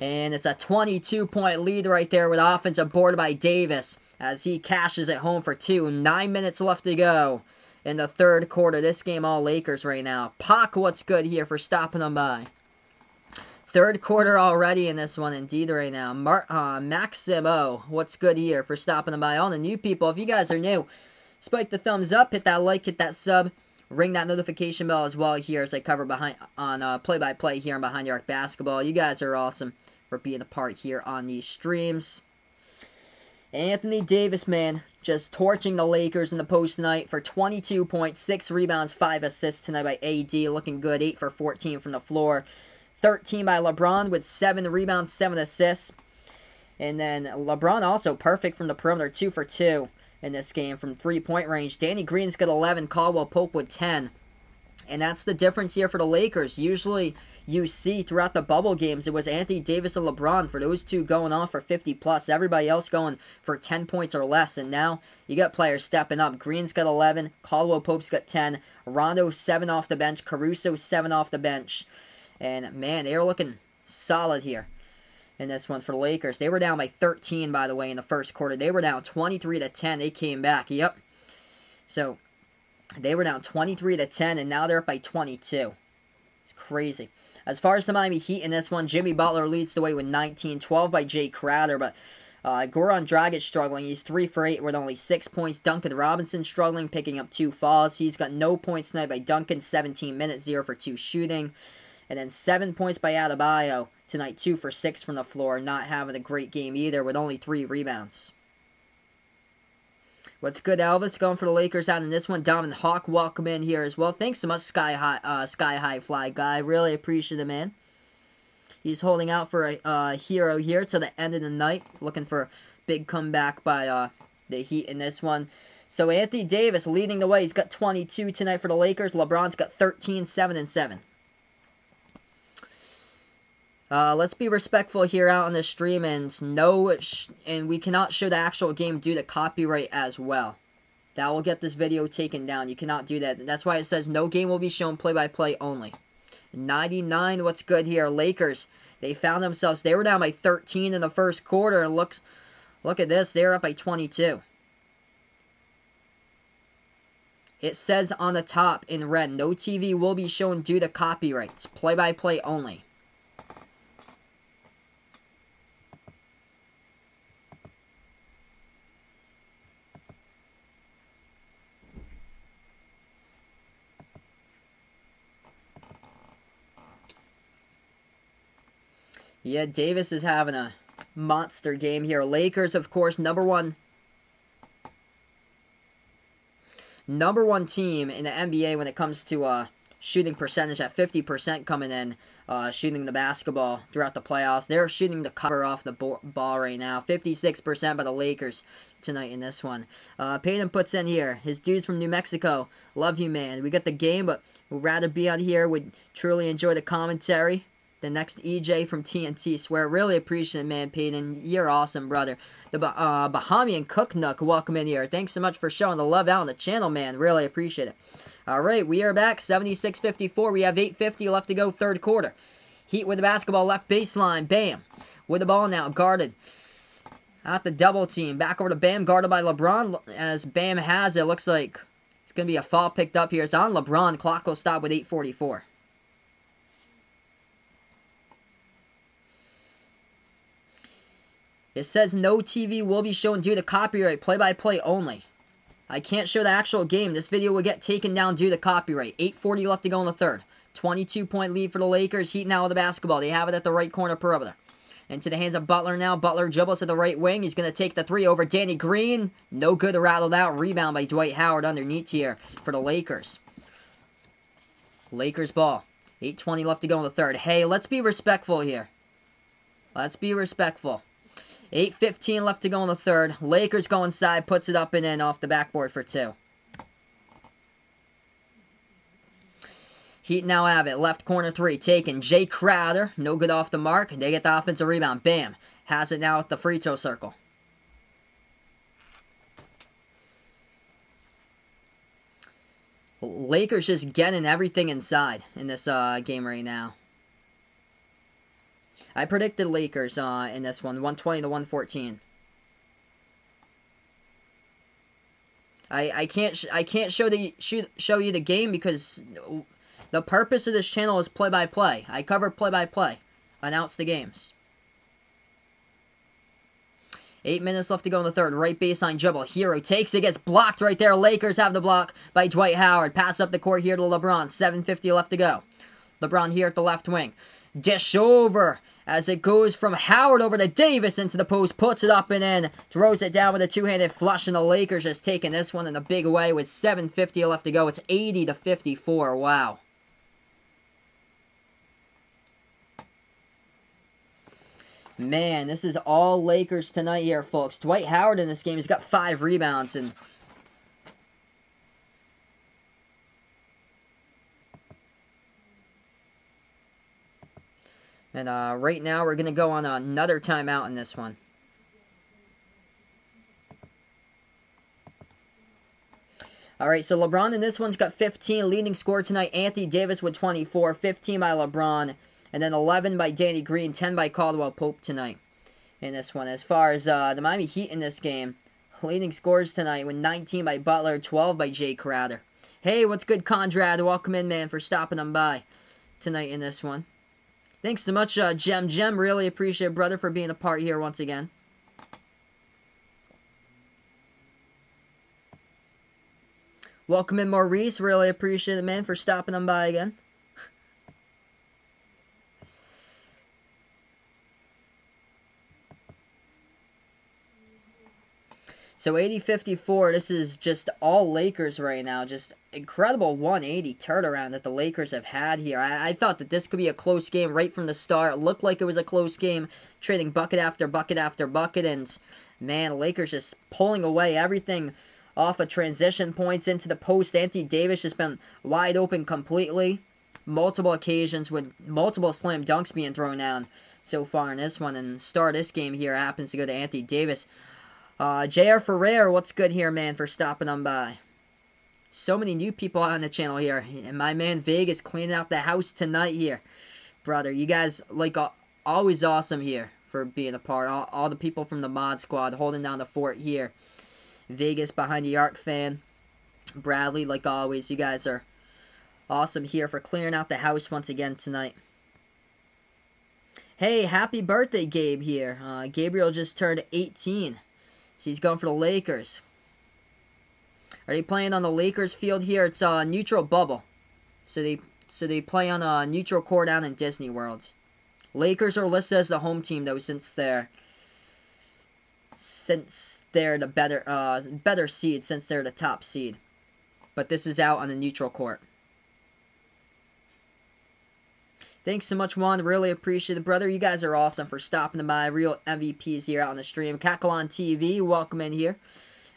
And it's a 22-point lead right there with offensive board by Davis as he cashes it home for 2. 9 minutes left to go in the third quarter. This game all Lakers right now. Pac, what's good here for stopping them by? Third quarter already in this one, indeed, right now. Maximo, what's good here for stopping them by? All the new people, if you guys are new, spike the thumbs up, hit that like, hit that sub, ring that notification bell as well here as I cover on play-by-play here on Behind the Arc Basketball. You guys are awesome for being a part here on these streams. Anthony Davis, man, just torching the Lakers in the post tonight for 22 points, 6 rebounds, 5 assists tonight by AD. Looking good, 8 for 14 from the floor. 13 by LeBron with 7 rebounds, 7 assists. And then LeBron also perfect from the perimeter, 2 for 2 in this game from 3-point range. Danny Green's got 11, Caldwell Pope with 10. And that's the difference here for the Lakers. Usually you see throughout the bubble games, it was Anthony Davis and LeBron for those two going off for 50+. Everybody else going for 10 points or less. And now you got players stepping up. Green's got 11, Caldwell Pope's got 10, Rondo 7 off the bench, Caruso 7 off the bench. And, man, they are looking solid here in this one for the Lakers. They were down by 13, by the way, in the first quarter. They were down 23-10. They came back. Yep. So, they were down 23-10, and now they're up by 22. It's crazy. As far as the Miami Heat in this one, Jimmy Butler leads the way with 19, 12 by Jay Crowder, but Goran Dragic struggling. He's 3 for 8 with only 6 points. Duncan Robinson struggling, picking up 2 fouls. He's got no points tonight by Duncan, 17 minutes, 0 for 2 shooting. And then 7 points by Adebayo tonight, 2 for 6 from the floor. Not having a great game either with only 3 rebounds. What's good, Elvis? Going for the Lakers out in this one. Donovan Hawk, welcome in here as well. Thanks so much, Sky High Fly Guy. Really appreciate it, man. He's holding out for a hero here to the end of the night. Looking for a big comeback by the Heat in this one. So Anthony Davis leading the way. He's got 22 tonight for the Lakers. LeBron's got 13, 7 and 7. Let's be respectful here out on the stream, and and we cannot show the actual game due to copyright as well. That will get this video taken down. You cannot do that. That's why it says no game will be shown play-by-play only. 99, what's good here? Lakers, they found themselves, they were down by 13 in the first quarter, and look at this, they're up by 22. It says on the top in red, no TV will be shown due to copyrights. Play-by-play only. Yeah, Davis is having a monster game here. Lakers, of course, number one team in the NBA when it comes to shooting percentage at 50% coming in, shooting the basketball throughout the playoffs. They're shooting the cover off the ball right now. 56% by the Lakers tonight in this one. Peyton puts in here, his dudes from New Mexico. Love you, man. We got the game, but would rather be on here. Would truly enjoy the commentary. The next EJ from TNT, swear. Really appreciate it, man, Peyton. You're awesome, brother. The Bahamian Cook Nook, welcome in here. Thanks so much for showing the love out on the channel, man. Really appreciate it. All right, we are back. 76-54. We have 8:50 left to go, third quarter. Heat with the basketball, left baseline. Bam. With the ball now, guarded. At the double team. Back over to Bam, guarded by LeBron. As Bam has it, looks like it's going to be a foul picked up here. It's on LeBron. Clock will stop with 8:44. It says no TV will be shown due to copyright, play-by-play only. I can't show the actual game. This video will get taken down due to copyright. 8:40 left to go in the third. 22-point lead for the Lakers. Heat now with the basketball. They have it at the right corner perimeter. Into the hands of Butler now. Butler dribbles to the right wing. He's going to take the three over Danny Green. No good, rattled out. Rebound by Dwight Howard underneath here for the Lakers. Lakers ball. 8:20 left to go in the third. Hey, let's be respectful here. Let's be respectful. 8:15 left to go in the third. Lakers go inside, puts it up and in off the backboard for two. Heat now have it. Left corner three taken. Jay Crowder. No good off the mark. They get the offensive rebound. Bam. Has it now at the free throw circle. Lakers just getting everything inside in this game right now. I predicted Lakers in this one, 120 to 114. I can't show you the game because the purpose of this channel is play-by-play. I cover play-by-play, announce the games. 8 minutes left to go in the third. Right baseline dribble. Hero takes it, gets blocked right there. Lakers have the block by Dwight Howard. Pass up the court here to LeBron. 7:50 left to go. LeBron here at the left wing. Dish over as it goes from Howard over to Davis into the post. Puts it up and in. Throws it down with a two-handed flush, and the Lakers just taking this one in a big way with 7:50 left to go. It's 80 to 54. Wow. Man, this is all Lakers tonight here, folks. Dwight Howard in this game has got 5 rebounds. And right now we're going to go on another timeout in this one. Alright, so LeBron in this one's got 15. Leading scorer tonight, Anthony Davis with 24. 15 by LeBron. And then 11 by Danny Green, 10 by Caldwell Pope tonight in this one. As far as the Miami Heat in this game, leading scorers tonight with 19 by Butler, 12 by Jay Crowder. Hey, what's good, Conrad? Welcome in, man, for stopping them by tonight in this one. Thanks so much, Jem. Really appreciate it, brother, for being a part here once again. Welcome in, Maurice. Really appreciate it, man, for stopping them by again. So 80-54, this is just all Lakers right now. Just incredible 180 turnaround that the Lakers have had here. I thought that this could be a close game right from the start. It looked like it was a close game, trading bucket after bucket after bucket. And, man, Lakers just pulling away everything off of transition points into the post. Anthony Davis has been wide open completely. Multiple occasions with multiple slam dunks being thrown down so far in this one. And the start of this game here happens to go to Anthony Davis. J.R. Ferrer, what's good here, man, for stopping on by? So many new people on the channel here. And my man Vegas cleaning out the house tonight here. Brother, you guys, like, always awesome here for being a part. All the people from the mod squad holding down the fort here. Vegas behind the arc fan. Bradley, like always, you guys are awesome here for clearing out the house once again tonight. Hey, happy birthday, Gabe here. Gabriel just turned 18. So he's going for the Lakers. Are they playing on the Lakers field here? It's a neutral bubble. So they play on a neutral court down in Disney World. Lakers are listed as the home team though, since they're the better seed, since they're the top seed. But this is out on the neutral court. Thanks so much, Juan. Really appreciate it, brother. You guys are awesome for stopping by. Real MVPs here out on the stream. Kakalon TV, welcome in here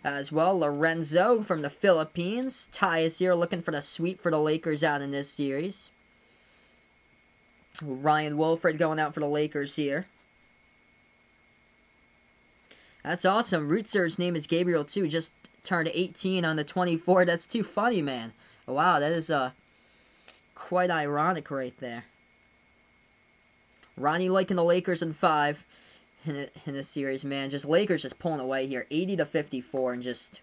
as well. Lorenzo from the Philippines. Ty is here looking for the sweep for the Lakers out in this series. Ryan Wilfred going out for the Lakers here. That's awesome. Rootzer's name is Gabriel, too. Just turned 18 on the 24th. That's too funny, man. Wow, that is quite ironic right there. Ronnie liking the Lakers in 5 in this series, man. Just Lakers just pulling away here. 80-54, and just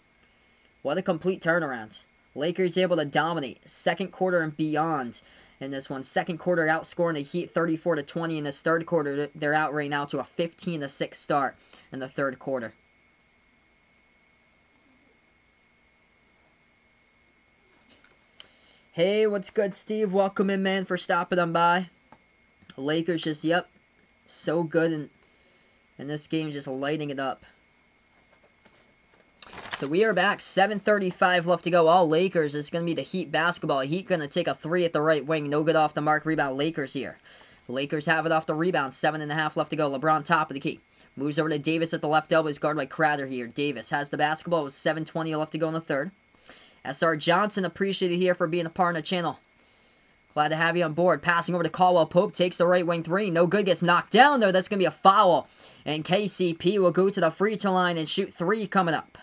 what a complete turnaround. Lakers able to dominate second quarter and beyond in this one. Second quarter outscoring the Heat 34-20. In this third quarter, they're out right now to a 15-6 start in the third quarter. Hey, what's good, Steve? Welcome in, man, for stopping on by. Lakers just, yep, so good in this game, just lighting it up. So we are back, 7:35 left to go. All Lakers, it's going to be the Heat basketball. Heat going to take a 3 at the right wing. No good off the mark. Rebound Lakers here. The Lakers have it off the rebound. 7.5 left to go. LeBron top of the key. Moves over to Davis at the left elbow. He's guarded by Crowder here. Davis has the basketball with 7:20 left to go in the third. SR Johnson, appreciated here for being a part of the channel. Glad to have you on board. Passing over to Caldwell Pope. Takes the right wing 3. No good. Gets knocked down, though. That's going to be a foul. And KCP will go to the free throw line and shoot 3 coming up.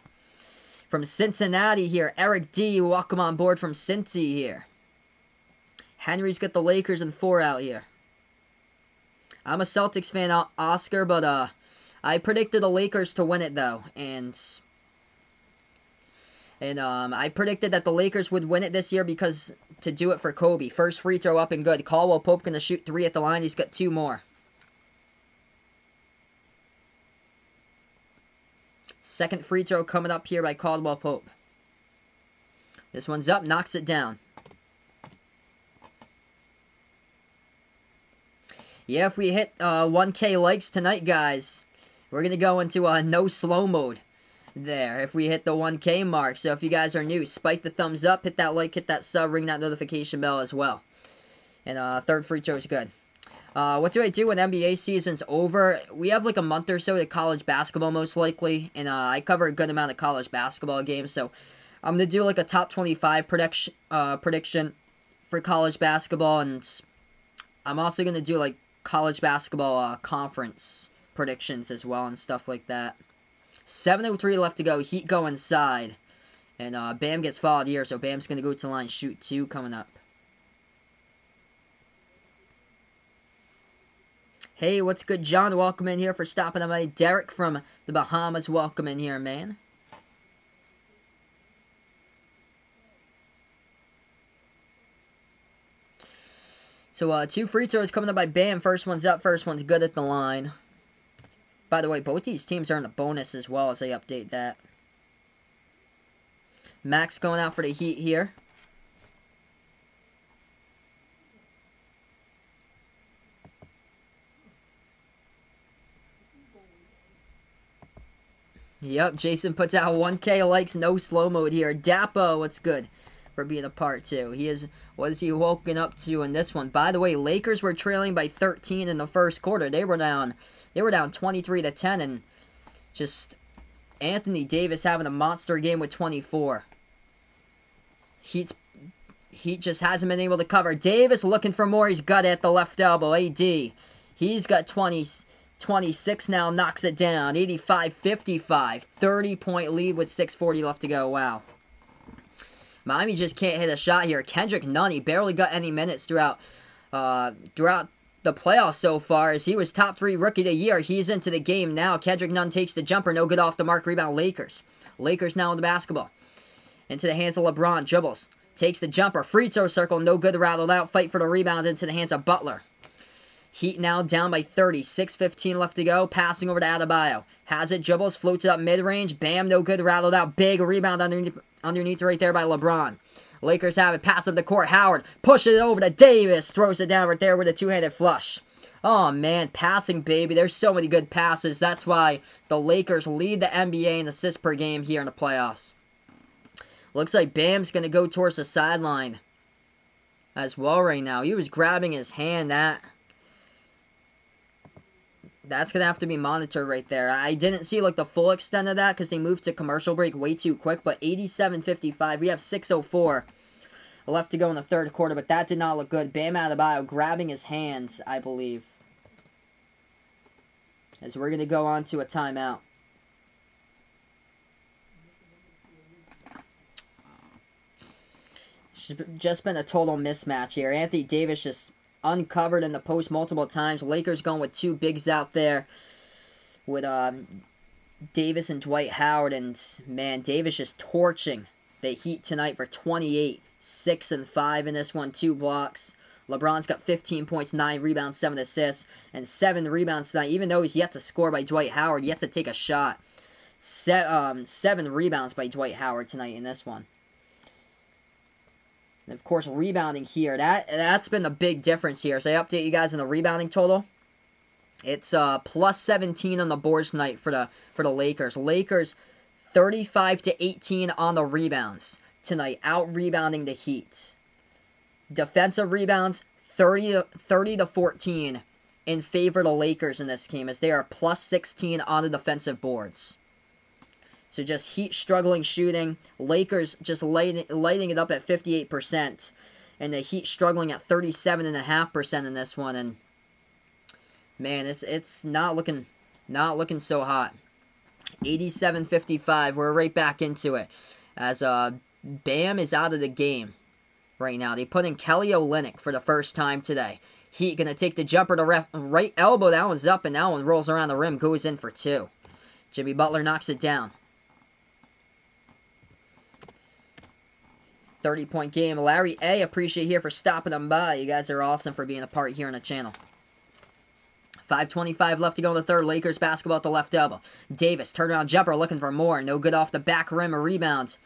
From Cincinnati here, Eric D. Welcome on board from Cincy here. Henry's got the Lakers in 4 out here. I'm a Celtics fan, Oscar, but I predicted the Lakers to win it, though. And I predicted that the Lakers would win it this year because to do it for Kobe. First free throw up and good. Caldwell Pope going to shoot 3 at the line. He's got 2 more. Second free throw coming up here by Caldwell Pope. This one's up. Knocks it down. Yeah, if we hit 1K likes tonight, guys, we're going to go into no slow mode there if we hit the 1K mark. So if you guys are new, spike the thumbs up, hit that like, hit that sub, ring that notification bell as well. And third free throw is good. What do I do when NBA season's over? We have like a month or so to college basketball most likely, and I cover a good amount of college basketball games, so I'm going to do like a top 25 prediction for college basketball, and I'm also going to do like college basketball conference predictions as well and stuff like that. 7:03 left to go. Heat go inside. And Bam gets fouled here, so Bam's going to go to the line, shoot 2 coming up. Hey, what's good, John? Welcome in here for stopping by. Derek from the Bahamas, welcome in here, man. So, 2 free throws coming up by Bam. First one's up, first one's good at the line. By the way, both these teams are in the bonus as well as they update that. Max going out for the Heat here. Yep, Jason puts out 1K likes, no slow mode here. Dapo, what's good for being a part too. What is he woken up to in this one? By the way, Lakers were trailing by 13 in the first quarter. They were down 23-10, and just Anthony Davis having a monster game with 24. Heat just hasn't been able to cover. Davis looking for more. He's got it at the left elbow. AD. He's got 26 now, knocks it down. 85-55. 30-point lead with 6:40 left to go. Wow. Miami just can't hit a shot here. Kendrick Nunn, he barely got any minutes throughout the playoffs so far, as he was top 3 rookie of the year. He's into the game now. Kendrick Nunn takes the jumper. No good off the mark. Rebound Lakers. Lakers now in the basketball. Into the hands of LeBron. Dribbles. Takes the jumper. Free throw circle. No good. Rattled out. Fight for the rebound into the hands of Butler. Heat now down by 30. 6:15 left to go. Passing over to Adebayo. Has it. Dribbles. Floats it up mid-range. Bam. No good. Rattled out. Big rebound underneath right there by LeBron. Lakers have it. Pass up the court. Howard pushes it over to Davis. Throws it down right there with a two-handed flush. Oh, man. Passing, baby. There's so many good passes. That's why the Lakers lead the NBA in assists per game here in the playoffs. Looks like Bam's going to go towards the sideline. as well right now. He was grabbing his hand. That's going to have to be monitored right there. I didn't see like the full extent of that because they moved to commercial break way too quick. But 87-55. We have 6:04 left to go in the third quarter. But that did not look good. Bam Adebayo grabbing his hands, I believe. As we're going to go on to a timeout. It's just been a total mismatch here. Anthony Davis just uncovered in the post multiple times. Lakers going with two bigs out there with Davis and Dwight Howard. And, man, Davis just torching the Heat tonight for 28, 6 and 5 in this one, 2 blocks. LeBron's got 15 points, 9 rebounds, 7 assists, and 7 rebounds tonight. Even though he's yet to score by Dwight Howard, yet to take a shot. 7 rebounds by Dwight Howard tonight in this one. And of course, rebounding here. That's been the big difference here. So I update you guys on the rebounding total. It's plus 17 on the boards tonight for the Lakers. Lakers 35-18 on the rebounds tonight, out rebounding the Heat. Defensive rebounds 30-14 in favor of the Lakers in this game, as they are plus 16 on the defensive boards. So just Heat struggling shooting. Lakers just lighting it up at 58%. And the Heat struggling at 37.5% in this one. And man, it's not looking so hot. 87-55. We're right back into it. As Bam is out of the game right now. They put in Kelly Olynyk for the first time today. Heat gonna take the jumper to right elbow. That one's up, and that one rolls around the rim. Goes in for 2. Jimmy Butler knocks it down. 30-point game. Larry A, appreciate here for stopping them by. You guys are awesome for being a part here on the channel. 5:25 left to go in the third. Lakers basketball at the left elbow. Davis, turnaround jumper, looking for more. No good off the back rim. A rebound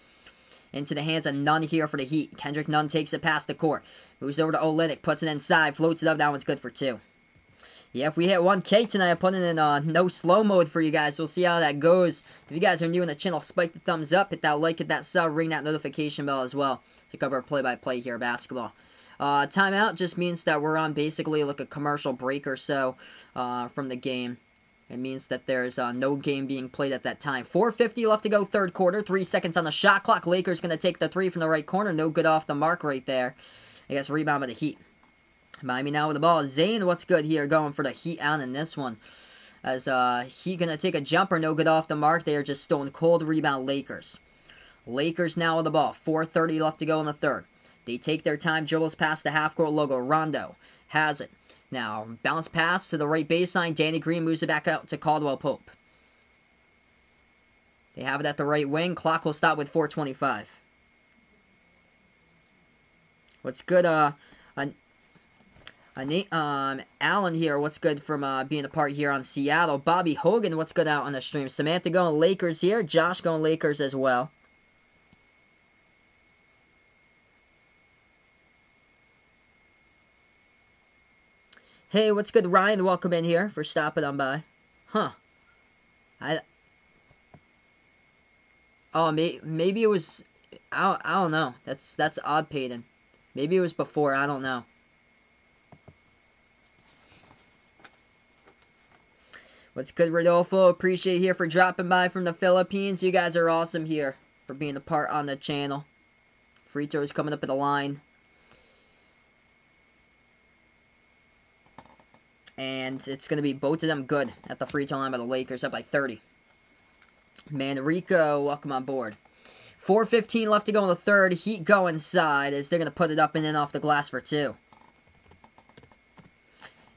into the hands of Nunn here for the Heat. Kendrick Nunn takes it past the court. Moves over to Olynyk, puts it inside, floats it up. That one's good for 2. Yeah, if we hit 1K tonight, I'm putting in no slow mode for you guys. We'll see how that goes. If you guys are new on the channel, spike the thumbs up, hit that like, hit that sub, ring that notification bell as well to cover play-by-play here basketball. Timeout just means that we're on basically like a commercial break or so from the game. It means that there's no game being played at that time. 4:50 left to go third quarter. 3 seconds on the shot clock. Lakers going to take the 3 from the right corner. No good off the mark right there. I guess rebound by the Heat. Miami now with the ball. Zane, what's good here? Going for the Heat out in this one. As Heat going to take a jumper. No good off the mark. They are just stone cold rebound Lakers. Lakers now with the ball. 4:30 left to go in the third. They take their time. Dribbles past the half-court logo. Rondo has it. Now, bounce pass to the right baseline. Danny Green moves it back out to Caldwell Pope. They have it at the right wing. Clock will stop with 4:25. What's good, Alan here, what's good from being a part here on Seattle. Bobby Hogan, what's good out on the stream. Samantha going Lakers here. Josh going Lakers as well. Hey, what's good, Ryan? Welcome in here for stopping on by. Huh. Maybe it was... I don't know. That's odd, Peyton. Maybe it was before. I don't know. What's good, Rodolfo? Appreciate here for dropping by from the Philippines. You guys are awesome here for being a part on the channel. Free throws coming up at the line. And it's going to be both of them good at the free throw line by the Lakers, up by 30. Manrico, welcome on board. 4:15 left to go in the third. Heat go inside as they're going to put it up and in off the glass for 2.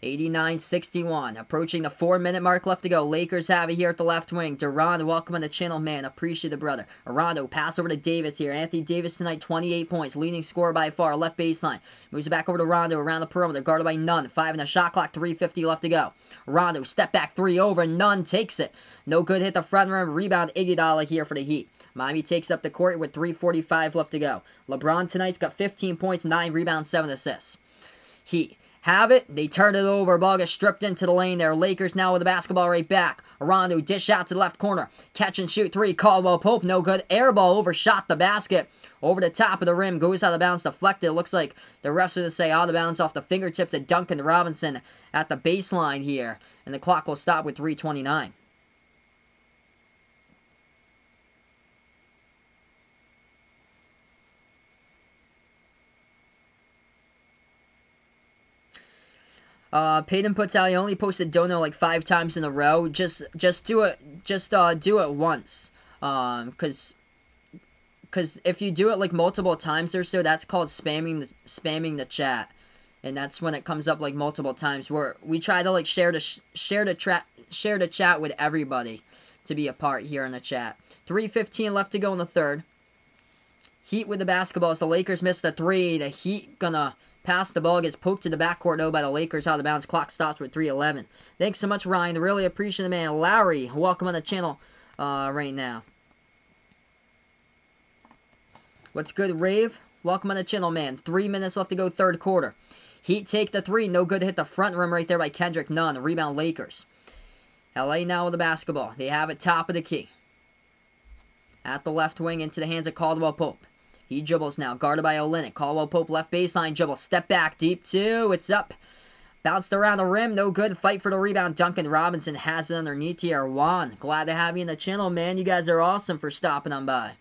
89-61. Approaching the 4-minute mark left to go. Lakers have it here at the left wing. Durant, welcome on the channel, man. Appreciate the brother. Rondo, pass over to Davis here. Anthony Davis tonight, 28 points. Leading scorer by far. Left baseline. Moves it back over to Rondo around the perimeter. Guarded by Nunn. 5 in the shot clock. 3:50 left to go. Rondo, step back 3 over. Nunn takes it. No good, hit the front rim. Rebound, Iguodala here for the Heat. Miami takes up the court with 3:45 left to go. LeBron tonight's got 15 points, 9 rebounds, 7 assists. Heat have it. They turn it over. Ball gets stripped into the lane there. Lakers now with the basketball right back. Rondo dish out to the left corner. Catch and shoot three. Caldwell Pope, no good. Air ball overshot the basket. Over the top of the rim. Goes out of bounds. Deflected. It looks like the refs are going to say out of bounds off the fingertips of Duncan Robinson at the baseline here. And the clock will stop with 3:29. Peyton puts out, he only posted dono like 5 times in a row. Just do it. Just do it once. Cause if you do it like multiple times or so, that's called spamming the chat, and that's when it comes up like multiple times. Where we try to like share the chat with everybody to be a part here in the chat. 3:15 left to go in the third. Heat with the basketball as the Lakers missed a 3. The Heat gonna pass the ball, gets poked to the backcourt though by the Lakers out of bounds. Clock stops with 3:11. Thanks so much, Ryan. Really appreciate it, man. Larry, welcome on the channel right now. What's good, Rave? Welcome on the channel, man. 3 minutes left to go, third quarter. Heat take the 3. No good. Hit the front rim right there by Kendrick Nunn. Rebound Lakers. LA now with the basketball. They have it top of the key. At the left wing into the hands of Caldwell Pope. He dribbles now. Guarded by Olynyk. Caldwell Pope left baseline dribble. Step back. Deep 2. It's up. Bounced around the rim. No good. Fight for the rebound. Duncan Robinson has it underneath here. Juan, glad to have you in the channel, man. You guys are awesome for stopping on by.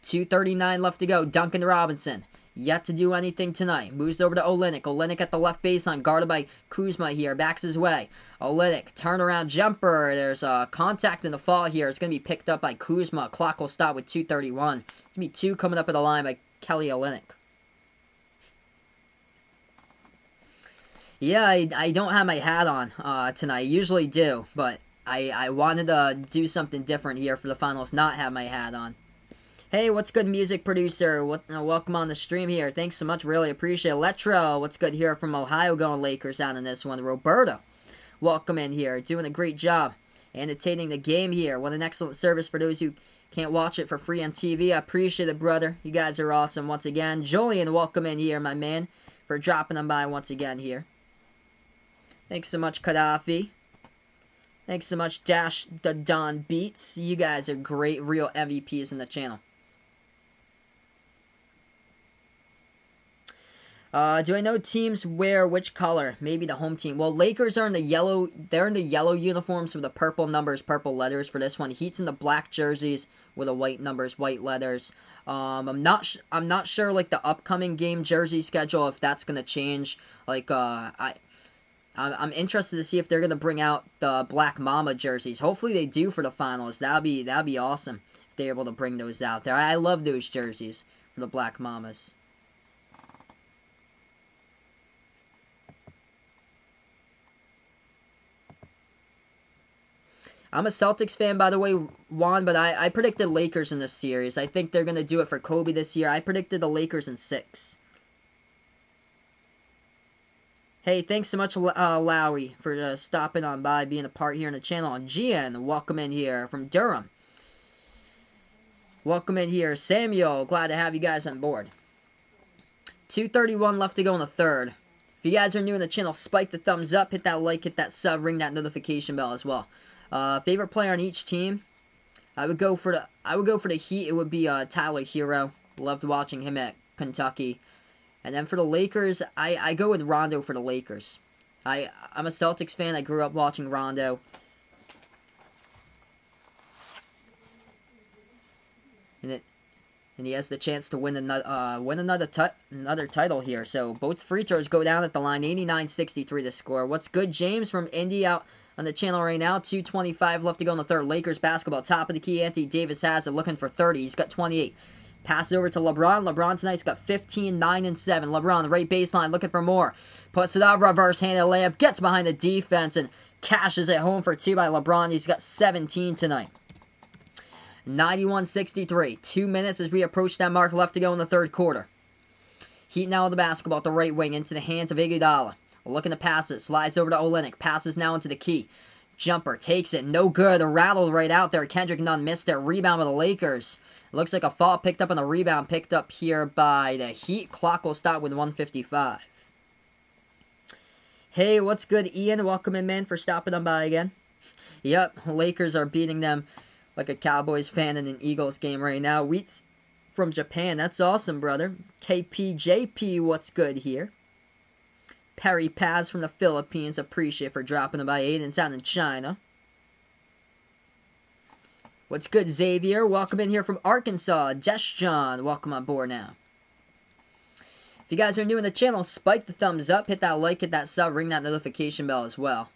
2:39 left to go. Duncan Robinson. Yet to do anything tonight. Moves over to Olynyk. Olynyk at the left baseline. Guarded by Kuzma here. Backs his way. Olynyk. Turnaround jumper. There's contact in the fall here. It's going to be picked up by Kuzma. Clock will stop with 2:31. It's going to be 2 coming up at the line by Kelly Olynyk. Yeah, I don't have my hat on tonight. I usually do. But I wanted to do something different here for the finals. Not have my hat on. Hey, what's good, music producer? Welcome on the stream here. Thanks so much. Really appreciate it. Letro, what's good here from Ohio, going Lakers out in this one. Roberto, welcome in here. Doing a great job annotating the game here. What an excellent service for those who can't watch it for free on TV. I appreciate it, brother. You guys are awesome once again. Julian, welcome in here, my man, for dropping them by once again here. Thanks so much, Gaddafi. Thanks so much, Dash the Don Beats. You guys are great, real MVPs in the channel. Do I know teams wear which color? Maybe the home team. Well, Lakers are in the yellow. They're in the yellow uniforms with the purple numbers, purple letters for this one. Heat's in the black jerseys with the white numbers, white letters. I'm not sure like the upcoming game jersey schedule if that's gonna change. Like I'm interested to see if they're gonna bring out the Black Mamba jerseys. Hopefully they do for the finals. That'd be awesome if they're able to bring those out there. I love those jerseys for the Black Mambas. I'm a Celtics fan, by the way, Juan, but I predicted Lakers in this series. I think they're going to do it for Kobe this year. I predicted the Lakers in 6. Hey, thanks so much, Lowry, for stopping on by, being a part here in the channel. And GN, welcome in here from Durham. Welcome in here. Samuel, glad to have you guys on board. 2:31 left to go in the third. If you guys are new in the channel, spike the thumbs up, hit that like, hit that sub, ring that notification bell as well. Favorite player on each team, I would go for the Heat. It would be Tyler Hero. Loved watching him at Kentucky. And then for the Lakers, I go with Rondo for the Lakers. I'm a Celtics fan. I grew up watching Rondo. And he has the chance to win another title here. So both free throws go down at the line. 89-63 the score. What's good, James from Indy out on the channel right now. 2:25 left to go in the third. Lakers basketball. Top of the key. Anthony Davis has it. Looking for 30. He's got 28. Pass it over to LeBron. LeBron tonight's got 15, 9, and 7. LeBron, the right baseline, looking for more. Puts it up. Reverse-handed layup. Gets behind the defense and cashes it home for 2 by LeBron. He's got 17 tonight. 91-63. 2 minutes as we approach that mark left to go in the third quarter. Heat now with the basketball at the right wing into the hands of Iguodala. Looking to pass it. Slides over to Olynyk. Passes now into the key. Jumper. Takes it. No good. Rattled right out there. Kendrick Nunn missed it. Rebound with the Lakers. Looks like a foul picked up on the rebound. Picked up here by the Heat. Clock will stop with 1:55. Hey, what's good, Ian? Welcome in, man, for stopping on by again. Yep, Lakers are beating them like a Cowboys fan in an Eagles game right now. Wheats from Japan. That's awesome, brother. KPJP, what's good here? Perry Paz from the Philippines. Appreciate for dropping by. Aiden's out in China. What's good, Xavier? Welcome in here from Arkansas. Jess John, welcome on board now. If you guys are new in the channel, spike the thumbs up, hit that like, hit that sub, ring that notification bell as well.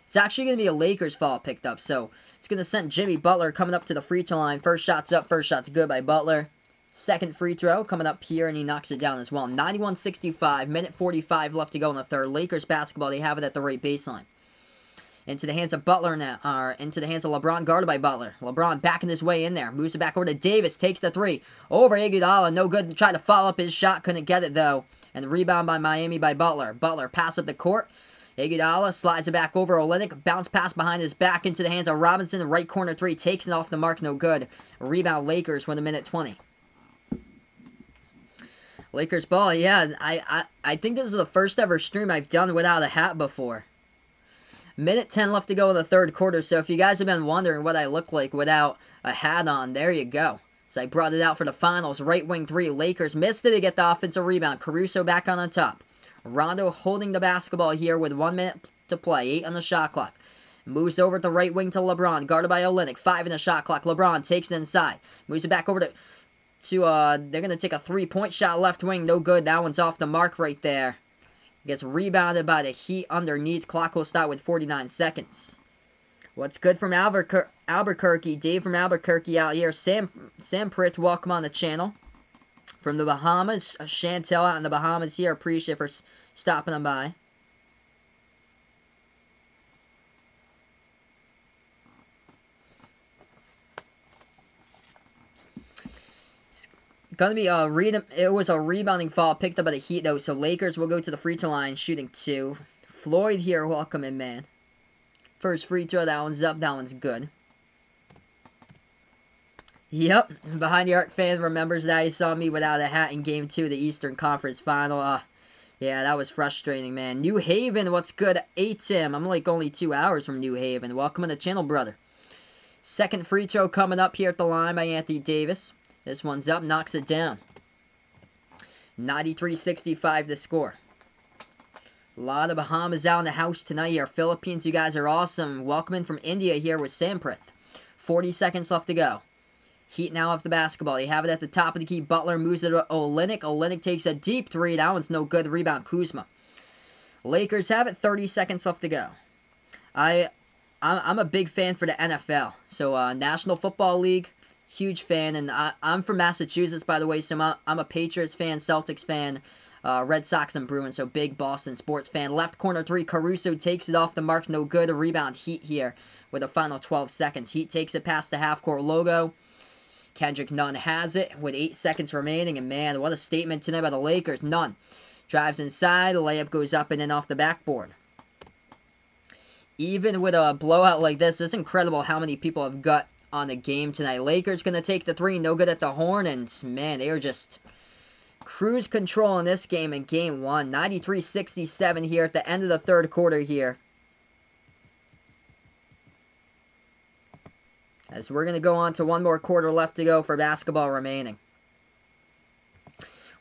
It's actually going to be a Lakers fall picked up, so it's going to send Jimmy Butler coming up to the free throw line. First shot's up, first shot's good by Butler. Second free throw coming up here, and he knocks it down as well. 91-65, minute 45 left to go in the third. Lakers basketball, they have it at the right baseline. Into the hands of Butler now, into the hands of LeBron, guarded by Butler. LeBron backing his way in there, moves it back over to Davis, takes the three. Over Iguodala, no good, tried to follow up his shot, couldn't get it though. And the rebound by Miami by Butler. Butler pass up the court. Iguodala slides it back over Olynyk, bounce pass behind his back into the hands of Robinson, right corner three, takes it off the mark, no good. Rebound Lakers with a minute 20. Lakers ball, yeah, I think this is the first ever stream I've done without a hat before. Minute 10 left to go in the third quarter, so if you guys have been wondering what I look like without a hat on, there you go. So I brought it out for the finals. Right wing three, Lakers missed it to get the offensive rebound. Caruso back on top. Rondo holding the basketball here with 1 minute to play. 8 on the shot clock. Moves over to right wing to LeBron, guarded by Olynyk. 5 in the shot clock. LeBron takes it inside. Moves it back over to they're going to take a three-point shot left wing. No good. That one's off the mark right there. Gets rebounded by the Heat underneath. Clock will start with 49 seconds. What's good from Albuquerque? Dave from Albuquerque out here. Sam Pritt, welcome on the channel. From the Bahamas, Chantel out in the Bahamas here. Appreciate for stopping on by. Gonna be it was a rebounding foul picked up by the Heat though, so Lakers will go to the free throw line shooting 2. Floyd here, welcome in, man. First free throw, that one's up, that one's good. Yep, behind the arc fan remembers that he saw me without a hat in game 2 of the Eastern Conference Final. Yeah, that was frustrating, man. New Haven, what's good? Tim, I'm like only 2 hours from New Haven. Welcome to the channel, brother. Second free throw coming up here at the line by Anthony Davis. This one's up, knocks it down. 93-65 the score. A lot of Bahamas out in the house tonight here. Philippines, you guys are awesome. Welcome in from India here with Samprith. 40 seconds left to go. Heat now off the basketball. They have it at the top of the key. Butler moves it to Olynyk. Olynyk takes a deep three. That one's no good. Rebound Kuzma. Lakers have it. 30 seconds left to go. I'm a big fan for the NFL. So, National Football League. Huge fan, and I'm from Massachusetts, by the way, so I'm a Patriots fan, Celtics fan, Red Sox and Bruins, so big Boston sports fan. Left corner three, Caruso takes it off the mark, no good. A rebound, Heat here with the final 12 seconds. Heat takes it past the half-court logo. Kendrick Nunn has it with 8 seconds remaining, and man, what a statement tonight by the Lakers. Nunn drives inside, the layup goes up and then off the backboard. Even with a blowout like this, it's incredible how many people have got on the game tonight. Lakers going to take the three, no good at the horn, and man, they are just cruise control in this game in game 1. 93-67 here at the end of the third quarter here. As we're going to go on to one more quarter left to go for basketball remaining.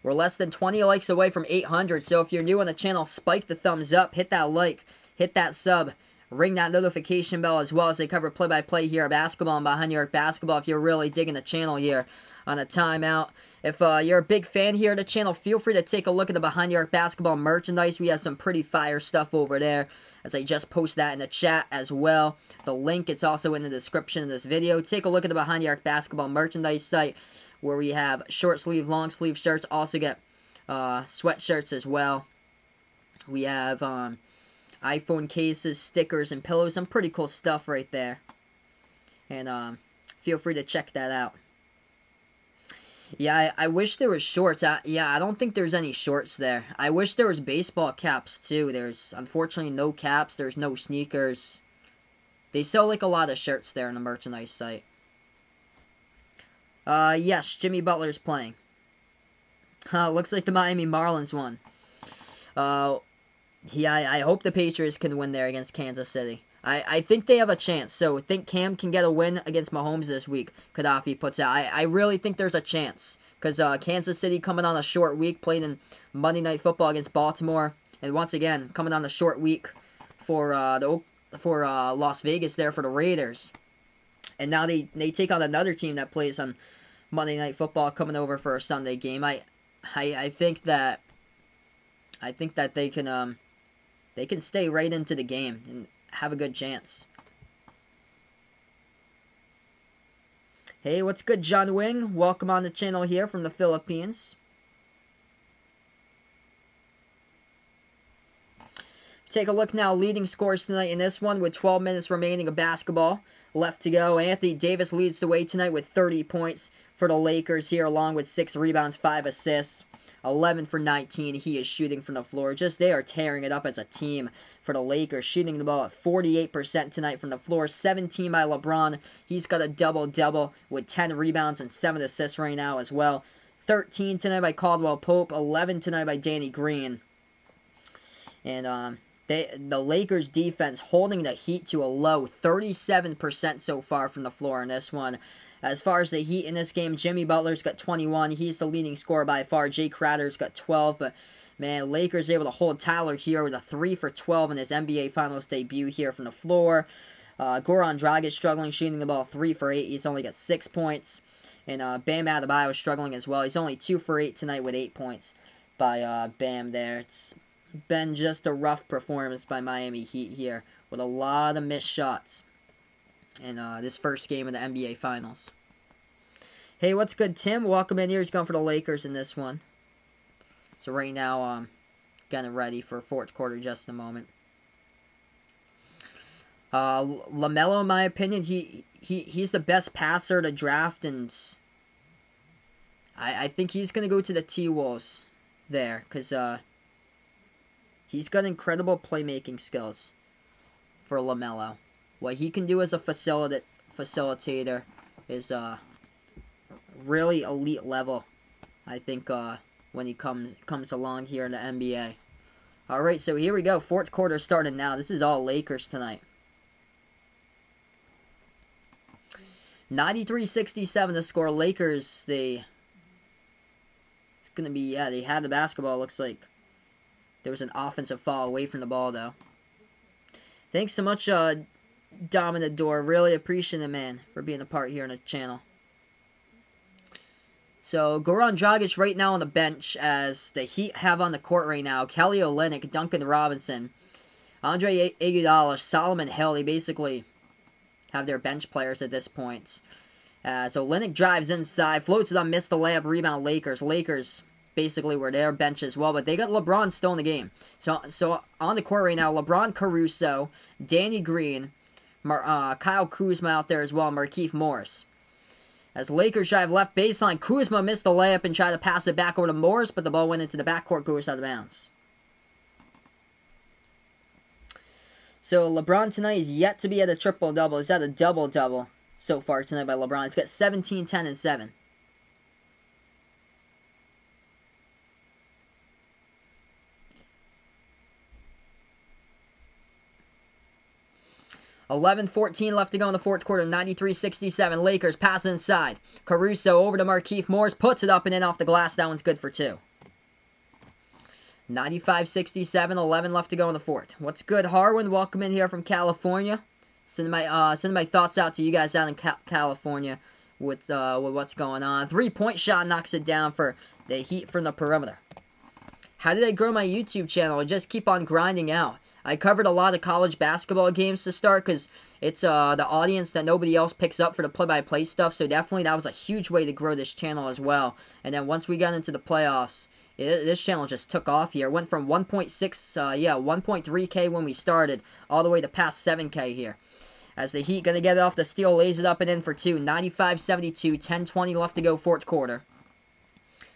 We're less than 20 likes away from 800, so if you're new on the channel, spike the thumbs up, hit that like, hit that sub, ring that notification bell as well as they cover play-by-play here at basketball and behind your basketball if you're really digging the channel here on a timeout. If you're a big fan here of the channel, feel free to take a look at the behind your basketball merchandise. We have some pretty fire stuff over there as I just post that in the chat as well. The link, it's also in the description of this video. Take a look at the behind your basketball merchandise site where we have short sleeve, long sleeve shirts. Also get sweatshirts as well. We have iPhone cases, stickers, and pillows. Some pretty cool stuff right there. And feel free to check that out. Yeah, I wish there was shorts. I don't think there's any shorts there. I wish there was baseball caps, too. There's, unfortunately, no caps. There's no sneakers. They sell, like, a lot of shirts there on the merchandise site. Yes, Jimmy Butler's playing. Looks like the Miami Marlins won. Yeah, I hope the Patriots can win there against Kansas City. I think they have a chance. So I think Cam can get a win against Mahomes this week, Gaddafi puts out. I really think there's a chance. Because Kansas City coming on a short week, playing in Monday Night Football against Baltimore. And once again, coming on a short week for Las Vegas there for the Raiders. And now they take on another team that plays on Monday Night Football coming over for a Sunday game. I think that they can stay right into the game and have a good chance. Hey, what's good, John Wing? Welcome on the channel here from the Philippines. Take a look now, leading scores tonight in this one with 12 minutes remaining of basketball left to go. Anthony Davis leads the way tonight with 30 points for the Lakers here, along with 6 rebounds, 5 assists. 11 for 19. He is shooting from the floor. Just they are tearing it up as a team for the Lakers. Shooting the ball at 48% tonight from the floor. 17 by LeBron. He's got a double-double with 10 rebounds and 7 assists right now as well. 13 tonight by Caldwell Pope. 11 tonight by Danny Green. And the Lakers defense holding the Heat to a low 37% so far from the floor in this one. As far as the Heat in this game, Jimmy Butler's got 21. He's the leading scorer by far. Jay Crowder's got 12. But, man, Lakers able to hold Tyler Hero with a 3 for 12 in his NBA Finals debut here from the floor. Goran Dragic struggling, shooting the ball 3 for 8. He's only got 6 points. And Bam Adebayo struggling as well. He's only 2 for 8 tonight with 8 points by Bam there. It's been just a rough performance by Miami Heat here with a lot of missed shots in this first game of the NBA Finals. Hey, what's good, Tim? Welcome in here. He's going for the Lakers in this one. So right now, getting ready for fourth quarter just in a moment. LaMelo, in my opinion, he's the best passer to draft, and I think he's going to go to the T-Wolves there, because he's got incredible playmaking skills for LaMelo. What he can do as a facilitator is really elite level, I think, when he comes along here in the NBA. Alright, so here we go. Fourth quarter starting now. This is all Lakers tonight. 93-67 the score. Lakers, it's going to be, they had the basketball. Looks like there was an offensive foul away from the ball, though. Thanks so much, Dominador. Really appreciate it, man, for being a part here on the channel. So, Goran Dragic right now on the bench, as the Heat have on the court right now. Kelly Olynyk, Duncan Robinson, Andre Iguodala, Solomon Hill. They basically have their bench players at this point. So, Olynyk drives inside, floats it up, missed the layup, rebound Lakers. Lakers basically were their bench as well, but they got LeBron still in the game. So on the court right now, LeBron Caruso, Danny Green, Kyle Kuzma out there as well, Markieff Morris. As Lakers drive left baseline, Kuzma missed the layup and tried to pass it back over to Morris, but the ball went into the backcourt, goes out of bounds. So LeBron tonight is yet to be at a triple-double. He's at a double-double so far tonight by LeBron. He's got 17, 10, and 7. 11-14 left to go in the fourth quarter. 93-67. Lakers pass inside. Caruso over to Markieff Morris. Puts it up and in off the glass. That one's good for 2. 95-67. 11 left to go in the fourth. What's good, Harwin? Welcome in here from California. Sending my thoughts out to you guys out in California with what's going on. 3-point shot knocks it down for the Heat from the perimeter. How did I grow my YouTube channel? I just keep on grinding out. I covered a lot of college basketball games to start because it's the audience that nobody else picks up for the play-by-play stuff. So definitely that was a huge way to grow this channel as well. And then once we got into the playoffs, this channel just took off here. It went from 1.3K when we started all the way to past 7K here. As the Heat going to get it off the steal, lays it up and in for 2. 95-72, 10-20 left to go fourth quarter.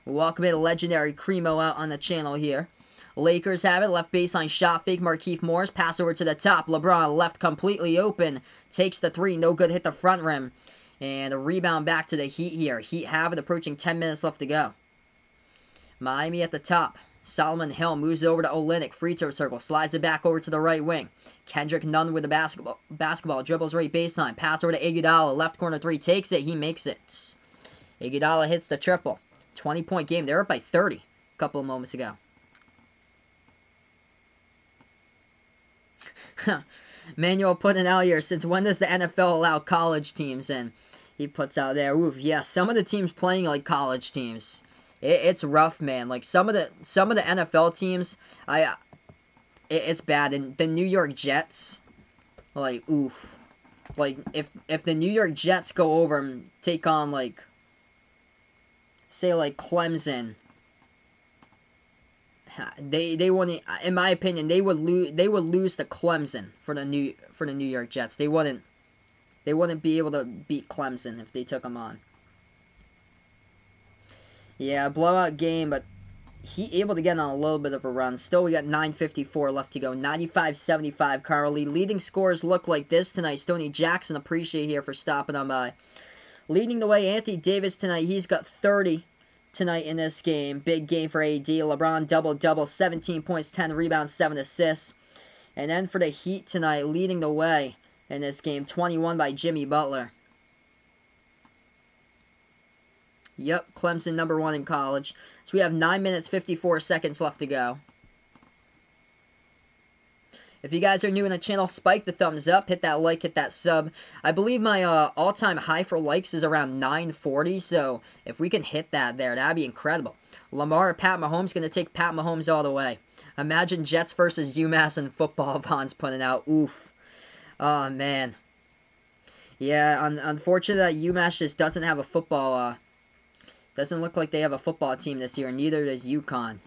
Welcome in legendary Cremo out on the channel here. Lakers have it. Left baseline shot fake. Markieff Morris. Pass over to the top. LeBron left completely open. Takes the 3. No good. Hit the front rim. And a rebound back to the Heat here. Heat have it. Approaching 10 minutes left to go. Miami at the top. Solomon Hill moves it over to Olynyk. Free throw circle. Slides it back over to the right wing. Kendrick Nunn with the basketball. Dribbles right baseline. Pass over to Iguodala. Left corner three. Takes it. He makes it. Iguodala hits the triple. 20-point game. They're up by 30 a couple of moments ago. Manuel putting out here, since when does the NFL allow college teams in? He puts out there, oof, yeah, some of the teams playing like college teams. It's rough, man. Like some of the NFL teams, it's bad. And the New York Jets, like, oof. Like if the New York Jets go over and take on, like, say like Clemson, they wouldn't, in my opinion, they would lose to Clemson for the New York Jets. They wouldn't be able to beat Clemson if they took them on. Yeah, blowout game, but he able to get on a little bit of a run. Still, we got 9:54 left to go. 95-75 currently. Leading scores look like this tonight. Stoney Jackson, appreciate here for stopping on by. Leading the way, Anthony Davis tonight. He's got 30 tonight in this game. Big game for AD. LeBron double-double, 17 points, 10 rebounds, 7 assists. And then for the Heat tonight, leading the way in this game, 21 by Jimmy Butler. Yep, Clemson #1 in college. So we have 9 minutes, 54 seconds left to go. If you guys are new in the channel, spike the thumbs up, hit that like, hit that sub. I believe my all-time high for likes is around 940, so if we can hit that there, that'd be incredible. Lamar or Pat Mahomes, going to take Pat Mahomes all the way. Imagine Jets versus UMass in football, Vaughn's putting out. Oof. Oh, man. Yeah, unfortunately, that UMass just doesn't have a football, doesn't look like they have a football team this year, neither does UConn.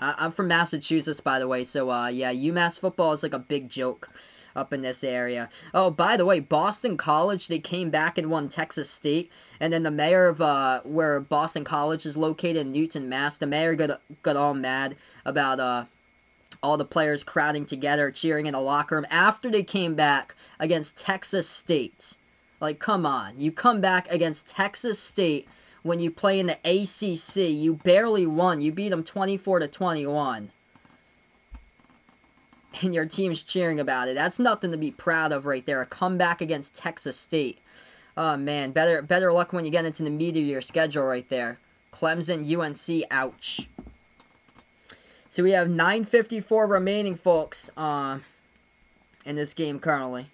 I'm from Massachusetts, by the way, so, yeah, UMass football is like a big joke up in this area. Oh, by the way, Boston College, they came back and won Texas State, and then the mayor of, where Boston College is located in Newton, Mass., the mayor got all mad about, all the players crowding together, cheering in the locker room after they came back against Texas State. Like, come on. You come back against Texas State when you play in the ACC. You barely won. You beat them 24-21. And your team's cheering about it. That's nothing to be proud of right there. A comeback against Texas State. Oh, man. Better luck when you get into the meat of your schedule right there. Clemson, UNC, ouch. So we have 9:54 remaining, folks, in this game currently.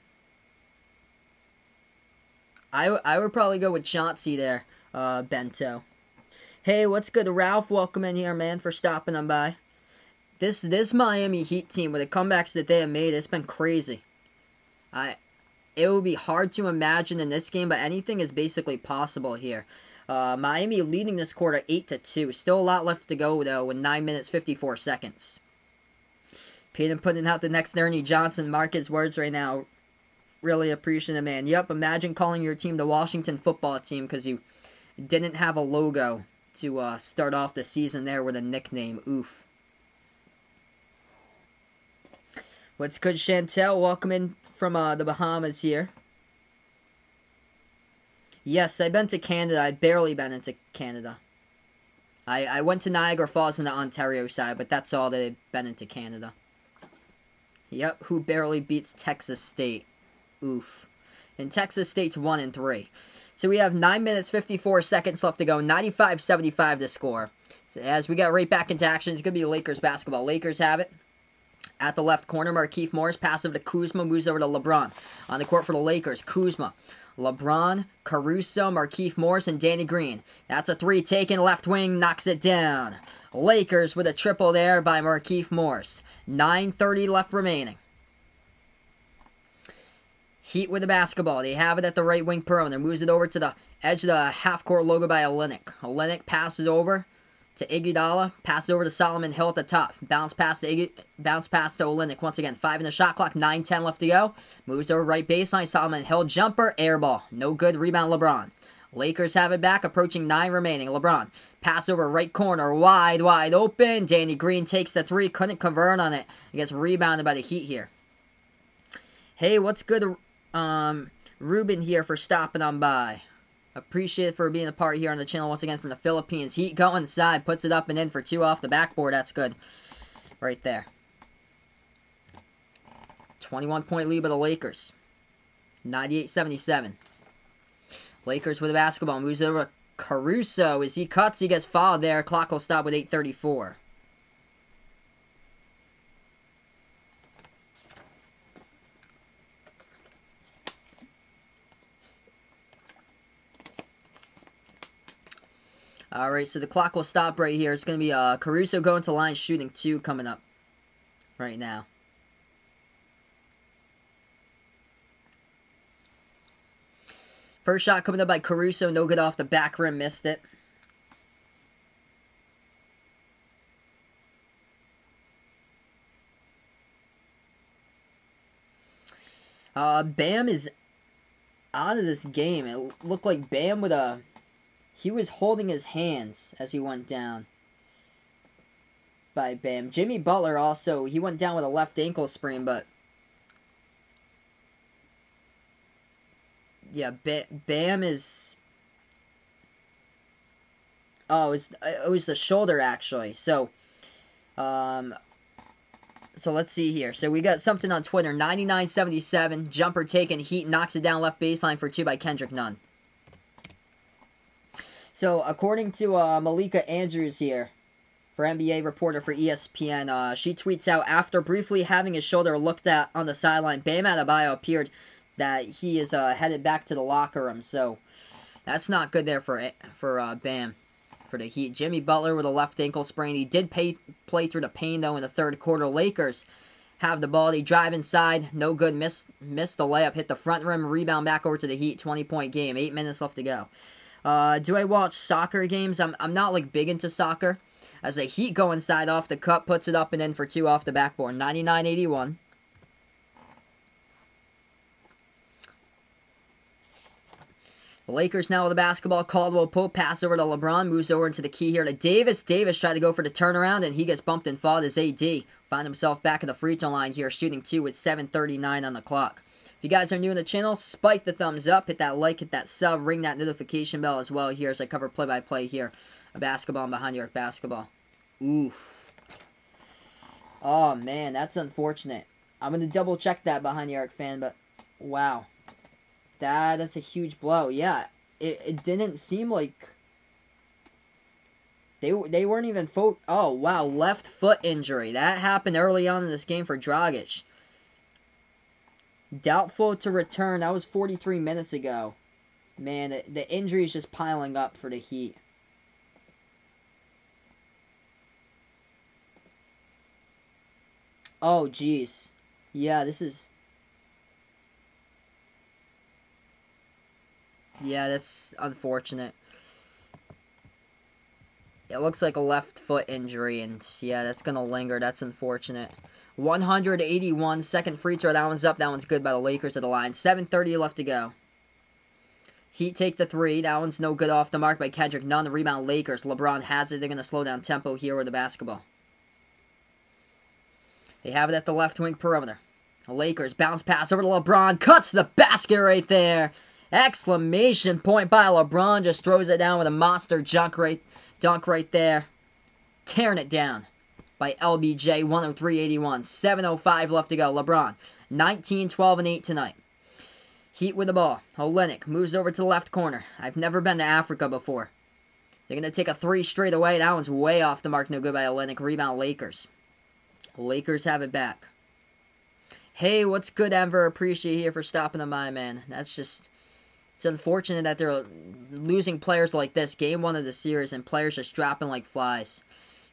I would probably go with Chauncey there, Bento. Hey, what's good, Ralph? Welcome in here, man, for stopping on by. This Miami Heat team, with the comebacks that they have made, it's been crazy. It would be hard to imagine in this game, but anything is basically possible here. Miami leading this quarter 8-2. Still a lot left to go, though, with 9 minutes, 54 seconds. Peyton putting out the next Ernie Johnson. Mark his words right now. Really appreciate it, man. Yep, imagine calling your team the Washington football team because you didn't have a logo to start off the season there with a nickname. Oof. What's good, Chantel? Welcome in from the Bahamas here. Yes, I've been to Canada. I've barely been into Canada. I went to Niagara Falls on the Ontario side, but that's all that I've been into Canada. Yep, who barely beats Texas State. Oof. And Texas State's 1-3. So we have 9 minutes, 54 seconds left to go. 95-75 to score. So as we get right back into action, it's going to be Lakers basketball. Lakers have it. At the left corner, Markieff Morris, pass over to Kuzma, moves over to LeBron. On the court for the Lakers, Kuzma, LeBron, Caruso, Markieff Morris, and Danny Green. That's a three taken, left wing, knocks it down. Lakers with a triple there by Markieff Morris. 9:30 left remaining. Heat with the basketball. They have it at the right wing perimeter. Moves it over to the edge of the half-court logo by Olynyk. Olynyk passes over to Iguodala, passes over to Solomon Hill at the top. Bounce pass to Olynyk. Once again, 5 in the shot clock, 9:10 left to go. Moves over right baseline, Solomon Hill jumper, air ball. No good, rebound LeBron. Lakers have it back, approaching 9 remaining. LeBron, pass over right corner, wide open. Danny Green takes the three, couldn't convert on it. He gets rebounded by the Heat here. Hey, what's good, Ruben here for stopping on by. Appreciate it for being a part here on the channel once again from the Philippines. Heat going inside, puts it up and in for 2 off the backboard. That's good. Right there. 21-point lead by the Lakers. 98-77. Lakers with the basketball. Moves over to Caruso. As he cuts, he gets fouled there. Clock will stop with 8:34. Alright, so the clock will stop right here. It's going to be Caruso going to line shooting 2 coming up right now. First shot coming up by Caruso. No good off the back rim. Missed it. Bam is out of this game. It looked like Bam with a... He was holding his hands as he went down by Bam. Jimmy Butler also, he went down with a left ankle sprain, but... Yeah, Bam is... Oh, it was the shoulder, actually. So let's see here. So we got something on Twitter. 99-77. Jumper taken. Heat knocks it down left baseline for 2 by Kendrick Nunn. So according to Malika Andrews here, for NBA reporter for ESPN, she tweets out, after briefly having his shoulder looked at on the sideline, Bam Adebayo appeared that he is headed back to the locker room. So that's not good there for Bam. For the Heat. Jimmy Butler with a left ankle sprain. He did play through the pain, though, in the third quarter. Lakers have the ball. They drive inside. No good. Missed the layup. Hit the front rim. Rebound back over to the Heat. 20-point game. 8 minutes left to go. Do I watch soccer games? I'm not, like, big into soccer. As the Heat go inside off the cup. Puts it up and in for 2 off the backboard. 99-81. The Lakers now with the basketball. Caldwell Pope pass over to LeBron. Moves over into the key here to Davis. Davis tried to go for the turnaround, and he gets bumped and fouled as AD. Find himself back at the free throw line here, shooting 2 with 7:39 on the clock. If you guys are new in the channel, spike the thumbs up, hit that like, hit that sub, ring that notification bell as well here as I cover play-by-play here of basketball and Behind the Arc basketball. Oof. Oh, man, that's unfortunate. I'm going to double-check that Behind the Arc fan, but wow. That's a huge blow. Yeah, it didn't seem like they weren't even oh wow, left foot injury. That happened early on in this game for Dragic. Doubtful to return. That was 43 minutes ago. Man, the injury is just piling up for the Heat. Oh jeez. Yeah, this is... Yeah, that's unfortunate. It looks like a left foot injury, and yeah, that's going to linger. That's unfortunate. 181, second free throw. That one's up. That one's good by the Lakers at the line. 7:30 left to go. Heat take the 3. That one's no good off the mark by Kendrick Nunn. The rebound Lakers. LeBron has it. They're going to slow down tempo here with the basketball. They have it at the left wing perimeter. The Lakers bounce pass over to LeBron. Cuts the basket right there. Exclamation point by LeBron. Just throws it down with a monster dunk right there. Tearing it down by LBJ. 103-81. 7:05 left to go. LeBron 19, 12, and 8 tonight. Heat with the ball. Olynyk moves over to the left corner. I've never been to Africa before. They're going to take a 3 straight away. That one's way off the mark. No good by Olynyk. Rebound Lakers. Lakers have it back. Hey, what's good, Enver? Appreciate you here for stopping by, man. That's just... It's unfortunate that they're losing players like this. Game 1 of the series, and players just dropping like flies.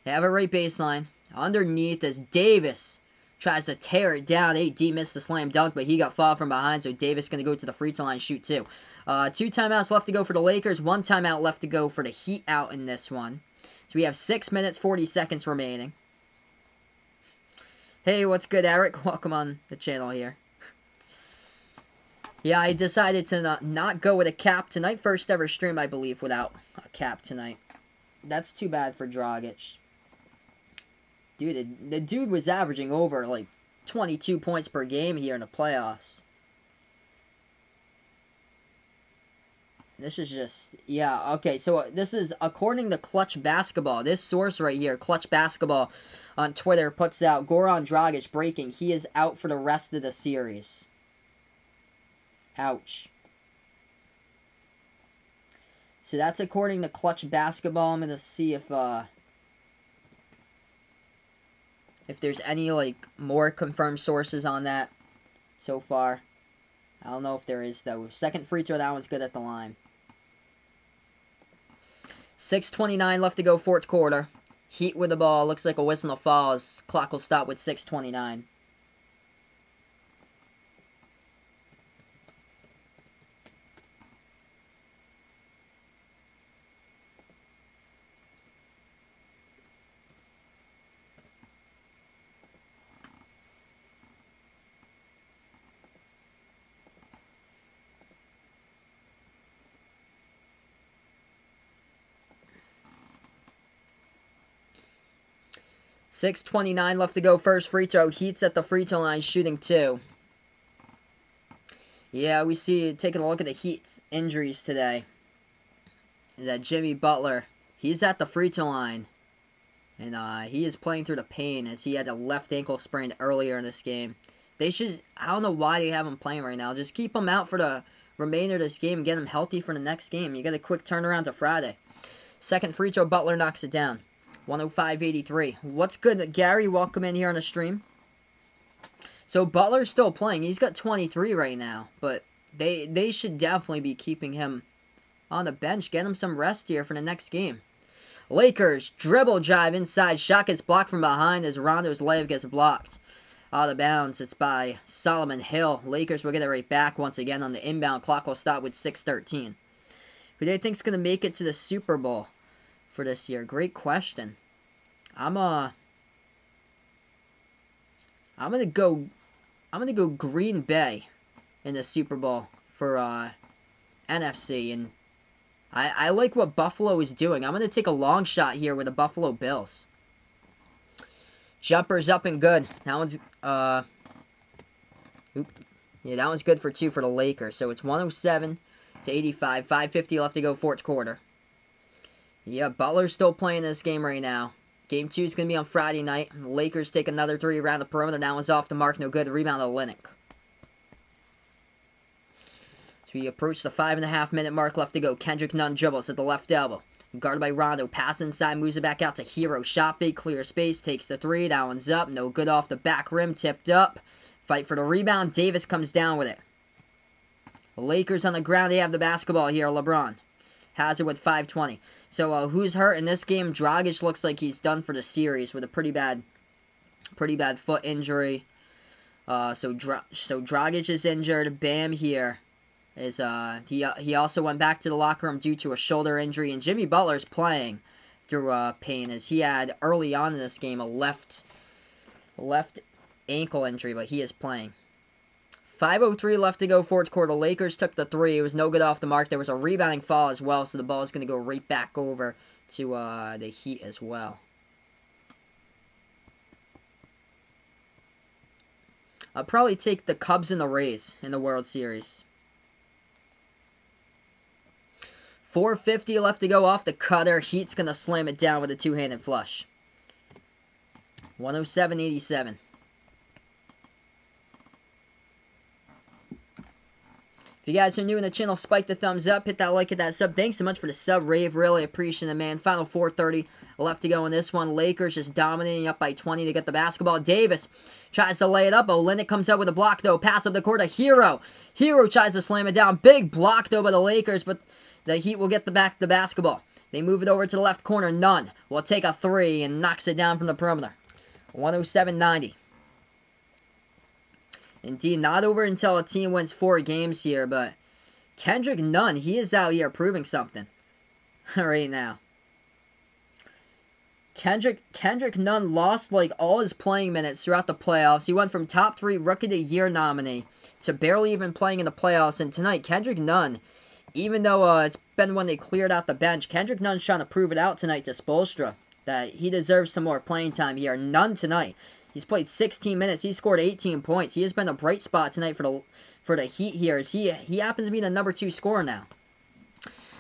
They have a right baseline. Underneath as Davis tries to tear it down. AD missed the slam dunk, but he got fouled from behind, so Davis going to go to the free throw line, shoot 2. 2 timeouts left to go for the Lakers. 1 timeout left to go for the Heat out in this one. So we have 6 minutes, 40 seconds remaining. Hey, what's good, Eric? Welcome on the channel here. Yeah, I decided to not go with a cap tonight. First ever stream, I believe, without a cap tonight. That's too bad for Dragic. Dude, the dude was averaging over, like, 22 points per game here in the playoffs. This is just, yeah, okay, so this is according to Clutch Basketball. This source right here, Clutch Basketball on Twitter, puts out Goran Dragic breaking. He is out for the rest of the series. Ouch. So that's according to Clutch Basketball. I'm going to see if there's any, like, more confirmed sources on that so far. I don't know if there is, though. Second free throw, that one's good at the line. 6:29 left to go, fourth quarter. Heat with the ball. Looks like a whistle will fall as clock will stop with 6:29. $6:29 left to go, first free throw. Heat's at the free throw line, shooting 2. Yeah, we see, taking a look at the Heat's injuries today, that Jimmy Butler, he's at the free throw line. And he is playing through the pain as he had a left ankle sprain earlier in this game. They should, I don't know why they have him playing right now. Just keep him out for the remainder of this game and get him healthy for the next game. You get a quick turnaround to Friday. Second free throw, Butler knocks it down. 105-83. What's good, Gary? Welcome in here on the stream. So Butler's still playing. He's got 23 right now, but they should definitely be keeping him on the bench. Get him some rest here for the next game. Lakers dribble drive inside. Shot gets blocked from behind as Rondo's layup gets blocked. Out of bounds. It's by Solomon Hill. Lakers will get it right back once again on the inbound. Clock will stop with 6:13. Who do you think's gonna make it to the Super Bowl for this year? Great question. I'm gonna go Green Bay in the Super Bowl for NFC, and I like what Buffalo is doing. I'm gonna take a long shot here with the Buffalo Bills. Jumper's up and good. That one's that one's good for 2 for the Lakers. So it's 107-85. 5:50 left to go, fourth quarter. Yeah, Butler's still playing this game right now. Game 2 is going to be on Friday night. The Lakers take another 3 around the perimeter. That one's off the mark. No good. Rebound to Olynyk. So we approach the 5.5-minute mark left to go. Kendrick Nunn dribbles at the left elbow. Guarded by Rondo. Pass inside. Moves it back out to Hero. Shot fake. Clear space. Takes the 3. That one's up. No good off the back rim. Tipped up. Fight for the rebound. Davis comes down with it. The Lakers on the ground. They have the basketball here. LeBron has it with 5:20. So who's hurt in this game? Dragic looks like he's done for the series with a pretty bad foot injury. So Dragic is injured. Bam here is he also went back to the locker room due to a shoulder injury, and Jimmy Butler's playing through pain as he had early on in this game a left ankle injury, but he is playing. 5:03 left to go, fourth quarter. Lakers took the 3. It was no good off the mark. There was a rebounding foul as well, so the ball is going to go right back over to the Heat as well. I'll probably take the Cubs and the Rays in the World Series. 4:50 left to go off the cutter. Heat's going to slam it down with a two-handed flush. 107-87. If you guys are new in the channel, spike the thumbs up, hit that like, hit that sub. Thanks so much for the sub, Rave. Really appreciate it, man. Final 4:30 left to go in this one. Lakers just dominating up by 20 to get the basketball. Davis tries to lay it up. Olynyk comes up with a block, though. Pass up the court to Hero. Hero tries to slam it down. Big block, though, by the Lakers, but the Heat will get the basketball. They move it over to the left corner. Nunn will take a 3 and knocks it down from the perimeter. 107-90. Indeed, not over until a team wins 4 games here, but Kendrick Nunn, he is out here proving something right now. Kendrick Nunn lost like all his playing minutes throughout the playoffs. He went from top 3 Rookie of the Year nominee to barely even playing in the playoffs. And tonight, Kendrick Nunn, even though it's been when they cleared out the bench, Kendrick Nunn's trying to prove it out tonight to Spoelstra that he deserves some more playing time here. Nunn tonight. He's played 16 minutes. He scored 18 points. He has been a bright spot tonight for the Heat here. As he happens to be the number 2 scorer now.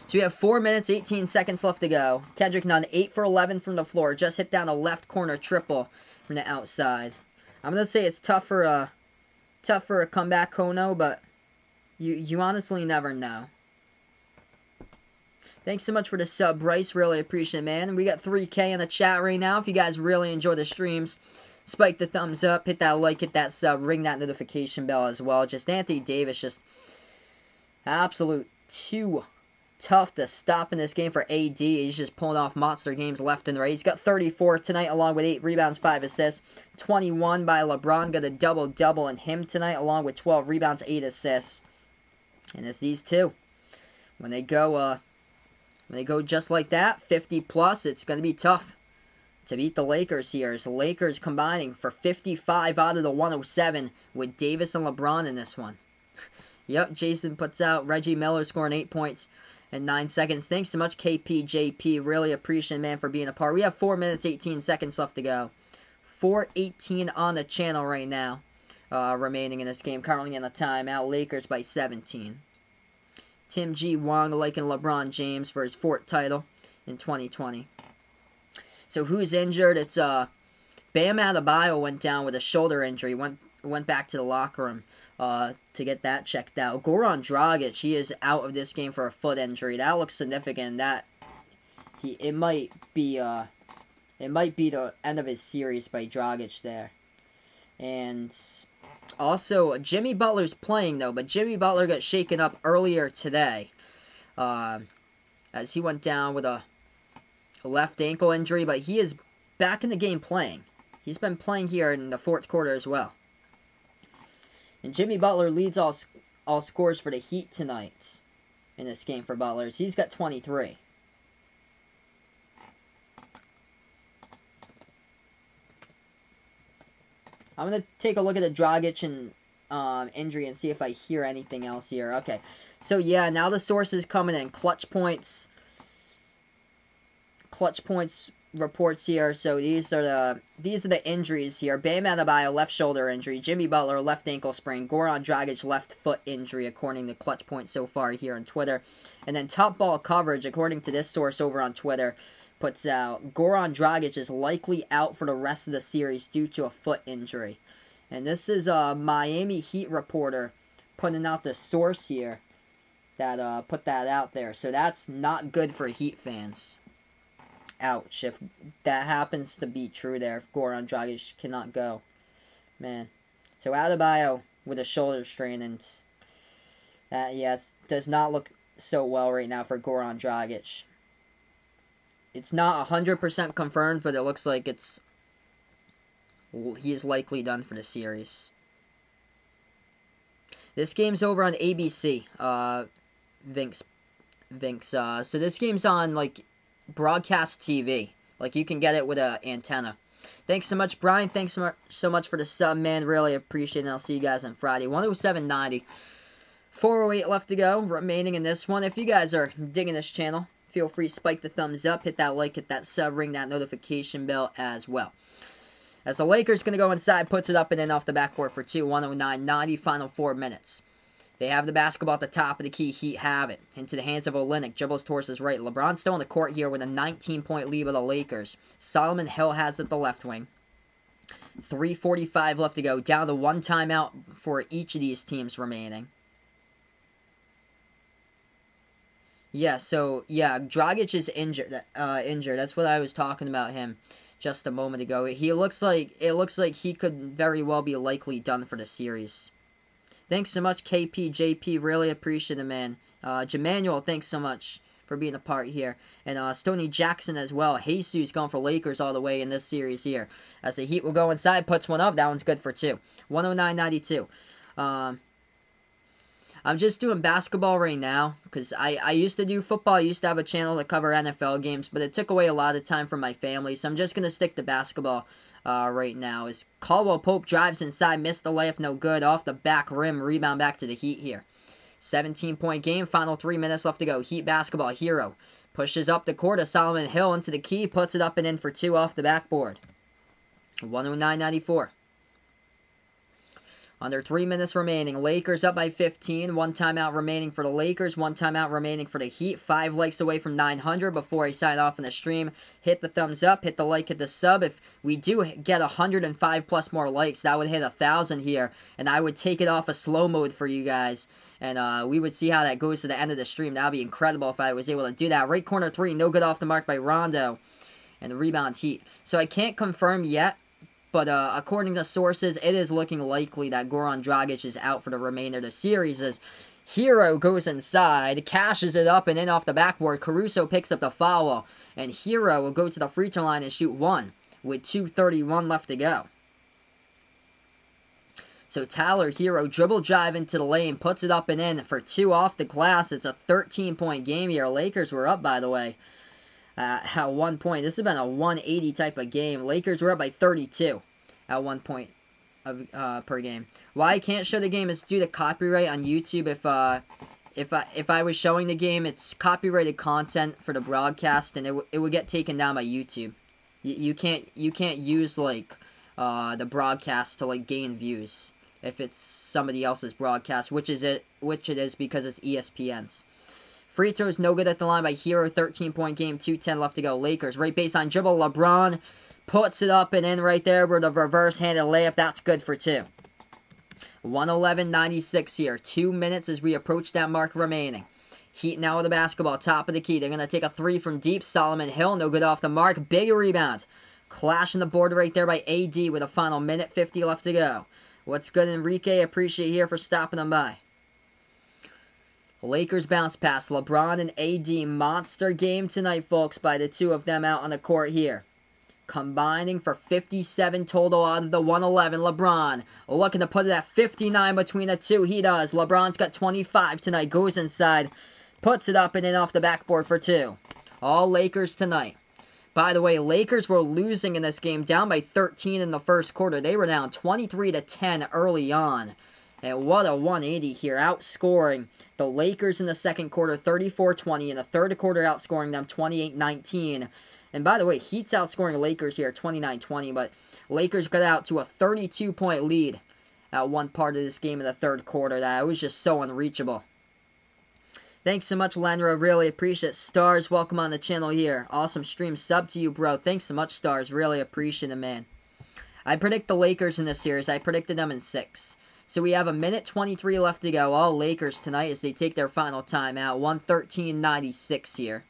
So we have 4 minutes, 18 seconds left to go. Kendrick Nunn, 8 for 11 from the floor. Just hit down a left corner triple from the outside. I'm going to say it's tough for a comeback, Kono, but you honestly never know. Thanks so much for the sub, Bryce. Really appreciate it, man. We got 3K in the chat right now. If you guys really enjoy the streams, spike the thumbs up, hit that like, hit that sub, ring that notification bell as well. Just Anthony Davis, just absolute too tough to stop in this game for AD. He's just pulling off monster games left and right. He's got 34 tonight along with 8 rebounds, 5 assists. 21 by LeBron. Got a double-double in him tonight along with 12 rebounds, 8 assists. And it's these two. When they go just like that, 50 plus, it's going to be tough to beat the Lakers here. So Lakers combining for 55 out of the 107 with Davis and LeBron in this one. Yep, Jason puts out Reggie Miller scoring 8 points in 9 seconds. Thanks so much, KPJP. Really appreciate it, man, for being a part. We have 4 minutes, 18 seconds left to go. 4:18 on the channel right now, remaining in this game. Currently in the timeout. Lakers by 17. Tim G. Wong liking LeBron James for his 4th title in 2020. So who's injured? It's Bam Adebayo went down with a shoulder injury. Went back to the locker room to get that checked out. Goran Dragic, he is out of this game for a foot injury. That looks significant. It might be the end of his series by Dragic there. And also, Jimmy Butler's playing, though, but Jimmy Butler got shaken up earlier today as he went down with a left ankle injury, but he is back in the game playing. He's been playing here in the 4th quarter as well. And Jimmy Butler leads all scores for the Heat tonight in this game for Butler. He's got 23. I'm going to take a look at the Dragic and injury and see if I hear anything else here. Okay. So, yeah, now the sources coming in. Clutch points reports here. So, these are the injuries here. Bam Adebayo, left shoulder injury. Jimmy Butler, left ankle sprain. Goran Dragic, left foot injury, according to Clutch Points so far here on Twitter. And then Top Ball Coverage, according to this source over on Twitter, puts out Goran Dragic is likely out for the rest of the series due to a foot injury. And this is a Miami Heat reporter putting out the source here that put that out there. So that's not good for Heat fans. Ouch, if that happens to be true there, if Goran Dragic cannot go. Man. So Adebayo with a shoulder strain, and it does not look so well right now for Goran Dragic. It's not 100% confirmed, but it looks like he is likely done for the series. This game's over on ABC, Vinks. So this game's on, like, broadcast TV. Like, you can get it with an antenna. Thanks so much, Brian. Thanks so much for the sub, man. Really appreciate it. I'll see you guys on Friday. 107.90. 4:08 left to go, remaining in this one. If you guys are digging this channel, feel free to spike the thumbs up, hit that like, hit that sub, ring that notification bell as well. As the Lakers going to go inside, puts it up and in off the backboard for 2. 109.90, final 4 minutes. They have the basketball at the top of the key. Heat have it. Into the hands of Olynyk. Dribbles towards his right. LeBron still on the court here with a 19-point lead of the Lakers. Solomon Hill has it the left wing. 3:45 left to go. Down to 1 timeout for each of these teams remaining. Yeah, so, Dragic is injured. That's what I was talking about him just a moment ago. It looks like he could very well be likely done for the series. Thanks so much, KPJP. Really appreciate it, man. Jamanuel, thanks so much for being a part here. And Stoney Jackson as well. Jesus going for Lakers all the way in this series here. As the Heat will go inside, puts one up. That one's good for 2. 109.92. I'm just doing basketball right now because I used to do football. I used to have a channel to cover NFL games, but it took away a lot of time from my family, so I'm just going to stick to basketball right now. As Caldwell Pope drives inside, missed the layup, no good. Off the back rim, rebound back to the Heat here. 17-point game, final 3 minutes left to go. Heat basketball, Hero pushes up the court of Solomon Hill into the key, puts it up and in for 2 off the backboard. 109.94. Under 3 minutes remaining. Lakers up by 15. 1 timeout remaining for the Lakers. 1 timeout remaining for the Heat. 5 likes away from 900 before I sign off in the stream. Hit the thumbs up. Hit the like. Hit the sub. If we do get 105 plus more likes, that would hit 1,000 here. And I would take it off of slow mode for you guys. And we would see how that goes to the end of the stream. That would be incredible if I was able to do that. Right corner 3. No good off the mark by Rondo. And the rebound Heat. So I can't confirm yet. But according to sources, it is looking likely that Goran Dragic is out for the remainder of the series as Hero goes inside, cashes it up and in off the backboard. Caruso picks up the foul, and Hero will go to the free throw line and shoot 1 with 2:31 left to go. So Tyler Hero dribble drive into the lane, puts it up and in for 2 off the glass. It's a 13-point game here. Lakers were up, by the way. At 1 point. This has been a 180 type of game. Lakers were up by 32 at 1 point of per game. Why I can't show the game is due to copyright on YouTube. If I was showing the game, it's copyrighted content for the broadcast, and it would get taken down by YouTube. You can't use like the broadcast to like gain views if it's somebody else's broadcast, which it is because it's ESPN's. Free throws no good at the line by Hero. 13-point game, 2:10 left to go. Lakers, right baseline dribble. LeBron puts it up and in right there with a reverse-handed layup. That's good for 2. 111-96 here. 2 minutes as we approach that mark remaining. Heat now with the basketball, top of the key. They're going to take a 3 from deep. Solomon Hill, no good off the mark. Big rebound. Clashing the board right there by AD with a final minute 50 left to go. What's good, Enrique? Appreciate you here for stopping them by. Lakers bounce pass. LeBron and AD. Monster game tonight, folks, by the two of them out on the court here. Combining for 57 total out of the 111. LeBron looking to put it at 59 between the two. He does. LeBron's got 25 tonight. Goes inside. Puts it up and in off the backboard for 2. All Lakers tonight. By the way, Lakers were losing in this game, down by 13 in the first quarter. They were down 23-10 early on. And what a 180 here, outscoring the Lakers in the second quarter 34-20. In the third quarter, outscoring them 28-19. And by the way, Heat's outscoring the Lakers here 29-20, but Lakers got out to a 32-point lead at one part of this game in the third quarter. That was just so unreachable. Thanks so much, Lenra. Really appreciate it. Stars, welcome on the channel here. Awesome stream. Sub to you, bro. Thanks so much, Stars. Really appreciate it, man. I predict the Lakers in this series. I predicted them in 6. So we have a minute 23 left to go. All Lakers tonight as they take their final timeout. 113-96 here.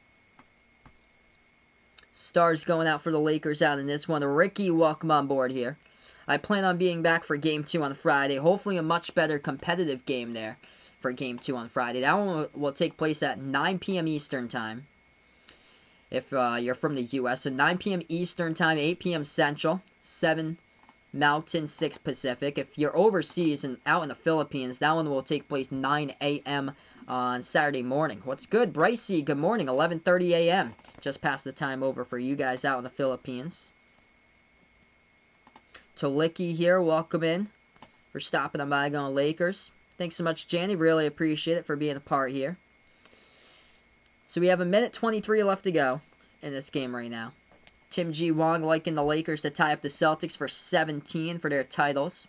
Stars going out for the Lakers out in this one. Ricky, welcome on board here. I plan on being back for Game 2 on Friday. Hopefully a much better competitive game there for Game 2 on Friday. That one will take place at 9 p.m. Eastern Time. If you're from the U.S. So 9 p.m. Eastern Time, 8 p.m. Central, 7 Mountain, 6 Pacific. If you're overseas and out in the Philippines, that one will take place 9 a.m. on Saturday morning. What's good? Brycey, good morning. 11:30 a.m. Just past the time over for you guys out in the Philippines. Toliki here, welcome in. For stopping on by going Lakers. Thanks so much, Jenny. Really appreciate it for being a part here. So we have a minute 23 left to go in this game right now. Tim G. Wong liking the Lakers to tie up the Celtics for 17 for their titles.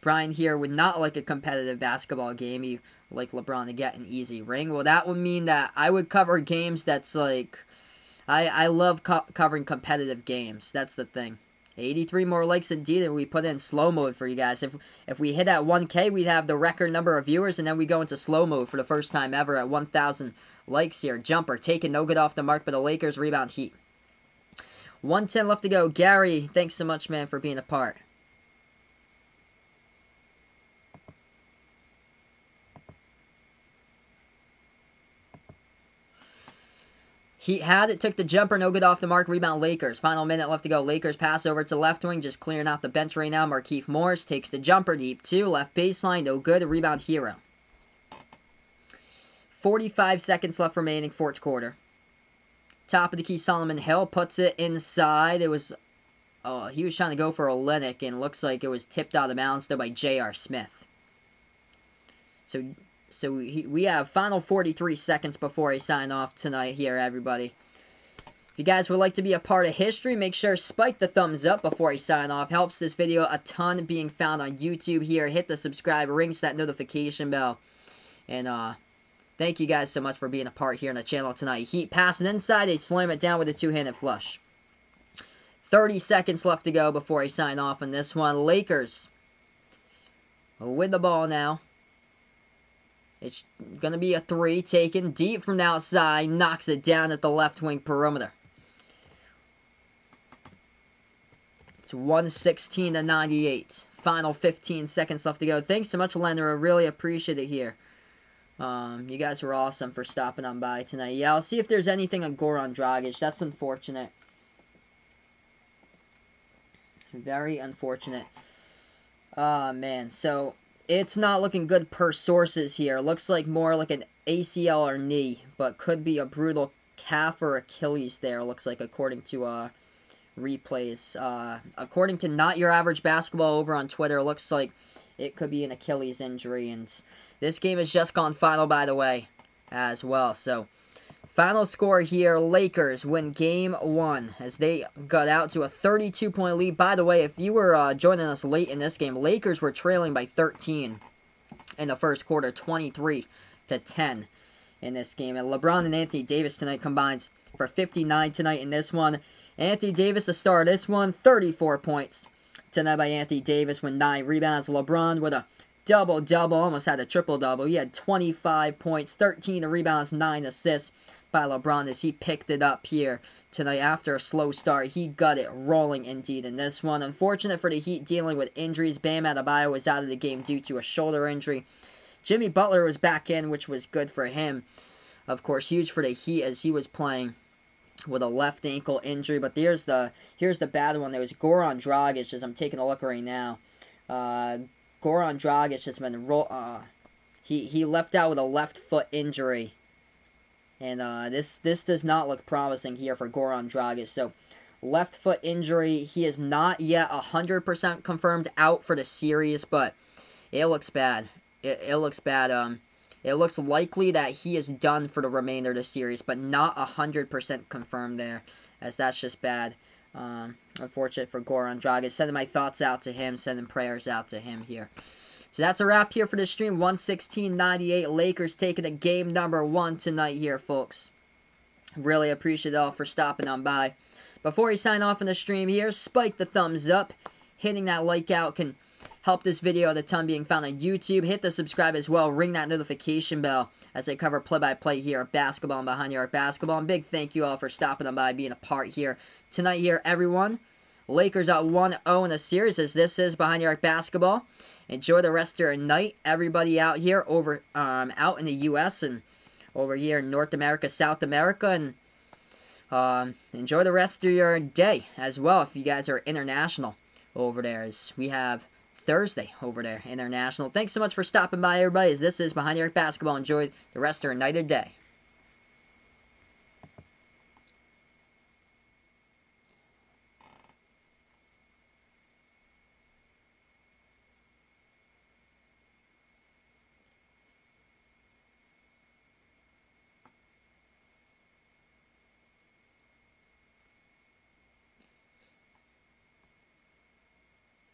Brian here would not like a competitive basketball game. He would like LeBron to get an easy ring. Well, that would mean that I would cover games that's like... I love covering competitive games. That's the thing. 83 more likes indeed, and we put in slow mode for you guys. If we hit at 1K, we'd have the record number of viewers, and then we go into slow mode for the first time ever at 1,000 likes here. Jumper taken, no good off the mark, but the Lakers rebound Heat. 1:10 left to go. Gary, thanks so much, man, for being a part. Heat had it, took the jumper, no good off the mark, rebound Lakers. Final minute left to go. Lakers pass over to left wing, just clearing out the bench right now. Markieff Morris takes the jumper, deep 2, left baseline, no good, rebound Hero. 45 seconds left remaining, fourth quarter. Top of the key, Solomon Hill puts it inside. It was, he was trying to go for Olynyk, and looks like it was tipped out of bounds though by J.R. Smith. So we have final 43 seconds before I sign off tonight here, everybody. If you guys would like to be a part of history, make sure to spike the thumbs up before I sign off. Helps this video a ton being found on YouTube here. Hit the subscribe, rings that notification bell. And thank you guys so much for being a part here on the channel tonight. Heat passing inside, they slam it down with a two-handed flush. 30 seconds left to go before I sign off on this one. Lakers with the ball now. It's going to be a three taken deep from the outside. Knocks it down at the left wing perimeter. It's 116-98. Final 15 seconds left to go. Thanks so much, Leonard. I really appreciate it here. You guys were awesome for stopping on by tonight. Yeah, I'll see if there's anything on Goran Dragic. That's unfortunate. Very unfortunate. Man. So, it's not looking good per sources here. Looks like more like an ACL or knee, but could be a brutal calf or Achilles there, looks like, according to replays. According to Not Your Average Basketball over on Twitter, looks like it could be an Achilles injury. And this game has just gone final, by the way, as well. So, final score here, Lakers win Game 1 as they got out to a 32-point lead. By the way, if you were joining us late in this game, Lakers were trailing by 13 in the first quarter, 23-10 in this game. And LeBron and Anthony Davis tonight combines for 59 tonight in this one. Anthony Davis, the star of this one, 34 points tonight by Anthony Davis with 9 rebounds. LeBron with a double-double, almost had a triple-double. He had 25 points, 13 rebounds, 9 assists by LeBron as he picked it up here tonight after a slow start. He got it rolling indeed in this one. Unfortunate for the Heat dealing with injuries. Bam Adebayo was out of the game due to a shoulder injury. Jimmy Butler was back in, which was good for him. Of course, huge for the Heat as he was playing with a left ankle injury. But here's the bad one. There was Goran Dragic, as I'm taking a look right now. Goran Dragic has been he left out with a left foot injury. And this does not look promising here for Goran Dragic. So, left foot injury. He is not yet 100% confirmed out for the series, but it looks bad. It looks bad. It looks likely that he is done for the remainder of the series, but not 100% confirmed there, as that's just bad. Unfortunate for Goran Dragic. Sending my thoughts out to him, sending prayers out to him here. So that's a wrap here for this stream. 116-98. Lakers taking a game number 1 tonight here, folks. Really appreciate it all for stopping on by. Before you sign off on the stream here, spike the thumbs up. Hitting that like out can help this video at a ton being found on YouTube. Hit the subscribe as well. Ring that notification bell as I cover play-by-play here at Basketball and Behind Your Arc Basketball. And big thank you all for stopping on by, being a part here tonight here, everyone. Lakers out 1-0 in the series as this is Behind Your Arc Basketball. Enjoy the rest of your night, everybody out here over out in the U.S. and over here in North America, South America, and enjoy the rest of your day as well if you guys are international over there, as we have Thursday over there, international. Thanks so much for stopping by, everybody, as this is Behind Your Arc Basketball. Enjoy the rest of your night or day.